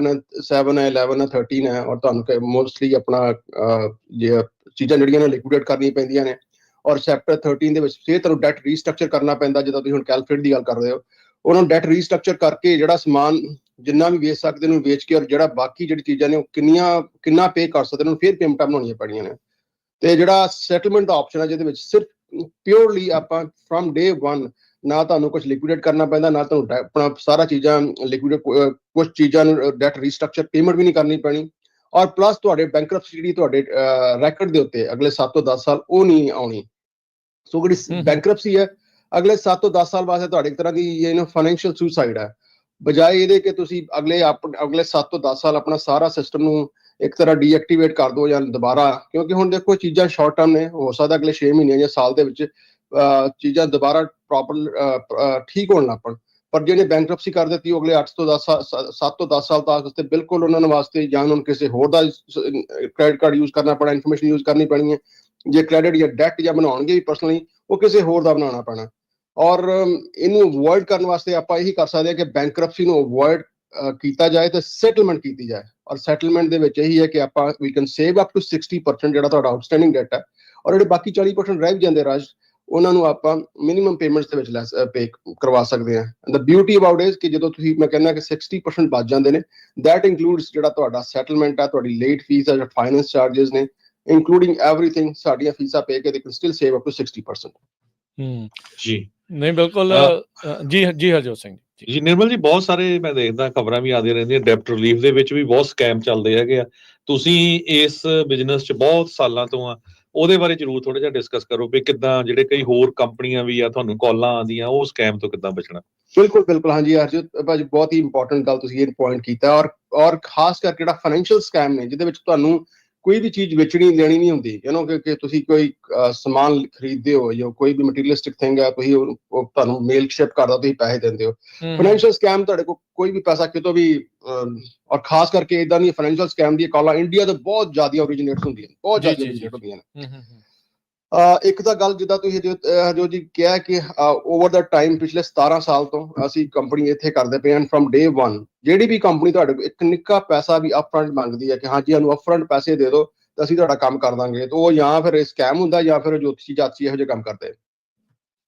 7 ਹੈ, 11 ਹੈ, 13 ਹੈ, ਔਰ ਤੁਹਾਨੂੰ ਮੋਸਟਲੀ ਆਪਣਾ ਜੇ ਚੀਜ਼ਾਂ ਜਿਹੜੀਆਂ ਨੇ ਲਿਕੁਇਡੇਟ ਕਰਨੀਆਂ ਪੈਂਦੀਆਂ ਨੇ। ਔਰ ਚੈਪਟਰ 13 ਦੇ ਵਿੱਚ ਫਿਰ ਤੁਹਾਨੂੰ ਡੈਟ ਰੀਸਟਰਕਚਰ ਕਰਨਾ ਪੈਂਦਾ। ਜਦੋਂ ਤੁਸੀਂ ਹੁਣ ਕੈਲਕੁਲੇਟ ਦੀ ਗੱਲ ਕਰ ਰਹੇ ਹੋ, ਉਹਨਾਂ ਨੂੰ ਡੈਟ ਰੀਸਟਰਕਚਰ ਕਰਕੇ ਜਿਹੜਾ ਸਮਾਨ ਜਿੰਨਾ ਵੀ ਵੇਚ ਸਕਦੇ ਉਹਨੂੰ ਵੇਚ ਕੇ, ਔਰ ਜਿਹੜਾ ਬਾਕੀ ਜਿਹੜੀ ਚੀਜ਼ਾਂ ਨੇ ਉਹ ਕਿੰਨਾ ਪੇ ਕਰ ਸਕਦੇ ਉਹਨੂੰ ਫਿਰ ਪੇਮੈਂਟਾਂ ਬਣਾਉਣੀਆਂ ਪੈਣੀਆਂ ਨੇ। ਤੇ ਜਿਹੜਾ ਸੈਟਲਮੈਂਟ ਦਾ ਆਪਸ਼ਨ ਹੈ, ਜਿਹਦੇ ਵਿੱਚ ਸਿਰਫ ਪਿਓਰਲੀ ਆਪਾਂ ਫਰਮ ਡੇ 1 ਨਾ ਤੁਹਾਨੂੰ ਕੁਝ ਲਿਕੁਇਡੇਟ ਕਰਨਾ ਪੈਂਦਾ, ਨਾ ਤੁਹਾਨੂੰ ਆਪਣਾ ਸਾਰਾ ਚੀਜ਼ਾਂ ਲਿਕੁਇਡੇਟ, ਕੁਝ ਚੀਜ਼ਾਂ ਨੂੰ ਡੈਟ ਰੀਸਟਰਕਚਰ ਪੇਮੈਂਟ ਵੀ ਨਹੀਂ ਕਰਨੀ ਪੈਣੀ। ਔਰ ਪਲੱਸ ਤੁਹਾਡੇ ਬੈਂਕਰਪਸੀ ਜਿਹੜੀ ਤੁਹਾਡੇ ਰੈਕਡ ਦੇ ਉੱਤੇ ਅਗਲੇ 7 ਤੋਂ 10 ਸਾਲ ਉਹ ਨਹੀਂ ਆਉਣੀ। ਸੋ ਜਿਹੜੀ ਬੈਂਕਰਪਸੀ ਹੈ ਅਗਲੇ 7 ਤੋਂ 10 ਸਾਲ ਵਾਸਤੇ ਤੁਹਾਡੇ ਇੱਕ ਤਰ੍ਹਾਂ ਦੀ ਫਾਈਨੈਂਸ਼ੀਅਲ ਸੁਸਾਈਡ ਹੈ, ਬਜਾਏ ਇਹਦੇ ਕਿ ਤੁਸੀਂ ਅਗਲੇ 7 ਤੋਂ 10 ਸਾਲ ਆਪਣਾ ਸਾਰਾ ਸਿਸਟਮ ਨੂੰ ਇੱਕ ਤਰ੍ਹਾਂ ਡੀਐਕਟੀਵੇਟ ਕਰ ਦਿਓ ਜਾਂ ਦੁਬਾਰਾ। ਕਿਉਂਕਿ ਹੁਣ ਦੇਖੋ ਚੀਜ਼ਾਂ ਸ਼ਾਰਟ ਟਰਮ ਨੇ, ਹੋ ਸਕਦਾ ਅਗਲੇ 6 ਮਹੀਨੇ ਜਾਂ ਸਾਲ ਦੇ ਵਿੱਚ ਚੀਜ਼ਾਂ ਦੁਬਾਰਾ ਪ੍ਰੋਪਰ ਠੀਕ ਹੋਣ ਲੱਗ ਪਣ। ਪਰ ਜਿਹਨੇ ਬੈਂਕਰਪਸੀ ਕਰ ਦਿੱਤੀ ਉਹ ਅਗਲੇ 7 ਤੋਂ 10 ਸਾਲ ਤੱਕ ਤੇ ਬਿਲਕੁਲ ਉਹਨਾਂ ਨੂੰ ਵਾਸਤੇ ਜਾਂ ਉਹਨਾਂ ਨੂੰ ਕਿਸੇ ਹੋਰ ਦਾ ਕ੍ਰੈਡਿਟ ਕਾਰਡ ਯੂਜ਼ ਕਰਨਾ ਪੈਣਾ, ਇਨਫੋਰਮੇਸ਼ਨ ਯੂਜ਼ ਕਰਨੀ ਪੈਣੀ ਹੈ। ਜੇ ਕ੍ਰੈਡਿਟ ਜਾਂ ਡੈਟ ਜਾਂ ਬਣਾਉਣਗੇ ਵੀ ਪਰਸਨਲੀ, ਉਹ ਕਿਸੇ ਹੋਰ ਦਾ ਬਣਾਉਣਾ ਪੈਣਾ। ਔਰ ਇਹਨੂੰ ਅਵੋਇਡ ਕਰਨ ਵਾਸਤੇ ਆਪਾਂ ਇਹੀ ਕਰ ਸਕਦੇ ਹਾਂ ਕਿ ਬੈਂਕਰਪਸੀ ਨੂੰ ਅਵੋਇਡ ਕੀਤਾ ਜਾਏ ਤੇ ਸੈਟਲਮੈਂਟ ਕੀਤੀ ਜਾਏ। ਔਰ ਸੈਟਲਮੈਂਟ ਦੇ ਵਿੱਚ ਇਹੀ ਹੈ ਕਿ ਆਪਾਂ ਵੀ ਕੈਨ ਸੇਵ ਅਪ ਟੂ 60% ਜਿਹੜਾ ਤੁਹਾਡਾ ਆਊਟਸਟੈਂਡਿੰਗ ਡੈਟ ਹੈ, ਔਰ ਜਿਹੜੇ ਬਾਕੀ 40% ਰਹਿ ਜਾਂਦੇ ਰਾਜ, ਉਹਨਾਂ ਨੂੰ ਆਪਾਂ ਮਿਨੀਮਮ ਪੇਮੈਂਟਸ ਦੇ ਵਿੱਚ ਪੇ ਕਰਵਾ ਸਕਦੇ ਹਾਂ। ਦ ਬਿਊਟੀ ਅਬਾਊਟ ਇਜ਼ ਕਿ ਜਦੋਂ ਤੁਸੀਂ, ਮੈਂ ਕਹਿੰਦਾ ਕਿ 60% ਬਚ ਜਾਂਦੇ ਨੇ, ਦੈਟ ਇਨਕਲੂਡਸ ਜਿਹੜਾ ਤੁਹਾਡਾ ਸੈਟਲਮੈਂਟ ਹੈ, ਤੁਹਾਡੀ ਲੇਟ ਫੀਸ ਹੈ, ਫਾਈਨੈਂਸ ਚਾਰजेस ਨੇ, ਇਨਕਲੂਡਿੰਗ ਐਵਰੀਥਿੰਗ, ਸਾਡੀਆਂ ਫੀਸਾਂ ਪੇ ਕੇ they can still save up to 60%। ਜੀ ਨਹੀਂ ਬਿਲਕੁਲ। ਜੀ ਹਰਜੋਤ ਸਿੰਘ ਜੀ ਨਿਰਮਲ ਜੀ, ਬਹੁਤ ਸਾਰੇ ਮੈਂ ਦੇਖਦਾ ਖਬਰਾਂ ਵੀ ਆਉਂਦੀਆਂ ਰਹਿੰਦੀਆਂ, ਡੈਪਟ ਰਿਲੀਫ ਦੇ ਵਿੱਚ ਵੀ ਬਹੁਤ ਸਕੈਮ ਚੱਲਦੇ ਹੈਗੇ ਆ। ਤੁਸੀਂ ਇਸ ਬਿਜ਼ਨਸ 'ਚ ਬਹੁਤ ਸਾਲਾਂ ਤੋਂ ਆ, ਉਹਦੇ ਬਾਰੇ ਜ਼ਰੂਰ ਥੋੜਾ ਜਿਹਾ ਡਿਸਕਸ ਕਰੋ ਵੀ ਕਿੱਦਾਂ ਜਿਹੜੇ ਕਈ ਹੋਰ ਕੰਪਨੀਆਂ ਵੀ ਆ ਤੁਹਾਨੂੰ ਕਾਲਾਂ ਆਉਂਦੀਆਂ, ਉਹ ਸਕੈਮ ਤੋਂ ਕਿੱਦਾਂ ਬਚਣਾ। ਬਿਲਕੁਲ ਹਾਂਜੀ ਹਰਜੋਤ ਭਾਜੀ, ਬਹੁਤ ਹੀ ਇੰਪੋਰਟੈਂਟ ਗੱਲ ਤੁਸੀਂ ਇਹ ਪੁਆਇੰਟ ਕੀਤਾ। ਔਰ ਖਾਸ ਕਰਕੇ ਜਿਹੜਾ ਫਾਈਨੈਂਸ਼ੀਅਲ ਸਕੈਮ ਨੇ, ਜਿਹਦੇ ਵਿੱਚ ਤੁਹਾਨੂੰ ਕੋਈ ਵੀ ਚੀਜ਼ ਵੇਚਣੀ ਲੈਣੀ ਨਹੀਂ ਹੁੰਦੀ, ਕਿ ਤੁਸੀਂ ਕੋਈ ਸਮਾਨ ਖਰੀਦਦੇ ਹੋ ਜਾਂ ਕੋਈ ਵੀ ਮਟੀਰੀਅਲਿਸਟਿਕ ਥਿੰਗ ਹੈ, ਤੁਸੀਂ ਤੁਹਾਨੂੰ ਮੇਲ ਸ਼ਿਪ ਕਰਦਾ, ਤੁਸੀਂ ਪੈਸੇ ਦਿੰਦੇ ਹੋ। ਫਾਈਨੈਂਸ਼ੀਅਲ ਸਕੈਮ ਤੁਹਾਡੇ ਕੋਲ ਕੋਈ ਵੀ ਪੈਸਾ ਕਿਤੋਂ ਵੀ, ਔਰ ਖਾਸ ਕਰਕੇ ਇਦਾਂ ਦੀ ਫਾਈਨੈਂਸ਼ੀਅਲ ਸਕੈਮ ਦੀ ਕਾਲਾਂ ਇੰਡੀਆ ਤੋਂ ਬਹੁਤ ਜ਼ਿਆਦਾ ਓਰੀਜਿਨੇਟ ਹੁੰਦੀਆਂ ਨੇ, ਬਹੁਤ ਜ਼ਿਆਦਾ ਓਰੀਜਿਨੇਟ ਹੁੰਦੀਆਂ ਨੇ। ਇੱਕ ਤਾਂ ਗੱਲ ਜਿੱਦਾਂ ਤੁਸੀਂ ਜੋ ਜੀ ਕਿਹਾ ਕਿ ਓਵਰ ਦਾ ਟਾਈਮ ਪਿਛਲੇ 17 ਸਾਲ ਤੋਂ ਅਸੀਂ ਕੰਪਨੀ ਇੱਥੇ ਕਰਦੇ ਪਏ ਹਾਂ। ਫਰਮ ਡੇ 1 ਜਿਹੜੀ ਵੀ ਕੰਪਨੀ ਤੁਹਾਡੇ ਕੋਲ ਇੱਕ ਨਿੱਕਾ ਪੈਸਾ ਵੀ ਅਪਫਰੰਟ ਮੰਗਦੀ ਹੈ ਕਿ ਹਾਂਜੀ ਸਾਨੂੰ ਅਪਫਰੰਟ ਪੈਸੇ ਦੇ ਦਿਓ ਤਾਂ ਅਸੀਂ ਤੁਹਾਡਾ ਕੰਮ ਕਰ ਦਾਂਗੇ, ਤਾਂ ਉਹ ਜਾਂ ਫਿਰ ਸਕੈਮ ਹੁੰਦਾ ਜਾਂ ਫਿਰ ਜੋਤਸ਼ੀ ਜਾਤਸ਼ੀ ਇਹੋ ਜਿਹੇ ਕੰਮ ਕਰਦੇ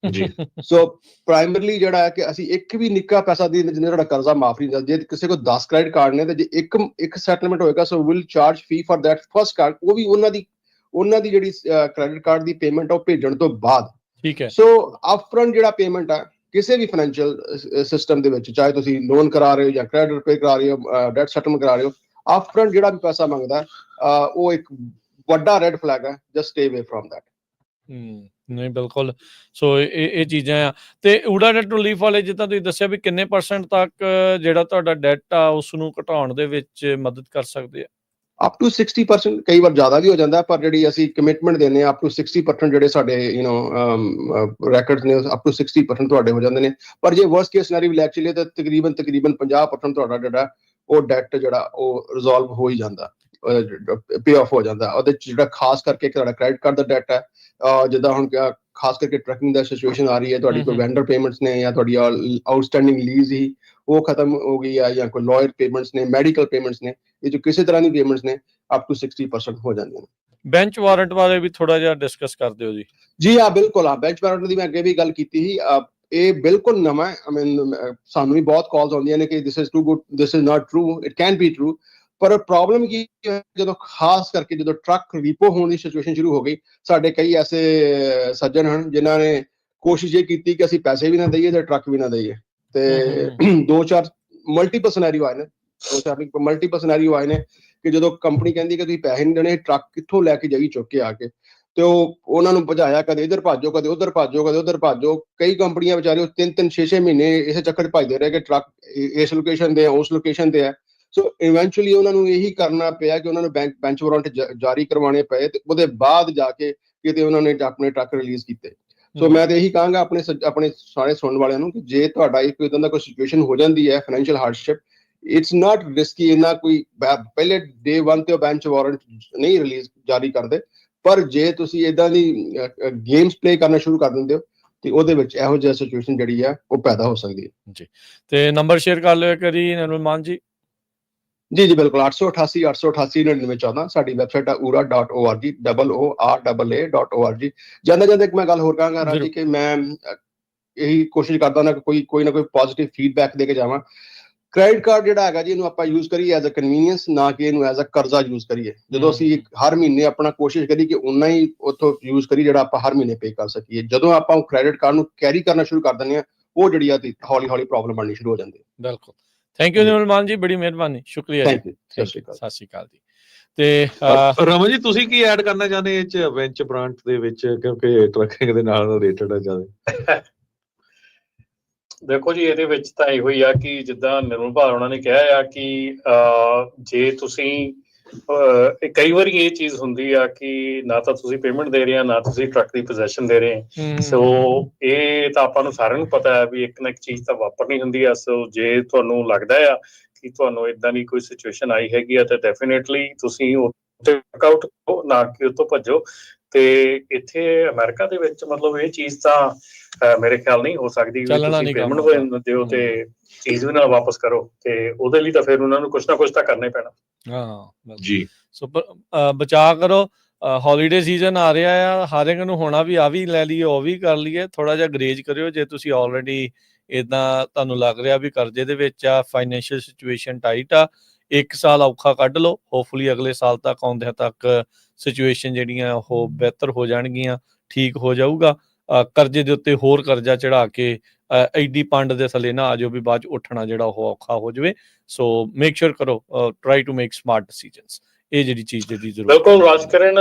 ਜੀ। ਸੋ ਪ੍ਰਾਇਮਰਲੀ ਜਿਹੜਾ ਹੈ ਕਿ ਅਸੀਂ ਇੱਕ ਵੀ ਨਿੱਕਾ ਪੈਸਾ ਦੀ ਜਿੰਨੇ ਤੁਹਾਡਾ ਕਰਜ਼ਾ ਮਾਫ ਨਹੀਂ ਹੁੰਦਾ। ਜੇ ਕਿਸੇ ਕੋਲ 10 ਕ੍ਰੈਡਿਟ ਕਾਰਡ ਨੇ ਤੇ ਜੇ ਇੱਕ ਸੈਟਲਮੈਂਟ ਹੋਏਗਾ, so will charge fee for that first card, ਉਹ ਵੀ ਉਹਨਾਂ ਦੀ ਜਿਹੜੀ ਕ੍ਰੈਡਿਟ ਕਾਰਡ ਦੀ ਪੇਮੈਂਟ ਉਹ ਭੇਜਣ ਤੋਂ ਬਾਅਦ। ਠੀਕ ਹੈ। ਸੋ ਅਪਫਰੰਟ ਜਿਹੜਾ ਪੇਮੈਂਟ ਹੈ ਕਿਸੇ ਵੀ ਫਾਈਨੈਂਸ਼ੀਅਲ ਸਿਸਟਮ ਦੇ ਵਿੱਚ, ਚਾਹੇ ਤੁਸੀਂ ਲੋਨ ਕਰਾ ਰਹੇ ਹੋ ਜਾਂ ਕ੍ਰੈਡਿਟ ਪੇ ਕਰਾ ਰਹੇ ਹੋ, ਡੈਟ ਸੈਟਲਮੈਂਟ ਕਰਾ ਰਹੇ ਹੋ, ਅਪਫਰੰਟ ਜਿਹੜਾ ਵੀ ਪੈਸਾ ਮੰਗਦਾ ਉਹ ਇੱਕ ਵੱਡਾ ਰੈਡ ਫਲੈਗ ਹੈ। ਜਸਟ ਸਟੇ ਅਵੇ ਫਰਮ दैट। ਨਹੀਂ ਬਿਲਕੁਲ। ਸੋ ਇਹ ਚੀਜ਼ਾਂ ਆ। ਤੇ ਊੜਾ ਡੈਟ ਰਿਲੀਫ ਵਾਲੇ ਜਿੱਦਾਂ ਤੁਸੀਂ ਦੱਸਿਆ ਵੀ ਕਿੰਨੇ % ਤੱਕ ਜਿਹੜਾ ਤੁਹਾਡਾ ਡੈਟ ਆ ਉਸ ਨੂੰ ਘਟਾਉਣ ਦੇ ਵਿੱਚ ਮਦਦ ਕਰ ਸਕਦੇ ਆ? ਅਪ ਟੂ 60%, ਕਈ ਵਾਰ ਜ਼ਿਆਦਾ ਵੀ ਹੋ ਜਾਂਦਾ, ਪਰ ਜਿਹੜੀ ਅਸੀਂ ਕਮਿਟਮੈਂਟ ਦਿੰਦੇ ਹਾਂ ਅਪ ਟੂ 60% ਜਿਹੜੇ ਸਾਡੇ ਰੈਕਰਡਸ ਨੇ ਅਪ ਟੂ 60% ਤੁਹਾਡੇ ਹੋ ਜਾਂਦੇ ਨੇ। ਪਰ ਜੇ ਵਰਸਟ ਕੇਸ ਸਿਨੈਰੀਓ ਲੈ ਚਲੀਏ ਤਾਂ ਤਕਰੀਬਨ 50% ਤੁਹਾਡਾ ਜਿਹੜਾ ਉਹ ਡੈਟ ਜਿਹੜਾ ਉਹ ਰਿਜ਼ੋਲਵ ਹੋ ਹੀ ਜਾਂਦਾ, ਪੇ ਆਫ ਹੋ ਜਾਂਦਾ। ਉਹਦੇ ਚ ਜਿਹੜਾ ਖਾਸ ਕਰਕੇ ਤੁਹਾਡਾ ਕ੍ਰੈਡਿਟ ਕਾਰਡ ਦਾ ਡੈਟ ਹੈ, ਜਿੱਦਾਂ ਹੁਣ ਖਾਸ ਕਰਕੇ ਟਰੈਕਿੰਗ ਦਾ ਸਿਚੁਏਸ਼ਨ ਆ ਰਹੀ ਹੈ, ਤੁਹਾਡੀ ਕੋਈ ਵੈਂਡਰ ਪੇਮੈਂਟਸ ਨੇ ਜਾਂ ਤੁਹਾਡੀ ਆਊਟਸਟੈਂਡਿੰਗ ਲੀਜ਼ ਹੀ ਉਹ ਖਤਮ ਹੋ ਗਈ ਹੈ, ਜਾਂ ਕੋਈ ਲਾਇਰ ਪੇਮੈਂਟਸ ਨੇ, ਮੈਡੀਕਲ ਪੇਮੈਂਟਸ ਨੇ, ਇਹ ਜੋ ਕਿਸੇ ਤਰ੍ਹਾਂ ਦੀ ਪੇਮੈਂਟਸ ਨੇ ਅਪ ਟੂ 60% ਹੋ ਜਾਂਦੀਆਂ ਨੇ। ਬੈਂਚ ਵਾਰੰਟ ਬਾਰੇ ਵੀ ਥੋੜਾ ਜਿਹਾ ਡਿਸਕਸ ਕਰ ਦਿਓ ਜੀ। ਜੀ ਹਾਂ ਬਿਲਕੁਲ। ਬੈਂਚ ਵਾਰੰਟ ਦੀ ਮੈਂ ਅੱਗੇ ਵੀ ਗੱਲ ਕੀਤੀ ਸੀ। ਇਹ ਬਿਲਕੁਲ ਨਵਾਂ ਹੈ। ਸਾਨੂੰ ਵੀ ਬਹੁਤ ਕਾਲਸ ਆਉਂਦੀਆਂ ਨੇ ਕਿ this is too good, this is not true, it can be true. ਪਰ ਪ੍ਰੋਬਲਮ ਕੀ ਹੈ, ਜਦੋਂ ਖਾਸ ਕਰਕੇ ਜਦੋਂ ਟਰੱਕ ਰੀਪੋ ਹੋਣ ਦੀ ਸਿਚੁਏਸ਼ਨ ਸ਼ੁਰੂ ਹੋ ਗਈ, ਸਾਡੇ ਕਈ ਐਸੇ ਸੱਜਣ ਹਨ ਜਿਨ੍ਹਾਂ ਨੇ ਕੋਸ਼ਿਸ਼ ਇਹ ਕੀਤੀ ਕਿ ਅਸੀਂ ਪੈਸੇ ਵੀ ਨਾ ਦਈਏ ਤੇ ਟਰੱਕ ਵੀ ਨਾ ਦਈਏ। ਤੇ 2-4 ਮਲਟੀਪਲ ਸਿਨੈਰੀਓ ਆਏ ਨੇ ਕਿ ਜਦੋਂ ਕੰਪਨੀ ਕਹਿੰਦੀ ਕਿ ਤੁਸੀਂ ਪੈਸੇ ਨਹੀਂ ਦੇਣੇ, ਟਰੱਕ ਕਿੱਥੋਂ ਲੈ ਕੇ ਜਾਈ ਚੁੱਕ ਕੇ ਆ ਕੇ। ਤੇ ਉਹਨਾਂ ਨੂੰ ਭਜਾਇਆ, ਕਦੇ ਇੱਧਰ ਭਾਜੋ, ਕਦੇ ਉੱਧਰ ਭਾਜੋ, ਕਦੇ ਉੱਧਰ ਭਾਜੋ। ਕਈ ਕੰਪਨੀਆਂ ਵਿਚਾਰੇ 3-3 6-6 ਮਹੀਨੇ ਇਸੇ ਚੱਕਰ 'ਚ ਭਜਦੇ ਰਹੇ ਕਿ ਟਰੱਕ ਇਸ ਲੋਕੇਸ਼ਨ ਤੇ ਉਸ ਲੋਕੇਸ਼ਨ ਤੇ ਹੈ। ਸੋ ਇਵੈਂਚੁਅਲੀ ਉਹਨਾਂ ਨੂੰ ਇਹੀ ਕਰਨਾ ਪਿਆ ਕਿ ਉਹਨਾਂ ਨੂੰ ਬੈਂਚ ਵਾਰੰਟ ਜਾਰੀ ਕਰਵਾਉਣੇ ਪਏ, ਤੇ ਉਹਦੇ ਬਾਅਦ ਜਾ ਕੇ ਕਿਤੇ ਉਹਨਾਂ ਨੇ ਆਪਣੇ ਟਰੱਕ ਰਿਲੀਜ਼ ਕੀਤੇ। ਸੋ ਮੈਂ ਤਾਂ ਇਹੀ ਕਹਾਂਗਾ ਆਪਣੇ ਸਾਰੇ ਸੁਣਨ ਵਾਲਿਆਂ ਨੂੰ ਕਿ ਜੇ ਤੁਹਾਡਾ ਇੱਕ ਇਦਾਂ ਦਾ ਕੋਈ ਸਿਚੁਏਸ਼ਨ ਹੋ ਜਾਂਦੀ ਹੈ financial hardship, it's not risky. ਇੰਨਾ ਕੋਈ ਪਹਿਲੇ ਡੇ 1 ਤੇ ਉਹ ਬੈਂਚ ਵਾਰੰਟ ਨਹੀਂ ਰਿਲੀਜ਼ ਜਾਰੀ ਕਰਦੇ, ਪਰ ਜੇ ਤੁਸੀਂ ਇਦਾਂ ਦੀ ਗੇਮਸ ਪਲੇ ਕਰਨਾ ਸ਼ੁਰੂ ਕਰ ਦਿੰਦੇ ਹੋ ਤੇ ਉਹਦੇ ਵਿੱਚ ਇਹੋ ਜਿਹਾ ਸਿਚੁਏਸ਼ਨ ਜਿਹੜੀ ਆ ਉਹ ਪੈਦਾ ਹੋ ਸਕਦੀ ਹੈ। ਜੀ, ਤੇ ਨੰਬਰ ਸ਼ੇਅਰ ਕਰ ਲਿਓ ਕਰੀ ਨਿਰਮਲ ਮਾਨ ਜੀ। ਜੀ ਬਿਲਕੁਲ, 888 888 9914 ਸਾਡੀ ਵੈਬਸਾਈਟ ਆ ura.org, OORAA.org। ਜਾਂਦੇ ਇੱਕ ਮੈਂ ਗੱਲ ਹੋਰ ਕਹਾਂਗਾ ਰਾਜ ਜੀ ਕਿ ਮੈਂ ਇਹੀ ਕੋਸ਼ਿਸ਼ ਕਰਦਾ ਨਾ ਕਿ ਕੋਈ ਨਾ ਕੋਈ ਪੋਜ਼ਿਟਿਵ ਫੀਡਬੈਕ ਦੇ ਕੇ ਜਾਵਾਂ। ਕ੍ਰੈਡਿਟ ਕਾਰਡ ਜਿਹੜਾ ਹੈਗਾ ਜੀ, ਇਹਨੂੰ ਆਪਾਂ ਯੂਜ਼ ਕਰੀਏ ਐਜ਼ ਅ ਕਨਵੀਨੀਅੰਸ, ਨਾ ਕਿ ਇਹਨੂੰ ਐਜ਼ ਅ ਕਰਜ਼ਾ ਯੂਜ਼ ਕਰੀਏ। ਜਦੋਂ ਅਸੀਂ ਹਰ ਮਹੀਨੇ ਆਪਣਾ ਕੋਸ਼ਿਸ਼ ਕਰੀ ਕਿ ਉਨਾ ਹੀ ਉੱਥੋਂ ਯੂਜ਼ ਕਰੀ ਜਿਹੜਾ ਆਪਾਂ ਹਰ ਮਹੀਨੇ ਪੇ ਕਰ ਸਕੀਏ। ਜਦੋਂ ਆਪਾਂ ਕ੍ਰੈਡਿਟ ਕਾਰਡ ਨੂੰ ਕੈਰੀ ਕਰਨਾ ਸ਼ੁਰੂ ਕਰ ਦਿੰਦੇ ਹਾਂ, ਉਹ ਜਿਹੜੀ ਆ ਹੌਲੀ ਹੌਲੀ ਪ੍ਰੋਬਲਮ ਬਣਨੀ ਸ਼ੁਰੂ ਹੋ ਜਾਂਦੀ ਹੈ। ਬਿਲਕੁਲ, ਥੈਂਕ ਯੂ ਨਿਰਮਲ ਮਾਨ ਜੀ, ਬੜੀ ਮਿਹਰਬਾਨੀ, ਸ਼ੁਕਰੀਆ ਜੀ। ਸਤਿ ਸ਼੍ਰੀ ਅਕਾਲ। ਸਤਿ ਸ਼੍ਰੀ ਅਕਾਲ ਜੀ। ਤੇ ਰਮਨ ਜੀ, ਤੁਸੀਂ ਕੀ ਐਡ ਕਰਨਾ ਚਾਹੁੰਦੇ ਇਹ 'ਚ ਵੈਂਚ ਬ੍ਰਾਂਡ ਦੇ ਵਿੱਚ, ਕਿਉਂਕਿ ਟਰੱਕਿੰਗ ਦੇ ਨਾਲ ਰਿਲੇਟਡ ਹੈ ਜ਼ਿਆਦਾ? ਦੇਖੋ ਜੀ, ਇਹਦੇ ਵਿੱਚ ਤਾਂ ਇਹੋ ਹੀ ਆ ਕਿ ਜਿੱਦਾਂ ਨਿਰਮਲ ਭਾਅ ਉਹਨਾਂ ਨੇ ਕਿਹਾ ਆ ਕਿ ਜੇ ਤੁਸੀਂ ਕਈ ਵਾਰੀ ਇਹ ਚੀਜ਼ ਹੁੰਦੀ ਆ ਕਿ ਨਾ ਤਾਂ ਤੁਸੀਂ ਪੇਮੈਂਟ ਦੇ ਰਹੇ ਆ, ਨਾ ਤੁਸੀਂ ਟਰੱਕ ਦੀ ਪੋਜੈਸ਼ਨ ਦੇ ਰਹੇ। ਸੋ ਇਹ ਤਾਂ ਆਪਾਂ ਨੂੰ ਸਾਰਿਆਂ ਨੂੰ ਪਤਾ ਹੈ ਵੀ ਇੱਕ ਨਾ ਇੱਕ ਚੀਜ਼ ਤਾਂ ਵਾਪਰਨੀ ਹੁੰਦੀ ਆ। ਸੋ ਜੇ ਤੁਹਾਨੂੰ ਲੱਗਦਾ ਆ ਕਿ ਤੁਹਾਨੂੰ ਇਦਾਂ ਦੀ ਕੋਈ ਸਿਚੁਏਸ਼ਨ ਆਈ ਹੈਗੀ ਆ, ਤਾਂ ਡੈਫੀਨੇਟਲੀ ਤੁਸੀਂ ਉੱਥੇ ਵਰਕਆਊਟ ਕਰੋ, ਨਾ ਕਿ ਉਹ ਤੋਂ ਭੱਜੋ। ਤੇ ਇੱਥੇ ਅਮਰੀਕਾ ਦੇ ਵਿੱਚ ਮਤਲਬ ਇਹ ਚੀਜ਼ ਤਾਂ ਮੇਰੇ ਖਿਆਲ ਨਹੀਂ ਹੋ ਸਕਦੀ ਵੀ ਤੁਸੀਂ ਪੇਮੈਂਟ ਹੋ ਜਾਂਦੇ ਹੋ ਤੇ ਚੀਜ਼ ਵੀ ਨਾਲ ਵਾਪਸ ਕਰੋ, ਤੇ ਉਹਦੇ ਲਈ ਤਾਂ ਫਿਰ ਉਹਨਾਂ ਨੂੰ ਕੁਛ ਨਾ ਕੁਛ ਤਾਂ ਕਰਨਾ ਹੀ ਪੈਣਾ। ਹਾਂ ਜੀ, ਸੋ ਬਚਾ ਕਰੋ। ਹੌਲੀਡੇ ਸੀਜ਼ਨ ਆ ਰਿਹਾ ਆ, ਹਰ ਇੱਕ ਨੂੰ ਹੋਣਾ ਵੀ ਆ ਵੀ ਲੈ ਲਈਏ, ਉਹ ਵੀ ਕਰ ਲਈਏ। ਥੋੜਾ ਜਿਹਾ ਗਰੇਜ ਕਰਿਓ ਜੇ ਤੁਸੀਂ ਆਲਰੇਡੀ ਇਦਾਂ ਤੁਹਾਨੂੰ ਲੱਗ ਰਿਹਾ ਵੀ ਕਰਜ਼ੇ ਦੇ ਵਿੱਚ ਆ, ਫਾਈਨੈਂਸ਼ੀਅਲ ਸਿਚੁਏਸ਼ਨ ਟਾਈਟ ਆ। 1 ਸਾਲ ਔਖਾ ਕੱਢ ਲਓ, ਹੋਪਫੁਲੀ ਅਗਲੇ ਸਾਲ ਤੱਕ ਆਉਂਦਿਆਂ ਤੱਕ ਸਿਚੁਏਸ਼ਨ ਜਿਹੜੀਆਂ ਉਹ ਬਿਹਤਰ ਹੋ ਜਾਣਗੀਆਂ, ਠੀਕ ਹੋ ਜਾਊਗਾ। ਕਰਜ਼ੇ ਦੇ ਉੱਤੇ ਹੋਰ ਕਰਜ਼ਾ ਚੜਾ ਕੇ ਐਡੀ ਪੰਡ ਦੇ ਥੱਲੇ ਨਾ ਆ ਜਾਓ ਵੀ ਬਾਅਦ 'ਚ ਉੱਠਣਾ ਜਿਹੜਾ ਉਹ ਔਖਾ ਹੋ ਜਾਵੇ। ਸੋ ਮੇਕ ਸ਼ੋਰ ਕਰੋ, try to make smart decisions. ਇਹ ਜਿਹੜੀ ਚੀਜ਼ ਦੀ ਜ਼ਰੂਰਤ। ਬਿਲਕੁਲ ਰਾਜਕਰਨ,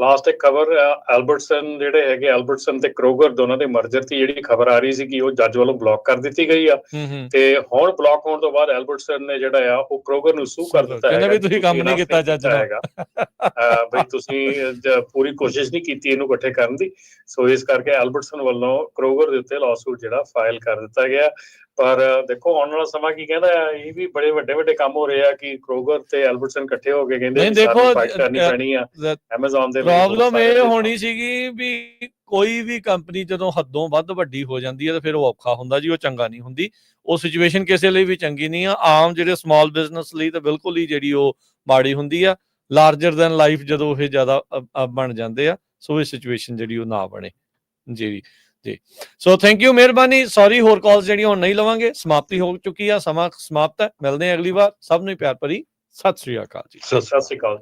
ਲਾਸਟ ਇੱਕ ਖਬਰ ਐਲਬਰਟਸਨ ਜਿਹੜੇ ਹੈਗੇ, ਐਲਬਰਟਸਨ ਤੇ ਕਰੋਗਰ ਦੋਨਾਂ ਦੇ ਮਰਜਰ ਦੀ ਜਿਹੜੀ ਖਬਰ ਆ ਰਹੀ ਸੀ ਕਿ ਉਹ ਜੱਜ ਵੱਲੋਂ ਬਲੌਕ ਕਰ ਦਿੱਤੀ ਗਈ ਆ। ਤੇ ਹੁਣ ਬਲੌਕ ਹੋਣ ਤੋਂ ਬਾਅਦ ਐਲਬਰਟਸਨ ਨੇ ਜਿਹੜਾ ਆ ਉਹ ਕਰੋਗਰ ਨੂੰ ਸੂ ਕਰ ਦਿੱਤਾ ਹੈਗਾ ਵੀ ਤੁਸੀਂ ਕੰਮ ਨਹੀਂ ਕੀਤਾ ਜੱਜ ਹੈਗਾ, ਬਈ ਤੁਸੀਂ ਪੂਰੀ ਕੋਸ਼ਿਸ਼ ਨਹੀਂ ਕੀਤੀ ਇਹਨੂੰ ਇਕੱਠੇ ਕਰਨ ਦੀ। ਸੋ ਇਸ ਕਰਕੇ ਐਲਬਰਟਸਨ ਵੱਲੋਂ ਕਰੋਗਰ ਦੇ ਉੱਤੇ ਲਾਸੂਟ ਜਿਹੜਾ ਫਾਈਲ ਕਰ ਦਿੱਤਾ ਗਿਆ। ਪਰ ਦੇਖੋ ਆਉਣ ਵਾਲਾ ਸਮਾਂ ਕੀ ਕਹਿੰਦਾ ਆ। ਇਹ ਵੀ ਬੜੇ ਵੱਡੇ ਕੰਮ ਹੋ ਰਹੇ ਆ ਕਿ ਕਰੋਗਰ ਤੇ ਐਲਬਰਟਸਨ ਇਕੱਠੇ ਹੋ ਕੇ ਕਹਿੰਦੇ ਸਾਨੂੰ ਫਾਈਟ ਕਰਨੀ ਪੈਣੀ ਆ ਐਮਾਜ਼ਨ ਦੇ ਲਈ। ਪ੍ਰੋਬਲਮ ਇਹ ਹੋਣੀ ਸੀਗੀ ਵੀ ਕੋਈ ਵੀ ਕੰਪਨੀ ਜਦੋਂ ਹੱਦੋਂ ਵੱਧ ਵੱਡੀ ਹੋ ਜਾਂਦੀ ਹੈ ਤਾਂ ਫਿਰ ਉਹ ਔਖਾ ਹੁੰਦਾ ਜੀ, ਉਹ ਚੰਗਾ ਨਹੀਂ ਹੁੰਦੀ। ਉਹ ਸਿਚੁਏਸ਼ਨ ਕਿਸੇ ਲਈ ਵੀ ਚੰਗੀ ਨਹੀਂ ਆ। ਆਮ ਜਿਹੜੇ ਸਮਾਲ ਬਿਜ਼ਨਸ ਲਈ ਤਾਂ ਬਿਲਕੁਲ ਹੀ ਜਿਹੜੀ ਉਹ ਮਾੜੀ ਹੁੰਦੀ ਆ। ਲਾਰਜਰ ਦੈਨ ਲਾਈਫ ਜਦੋਂ ਇਹ ਜ਼ਿਆਦਾ ਬਣ ਜਾਂਦੇ ਆ, ਸੋ ਇਹ ਸਿਚੁਏਸ਼ਨ ਜਿਹੜੀ ਉਹ ਨਾ ਬਣੇ। ਜੀ ਜੀ, ਸੋ ਥੈਂਕ ਯੂ, ਮਿਹਰਬਾਨੀ। ਸੌਰੀ, ਹੋਰ ਕਾਲਸ ਜਿਹੜੀਆਂ ਹੁਣ ਨਹੀਂ ਲਵਾਂਗੇ, ਸਮਾਪਤੀ ਹੋ ਚੁੱਕੀ ਆ, ਸਮਾਂ ਸਮਾਪਤ ਹੈ। ਮਿਲਦੇ ਹਾਂ ਅਗਲੀ ਵਾਰ। ਸਭ ਨੂੰ ਪਿਆਰ ਭਰੀ ਸਤਿ ਸ੍ਰੀ ਅਕਾਲ ਜੀ। ਸਤਿ ਸ੍ਰੀ ਅਕਾਲ।